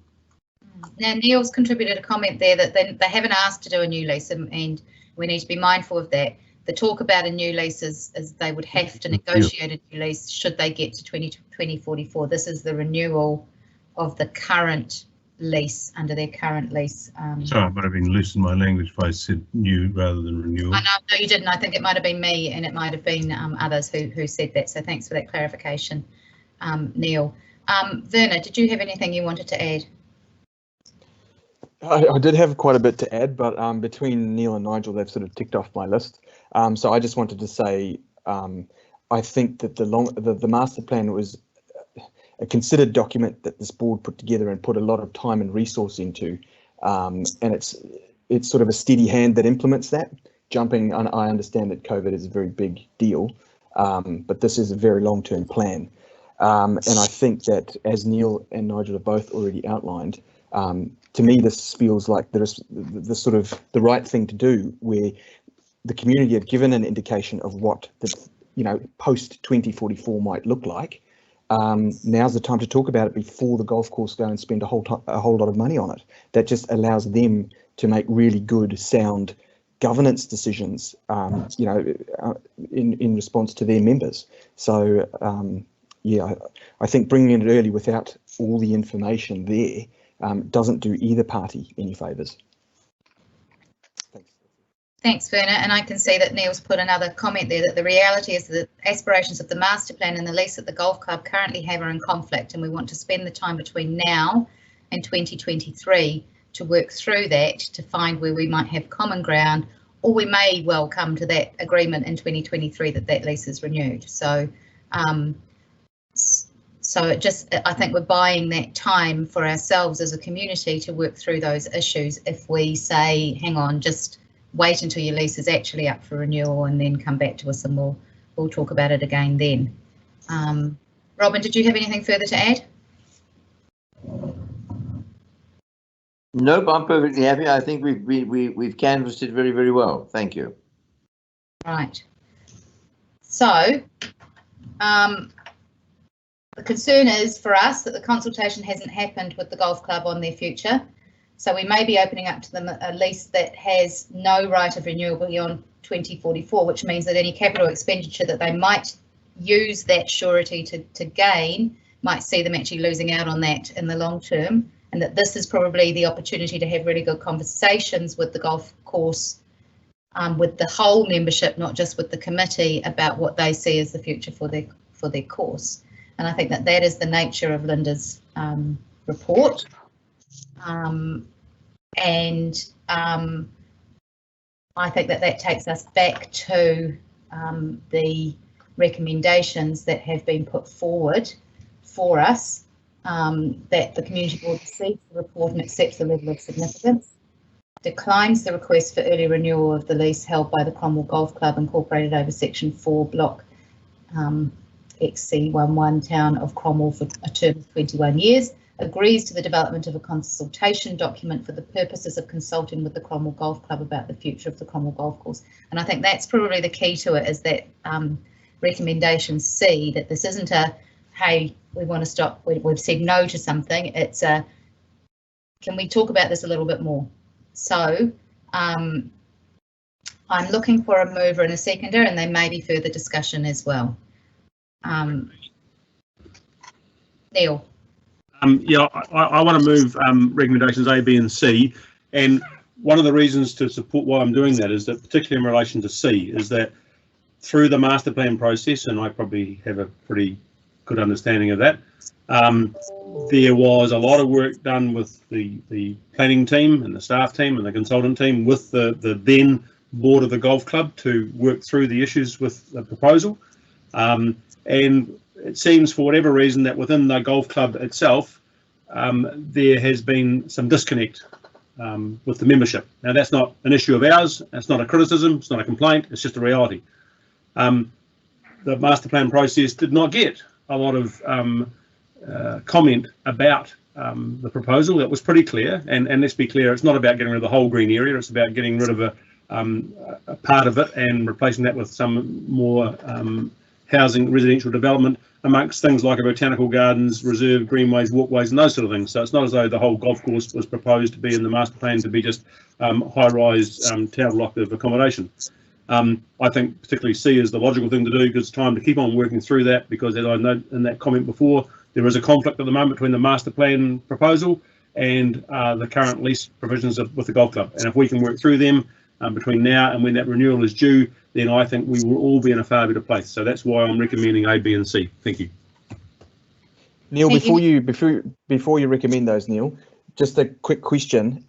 Now, Neil's contributed a comment there that they haven't asked to do a new lease, and we need to be mindful of that. The talk about a new lease is they would have to negotiate a new lease should they get to 2044. This is the renewal of the current lease, under their current lease. Sorry, I might have been loose in my language if I said new rather than renewal. I know, no, you didn't. I think it might have been me, and it might have been others who said that. So thanks for that clarification, Neil. Werner, did you have anything you wanted to add? I did have quite a bit to add, but between Neil and Nigel, they've sort of ticked off my list. So I just wanted to say, I think that the master plan was a considered document that this board put together and put a lot of time and resource into, and it's sort of a steady hand that implements that. Jumping, and I understand that COVID is a very big deal, but this is a very long-term plan, and I think that, as Neil and Nigel have both already outlined, to me this feels like there's the sort of the right thing to do, where the community have given an indication of what the post 2044 might look like. Now's the time to talk about it before the golf course go and spend a whole lot of money on it. That just allows them to make really good, sound governance decisions, in response to their members. So yeah, I think bringing it early without all the information there doesn't do either party any favours. Thanks, Werner. And I can see that Neil's put another comment there, that the reality is that the aspirations of the master plan and the lease that the golf club currently have are in conflict, and we want to spend the time between now and 2023 to work through that, to find where we might have common ground, or we may well come to that agreement in 2023 that lease is renewed. So I think we're buying that time for ourselves as a community to work through those issues. If we say, hang on, just wait until your lease is actually up for renewal and then come back to us, and we'll talk about it again then. Robin, did you have anything further to add? Nope, I'm perfectly happy. I think we've canvassed it very, very well. Thank you. Right. So the concern is for us that the consultation hasn't happened with the golf club on their future. So we may be opening up to them a lease that has no right of renewal beyond 2044, which means that any capital expenditure that they might use that surety to gain might see them actually losing out on that in the long term, and that this is probably the opportunity to have really good conversations with the golf course, with the whole membership, not just with the committee, about what they see as the future for their course. And I think that is the nature of Linda's report. I think that takes us back to the recommendations that have been put forward for us, that the community board receives the report and accepts the level of significance, declines the request for early renewal of the lease held by the Cromwell Golf Club incorporated over section 4 block XC11 town of Cromwell for a term of 21 years, agrees to the development of a consultation document for the purposes of consulting with the Cromwell Golf Club about the future of the Cromwell Golf Course. And I think that's probably the key to it, is that recommendation C, that this isn't a, hey, we want to stop, we've said no to something. It's a, can we talk about this a little bit more? So I'm looking for a mover and a seconder, and there may be further discussion as well. Neil. Yeah, I want to move recommendations A, B and C, and one of the reasons to support why I'm doing that is that, particularly in relation to C, is that through the master plan process, and I probably have a pretty good understanding of that, there was a lot of work done with the planning team and the staff team and the consultant team with the then board of the golf club to work through the issues with the proposal, and it seems, for whatever reason, that within the golf club itself, there has been some disconnect with the membership. Now, that's not an issue of ours. That's not a criticism. It's not a complaint. It's just a reality. The master plan process did not get a lot of comment about the proposal. That was pretty clear. And let's be clear, it's not about getting rid of the whole green area. It's about getting rid of a part of it and replacing that with some more housing, residential development, amongst things like a botanical gardens, reserve greenways, walkways, and those sort of things. So it's not as though the whole golf course was proposed to be in the master plan to be just high-rise tower block of accommodation. I think particularly C is the logical thing to do, because it's time to keep on working through that, because as I noted in that comment before, there is a conflict at the moment between the master plan proposal and the current lease provisions with the golf club. And if we can work through them between now and when that renewal is due, then I think we will all be in a far better place. So that's why I'm recommending A, B, and C. Thank you. Neil, before you recommend those, Neil, just a quick question.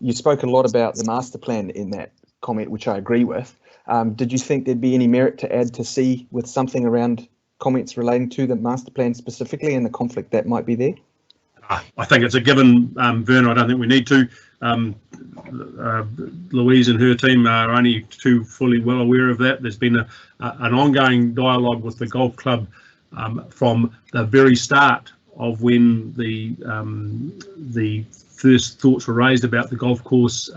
You spoke a lot about the master plan in that comment, which I agree with. Did you think there'd be any merit to add to C with something around comments relating to the master plan specifically and the conflict that might be there? I think it's a given, Vern. I don't think we need to. Louise and her team are only too fully well aware of that. There's been an ongoing dialogue with the golf club from the very start of when the first thoughts were raised about the golf course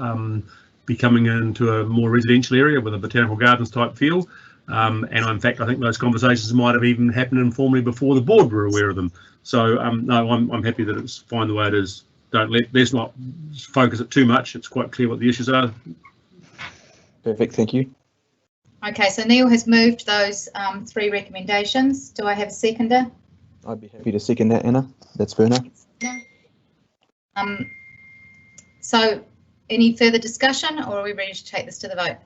becoming into a more residential area with a botanical gardens type feel. And in fact, I think those conversations might have even happened informally before the board were aware of them. So no, I'm happy that it's fine the way it is. Let's not focus it too much. It's quite clear what the issues are. Perfect, thank you. Okay, so Neil has moved those 3 recommendations. Do I have a seconder? I'd be happy to second that, Anna. That's Verna. So any further discussion, or are we ready to take this to the vote?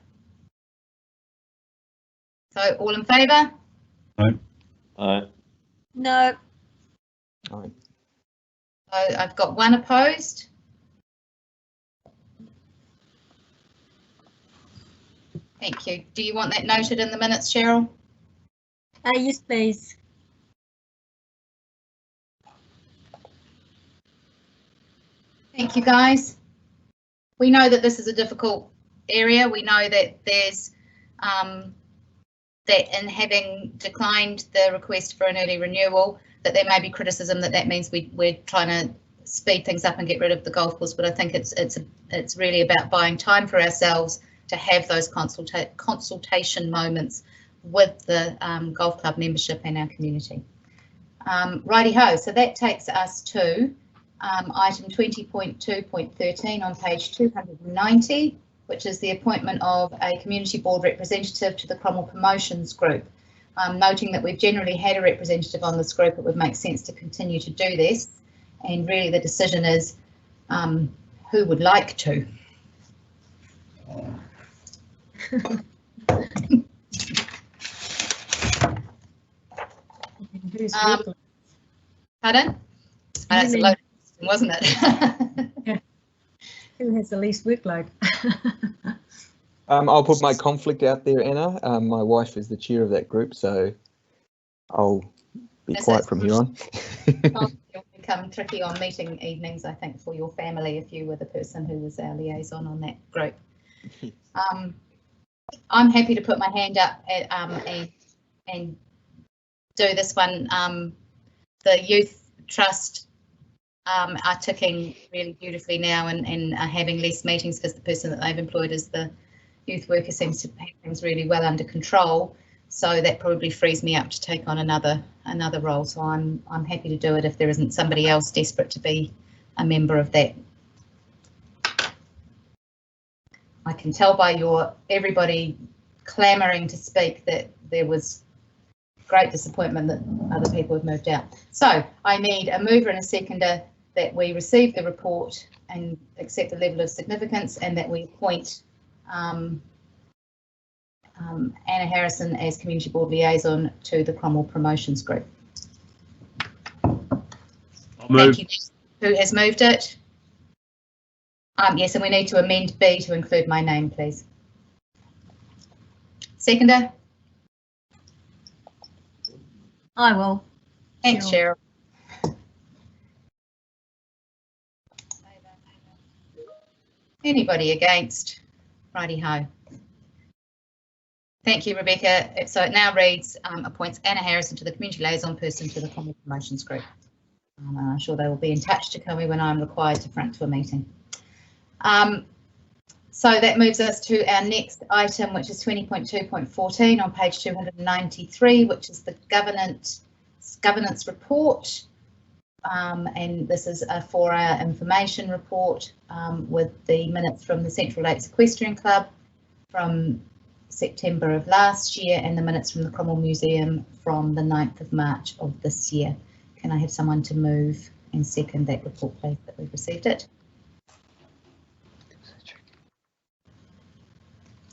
So all in favour? No. No. So I've got 1 opposed. Thank you. Do you want that noted in the minutes, Cheryl? Yes, please. Thank you, guys. We know that this is a difficult area. We know that there's that in having declined the request for an early renewal, that there may be criticism that means we're trying to speed things up and get rid of the golf course. But I think it's really about buying time for ourselves to have those consultation moments with the golf club membership and our community. Righty-ho, so that takes us to item 20.2.13 on page 290, which is the appointment of a community board representative to the Cromwell Promotions Group. Noting that we've generally had a representative on this group, it would make sense to continue to do this. And really the decision is who would like to. Pardon? That's a load, wasn't it? Yeah. Who has the least workload? I'll put my conflict out there, Anna. My wife is the chair of that group, so I'll be quiet from here on. It'll become tricky on meeting evenings, I think, for your family if you were the person who was our liaison on that group. I'm happy to put my hand up and do this one. The Youth Trust are ticking really beautifully now and are having less meetings because the person that they've employed as the youth worker seems to have things really well under control. So that probably frees me up to take on another role. So I'm happy to do it if there isn't somebody else desperate to be a member of that. I can tell by everybody clamouring to speak that there was great disappointment that other people have moved out. So I need a mover and a seconder that we receive the report and accept the level of significance, and that we appoint Anna Harrison as Community Board Liaison to the Cromwell Promotions Group. Thank you. Who has moved it? Yes, and we need to amend B to include my name, please. Seconder? I will. Thanks, Cheryl. Anybody against? Righty-ho. Thank you, Rebecca. So it now reads, appoints Anna Harrison to the Community Liaison Person to the Cromwell Promotions Group. I'm sure they will be in touch to tell me when I'm required to front to a meeting. So that moves us to our next item, which is 20.2.14 on page 293, which is the governance report. And this is a 4-hour information report with the minutes from the Central Lakes Equestrian Club from September of last year and the minutes from the Cromwell Museum from the 9th of March of this year. Can I have someone to move and second that report, please, that we've received it.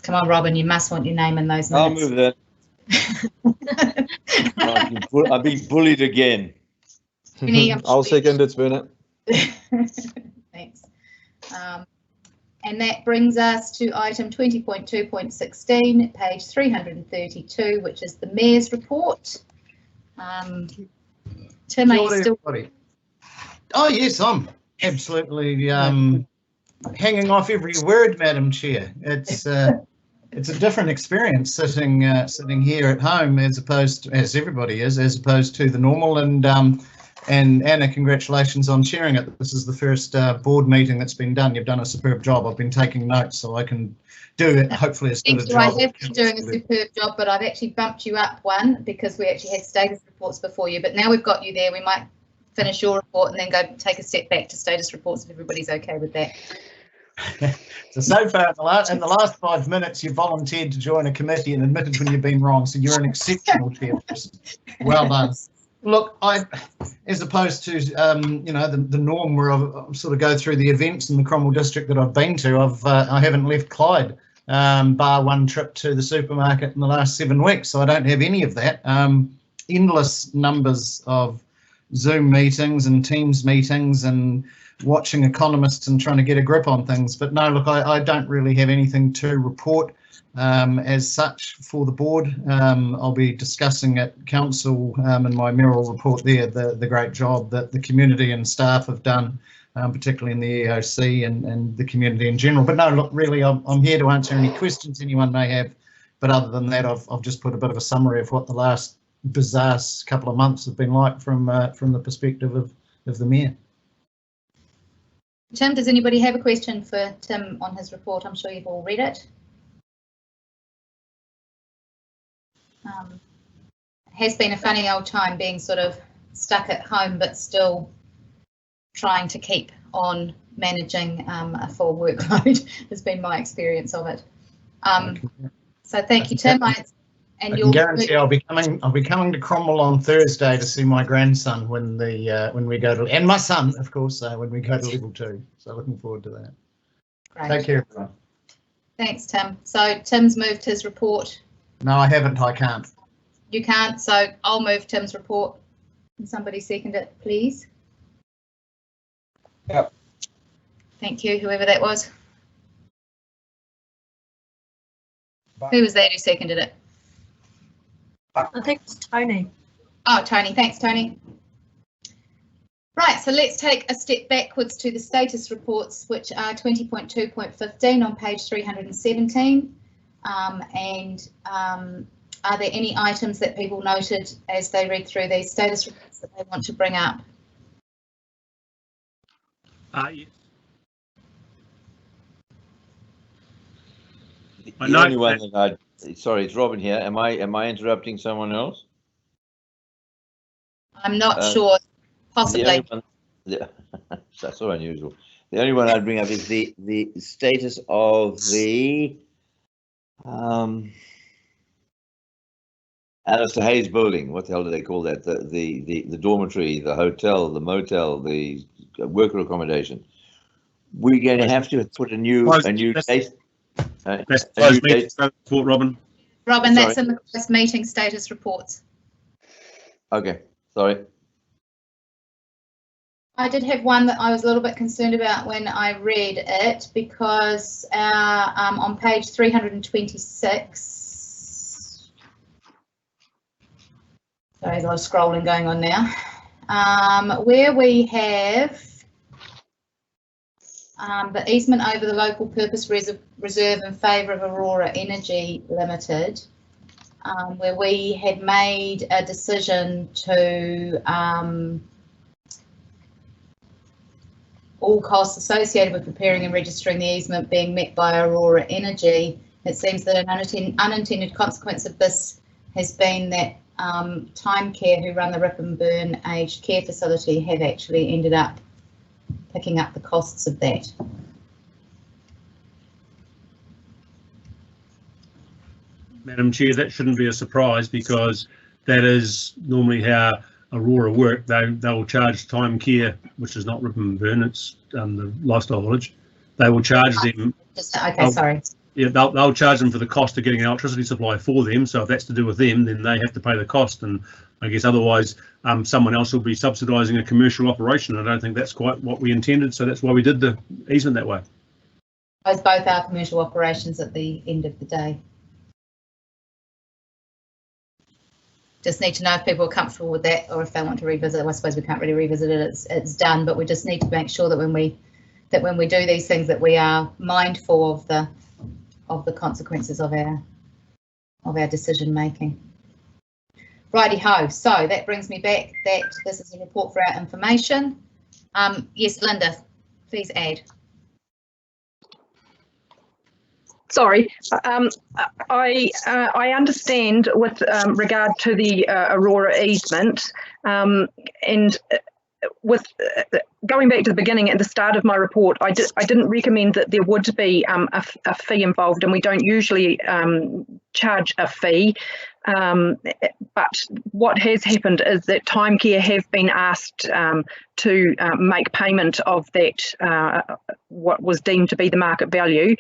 Come on, Robin, you must want your name in those minutes. I'll move that. I've been bullied again. I'll second it, Bernard. Thanks. And that brings us to item 20.2.16, page 332, which is the Mayor's report. Tim, are you still? Oh yes, I'm absolutely hanging off every word, Madam Chair. It's a different experience sitting here at home as opposed to, as everybody is, as opposed to the normal. And Anna, congratulations on chairing it. This is the first board meeting that's been done. You've done a superb job. I've been taking notes so I can do it, hopefully as good a job. I have been doing a superb job, but I've actually bumped you up one because we actually had status reports before you. But now we've got you there, we might finish your report and then go take a step back to status reports if everybody's okay with that. So far in the last 5 minutes, you volunteered to join a committee and admitted when you've been wrong. So you're an exceptional chairperson. Well done. Look, as opposed to the norm where I sort of go through the events in the Cromwell district that I've been to, I haven't left Clyde, bar one trip to the supermarket in the last 7 weeks. So I don't have any of that. Endless numbers of Zoom meetings and Teams meetings and watching economists and trying to get a grip on things. But no, look, I don't really have anything to report as such for the board. I'll be discussing at council in my mayoral report there the great job that the community and staff have done, particularly in the EOC and the community in general. But no, look, really, I'm here to answer any questions anyone may have. But other than that, I've just put a bit of a summary of what the last bizarre couple of months have been like from the perspective of the mayor. Tim, does anybody have a question for Tim on his report? I'm sure you've all read it. Has been a funny old time being sort of stuck at home, but still trying to keep on managing a full workload has been my experience of it. So thank you, Tim. I can guarantee I'll be coming to Cromwell on Thursday to see my grandson when we go to, and my son, of course, when we go to level 2. So looking forward to that. Great. Take care, everyone. Thanks, Tim. So Tim's moved his report. No, I haven't. I can't. You can't. So I'll move Tim's report. Can somebody second it, please? Yep. Thank you, whoever that was. Who was that who seconded it? I think it's Tony. Oh, Tony. Thanks, Tony. Right, so let's take a step backwards to the status reports, which are 20.2.15 on page 317. Are there any items that people noted as they read through these status reports that they want to bring up? Yes. The only one that sorry, it's Robin here. Am I interrupting someone else? I'm not sure. Possibly. That's so unusual. The only one I'd bring up is the status of the Alistair Hayes building. What the hell do they call that? The dormitory, the hotel, the motel, the worker accommodation. We're going to have to put a new date. That's closed meeting report, Robin. Robin, that's in the closed meeting status reports. Okay, sorry. I did have one that I was a little bit concerned about when I read it because on page 326, sorry, there's a lot of scrolling going on now, where we have the easement over the local purpose reserve in favour of Aurora Energy Limited, where we had made a decision to all costs associated with preparing and registering the easement being met by Aurora Energy. It seems that an unintended consequence of this has been that Time Care, who run the Rip and Burn aged care facility, have actually ended up picking up the costs of that. Madam Chair, that shouldn't be a surprise because that is normally how Aurora work, they'll charge Time Care, which is not Rip and Burn, it's the Lifestyle Village. They will charge them. Okay, sorry. Yeah, they'll charge them for the cost of getting electricity supply for them. So if that's to do with them, then they have to pay the cost. And I guess otherwise, someone else will be subsidising a commercial operation. I don't think that's quite what we intended. So that's why we did the easement that way. Both are commercial operations at the end of the day. Just need to know if people are comfortable with that, or if they want to revisit it. I suppose we can't really revisit it. It's done, but we just need to make sure that when we do these things, that we are mindful of the consequences of our decision making. Righty ho. So that brings me back that this is a report for our information. Yes, Linda, please add. Sorry, I understand with regard to the Aurora easement, and with going back to the beginning, at the start of my report, I didn't recommend that there would be a fee involved, and we don't usually charge a fee. But what has happened is that Time Care have been asked to make payment of that, what was deemed to be the market value.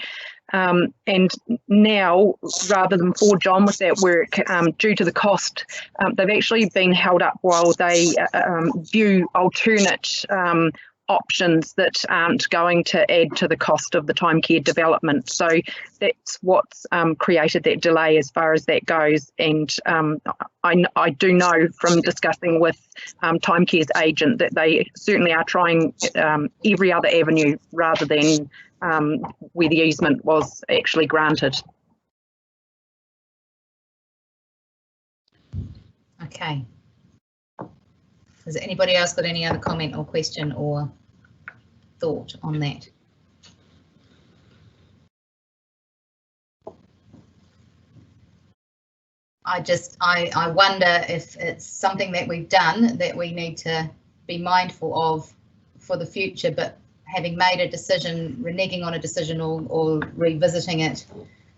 And now, rather than forge on with that work due to the cost, they've actually been held up while they view alternate options that aren't going to add to the cost of the Time Care development. So that's what's created that delay as far as that goes. And I do know from discussing with Time Care's agent that they certainly are trying every other avenue rather than where the easement was actually granted. Okay. Has anybody else got any other comment or question or thought on that? I wonder if it's something that we've done that we need to be mindful of for the future, but having made a decision, reneging on a decision or revisiting it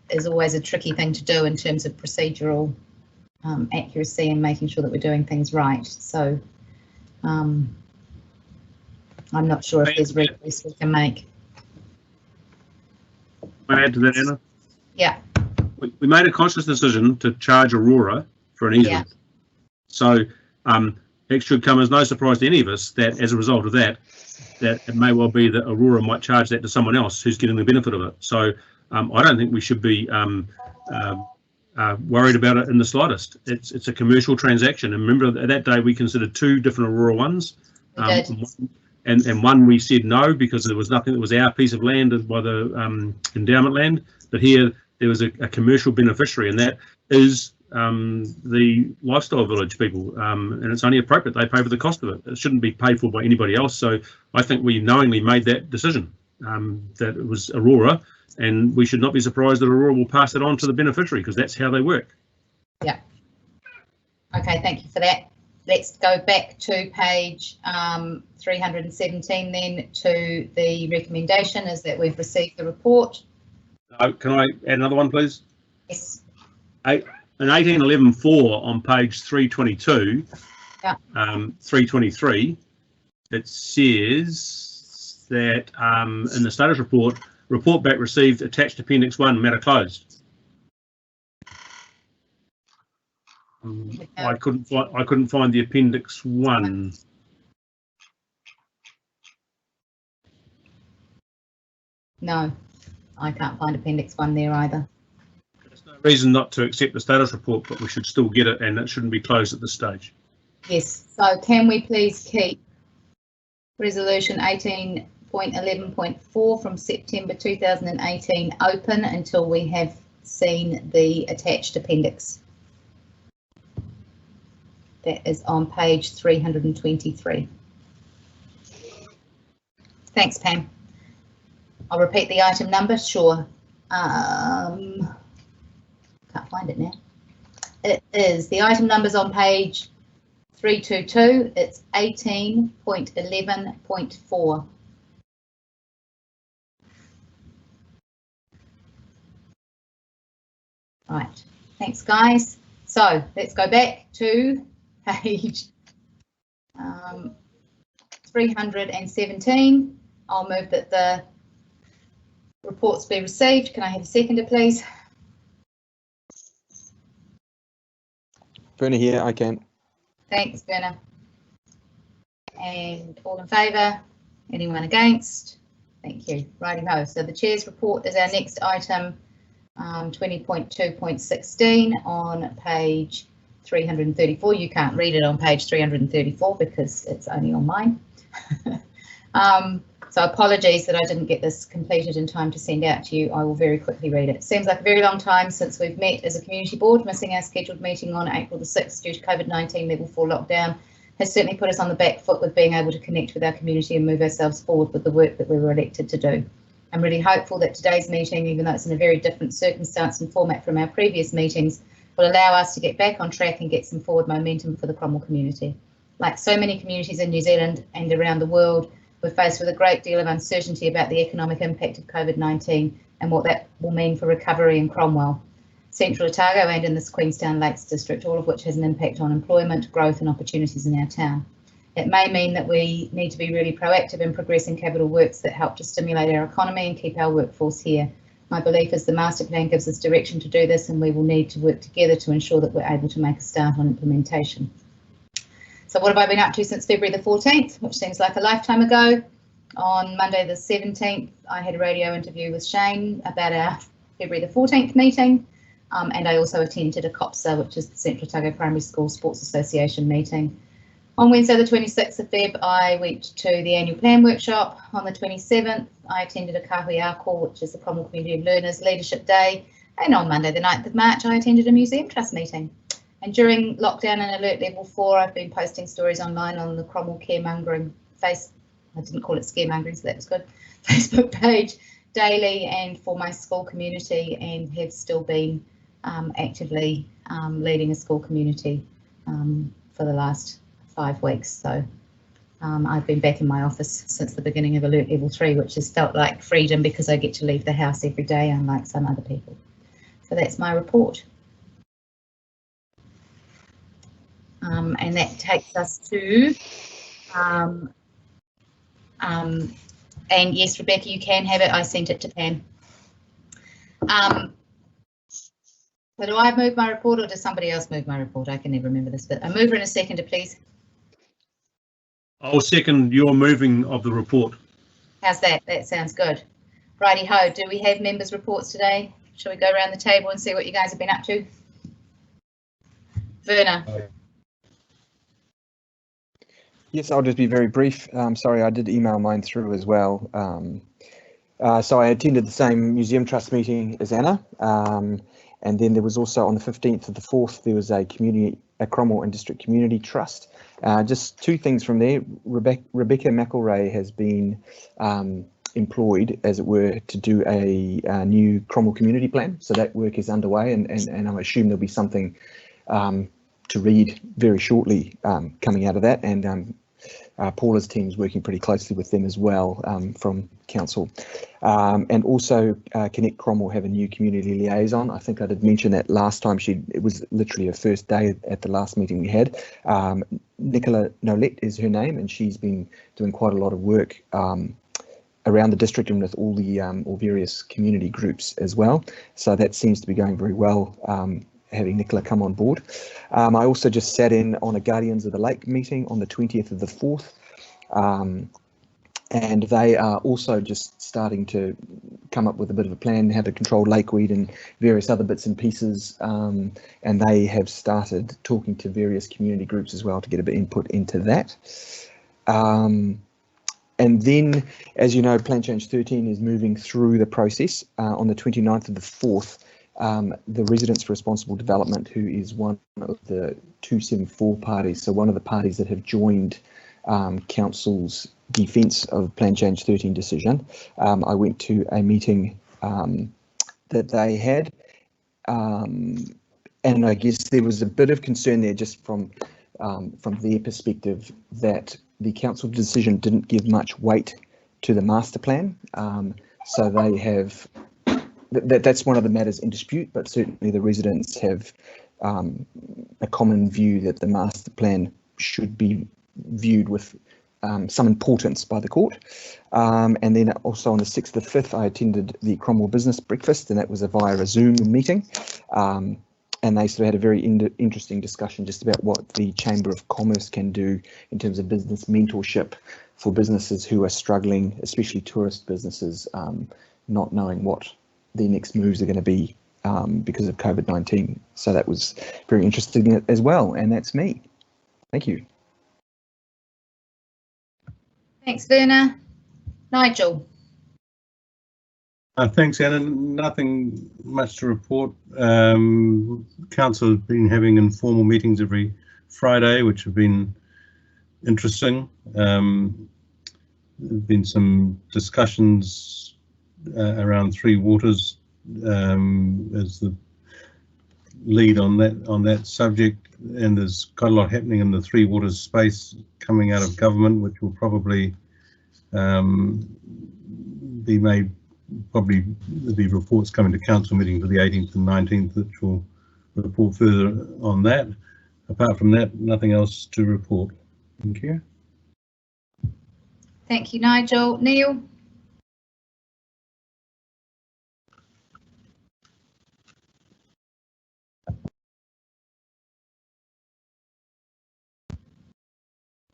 is always a tricky thing to do in terms of procedural accuracy and making sure that we're doing things right. So I'm not sure if there's requests we can make. Can I add to that, Anna? Yeah. We made a conscious decision to charge Aurora for an easement. Yeah. So it should come as no surprise to any of us that as a result of that, that it may well be that Aurora might charge that to someone else who's getting the benefit of it. So I don't think we should be worried about it in the slightest. It's a commercial transaction. And remember, that day we considered two different Aurora ones. And one we said no because there was nothing that was our piece of land by the endowment land. But here there was a commercial beneficiary, and that is the Lifestyle Village people, and it's only appropriate they pay for the cost of it. It shouldn't be paid for by anybody else. So I think we knowingly made that decision that it was Aurora, and we should not be surprised that Aurora will pass it on to the beneficiary because that's how they work. Yeah. Okay, thank you for that. Let's go back to page 317 then to the recommendation is that we've received the report. Can I add another one, please? Yes. In 1811.4 on page 322, yeah. 323, it says that in the status report back received attached appendix 1, matter closed. I couldn't find the appendix 1. No, I can't find appendix 1 there either. There's no reason not to accept the status report, but we should still get it, and it shouldn't be closed at this stage. Yes. So can we please keep resolution 18.11.4 from September 2018 open until we have seen the attached appendix? That is on page 323. Thanks, Pam. I'll repeat the item number, sure. Can't find it now. It is, the item number's on page 322, it's 18.11.4. Right, thanks guys. So let's go back to page 317. I'll move that the reports be received. Can I have a seconder, please? Bernie here, I can. Thanks, Berna. And all in favour? Anyone against? Thank you. Righty-ho. So the Chair's report is our next item, 20.2.16 on page 334. You can't read it on page 334 because it's only on mine. So apologies that I didn't get this completed in time to send out to you. I will very quickly read it. Seems like a very long time since we've met as a community board. Missing our scheduled meeting on April the 6th due to COVID-19 level 4 lockdown has certainly put us on the back foot with being able to connect with our community and move ourselves forward with the work that we were elected to do. I'm really hopeful that today's meeting, even though it's in a very different circumstance and format from our previous meetings, will allow us to get back on track and get some forward momentum for the Cromwell community. Like so many communities in New Zealand and around the world, we're faced with a great deal of uncertainty about the economic impact of COVID-19 and what that will mean for recovery in Cromwell, Central Otago and in this Queenstown Lakes district, all of which has an impact on employment, growth and opportunities in our town. It may mean that we need to be really proactive in progressing capital works that help to stimulate our economy and keep our workforce here. My belief is the master plan gives us direction to do this, and we will need to work together to ensure that we're able to make a start on implementation. So what have I been up to since February the 14th, which seems like a lifetime ago? On Monday the 17th, I had a radio interview with Shane about our February the 14th meeting, and I also attended a COPSA, which is the Central Otago Primary School Sports Association meeting. On Wednesday the 26th of Feb, I went to the annual plan workshop. On the 27th, I attended a Kahui Ako, which is the Cromwell Community of Learners Leadership Day, and on Monday the 9th of March, I attended a Museum Trust meeting. And during lockdown and alert level 4, I've been posting stories online on the Cromwell Caremongering I didn't call it scaremongering, so that was good, Facebook page daily and for my school community, and have still been actively leading a school community for the last 5 weeks. So I've been back in my office since the beginning of alert level 3, which has felt like freedom because I get to leave the house every day, unlike some other people. So that's my report. And that takes us to, and yes, Rebecca, you can have it. I sent it to Pam. So do I move my report or does somebody else move my report? I can never remember this, but a mover and a seconder, please. I'll second your moving of the report. How's that? That sounds good. Righty ho. Do we have members' reports today? Shall we go around the table and see what you guys have been up to? Werner. Yes, I'll just be very brief. Sorry, I did email mine through as well. So I attended the same Museum Trust meeting as Anna. And then there was also on the 15th of the 4th, there was a Cromwell and District Community Trust. Just 2 things from there. Rebecca McElray has been employed, as it were, to do a new Cromwell community plan. So that work is underway, and I assume there'll be something to read very shortly coming out of that. And Paula's team is working pretty closely with them as well from council. And also Connect Cromwell have a new community liaison. I think I did mention that last time. It was literally her first day at the last meeting we had. Nicola Nolette is her name, and she's been doing quite a lot of work around the district and with all the all various community groups as well. So that seems to be going very well, having Nicola come on board. I also just sat in on a Guardians of the Lake meeting on the 20th of the 4th. And they are also just starting to come up with a bit of a plan, how to control lakeweed and various other bits and pieces. And they have started talking to various community groups as well to get a bit of input into that. And then, as you know, Plan Change 13 is moving through the process. On the 29th of the 4th, the Residents for Responsible Development, who is one of the 274 parties, so one of the parties that have joined Council's defence of Plan Change 13 decision. I went to a meeting that they had, and I guess there was a bit of concern there just from their perspective that the council decision didn't give much weight to the master plan. So they have, that's one of the matters in dispute, but certainly the residents have a common view that the master plan should be viewed with some importance by the court. And then also on the 6th of the 5th, I attended the Cromwell Business Breakfast, and that was via a Zoom meeting. And they sort of had a very interesting discussion just about what the Chamber of Commerce can do in terms of business mentorship for businesses who are struggling, especially tourist businesses, not knowing what their next moves are going to be because of COVID-19. So that was very interesting as well. And that's me. Thank you. Thanks, Werner. Nigel. Thanks, Anna. Nothing much to report. Council has been having informal meetings every Friday, which have been interesting. There have been some discussions around Three Waters as the lead on that subject, and there's quite a lot happening in the Three Waters space coming out of government, which will probably be made. Probably there'll be reports coming to council meeting for the 18th and 19th, which will report further on that. Apart from that, nothing else to report. Thank you. Thank you, Nigel. Neil.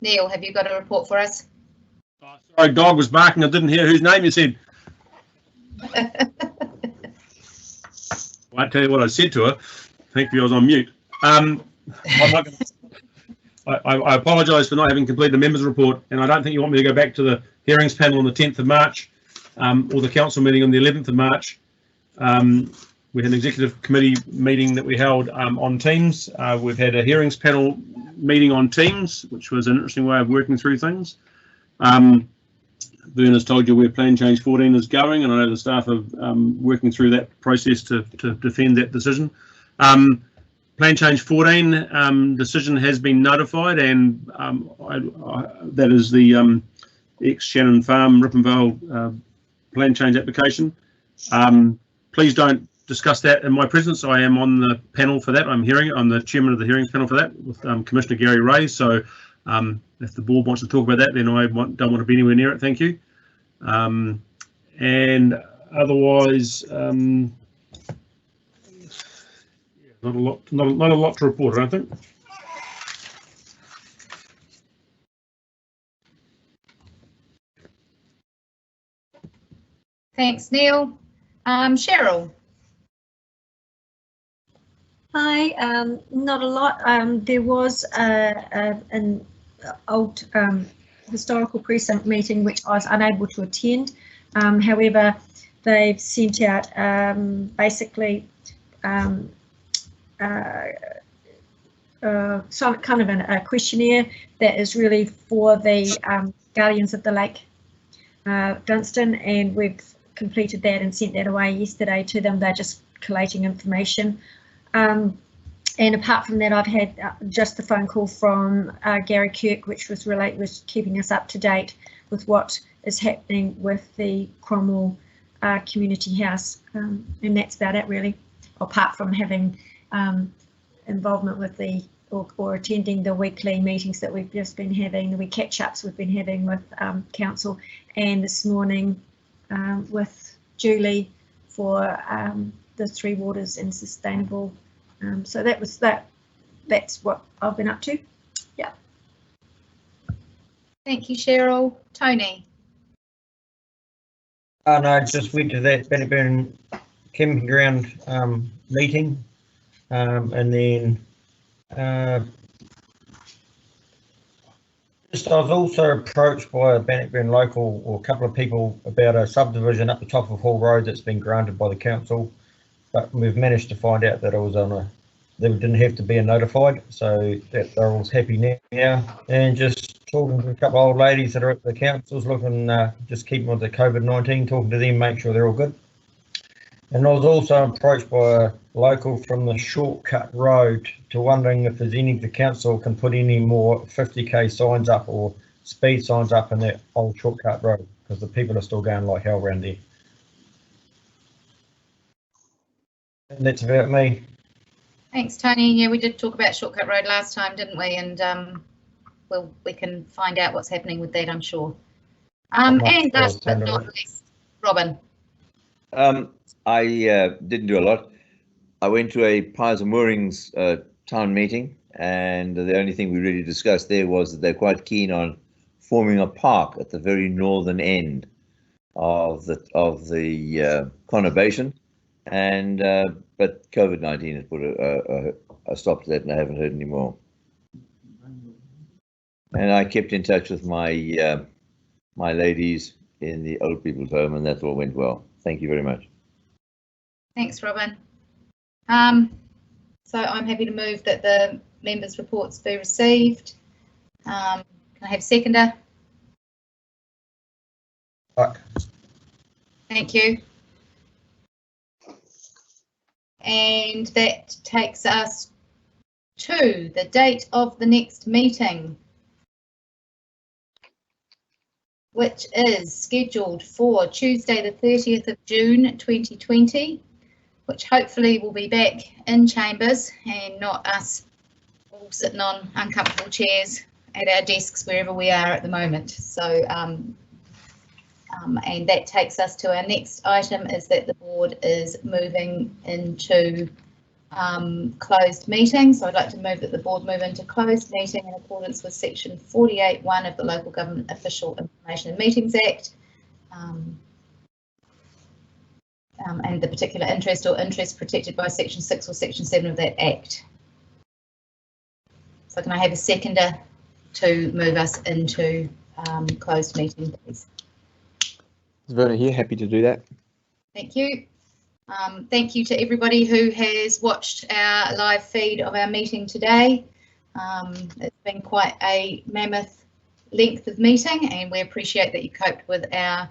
Neil, have you got a report for us? Oh, sorry, dog was barking. I didn't hear whose name you said. Well, I'll tell you what I said to her. Thankfully, I was on mute. I'm not gonna, I apologise for not having completed the members' report, and I don't think you want me to go back to the hearings panel on the 10th of March or the council meeting on the 11th of March. We had an executive committee meeting that we held on Teams. We've had a hearings panel meeting on Teams, which was an interesting way of working through things. Werner's told you where Plan Change 14 is going, and I know the staff are working through that process to defend that decision. Plan Change 14 decision has been notified, and that is the ex-Shannon Farm Ripponvale Plan Change application. Please don't discuss that in my presence. I am on the panel for that. I'm the chairman of the hearings panel for that with Commissioner Gary Ray. So if the board wants to talk about that, then I don't want to be anywhere near it. Thank you. And otherwise, not a lot to report, I don't think. Thanks, Neil. Cheryl. Hi, not a lot. There was an old historical precinct meeting which I was unable to attend. However, they've sent out basically some kind of a questionnaire that is really for the Guardians of the Lake Dunstan, and we've completed that and sent that away yesterday to them. They're just collating information. And apart from that, I've had just the phone call from Gary Kirk, which was keeping us up to date with what is happening with the Cromwell Community House, and that's about it really. Apart from having involvement with or attending the weekly meetings that we've just been having, the catch-ups we've been having with council, and this morning with Julie for the Three Waters and Sustainable. So that was that. That's what I've been up to. Yeah. Thank you, Cheryl. Tony. Oh no, just went to that Bannockburn camping ground meeting, and then I was also approached by a Bannockburn local or a couple of people about a subdivision up the top of Hall Road that's been granted by the council. But we've managed to find out that it was they didn't have to be notified, so that they're all happy now. And just talking to a couple of old ladies that are at the councils, looking, just keeping with the COVID-19, talking to them, make sure they're all good. And I was also approached by a local from the Shortcut Road to wondering if there's any, the council can put any more 50k signs up or speed signs up in that old Shortcut Road, because the people are still going like hell around there. And that's about me. Thanks, Tony. Yeah, we did talk about Shortcut Road last time, didn't we? And we can find out what's happening with that, I'm sure. And last but not least, Robin. I didn't do a lot. I went to a Pies and Moorings town meeting, and the only thing we really discussed there was that they're quite keen on forming a park at the very northern end of the conurbation, and but COVID-19 has put a stop to that, and I haven't heard any more. And I kept in touch with my my ladies in the old people's home, and that all went well. Thank you very much. Thanks, Robin. So I'm happy to move that the members' reports be received. Can I have a seconder? Thank you. And that takes us to the date of the next meeting, which is scheduled for Tuesday the 30th of June 2020, which hopefully will be back in chambers and not us all sitting on uncomfortable chairs at our desks wherever we are at the moment. So and that takes us to our next item, is that the board is moving into closed meeting. So I'd like to move that the board move into closed meeting in accordance with section 48(1) of the Local Government Official Information and Meetings Act, and the particular interest or interest protected by section 6 or section 7 of that act. So can I have a seconder to move us into closed meeting, please? Werner here, happy to do that. Thank you. Thank you to everybody who has watched our live feed of our meeting today. It's been quite a mammoth length of meeting, and we appreciate that you coped with our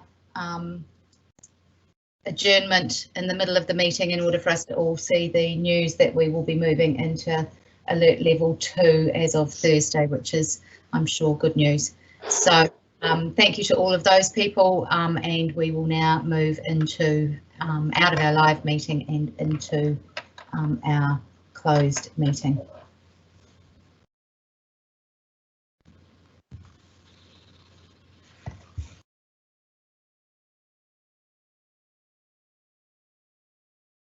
adjournment in the middle of the meeting in order for us to all see the news that we will be moving into alert level 2 as of Thursday, which is, I'm sure, good news. So thank you to all of those people, and we will now move into out of our live meeting and into our closed meeting.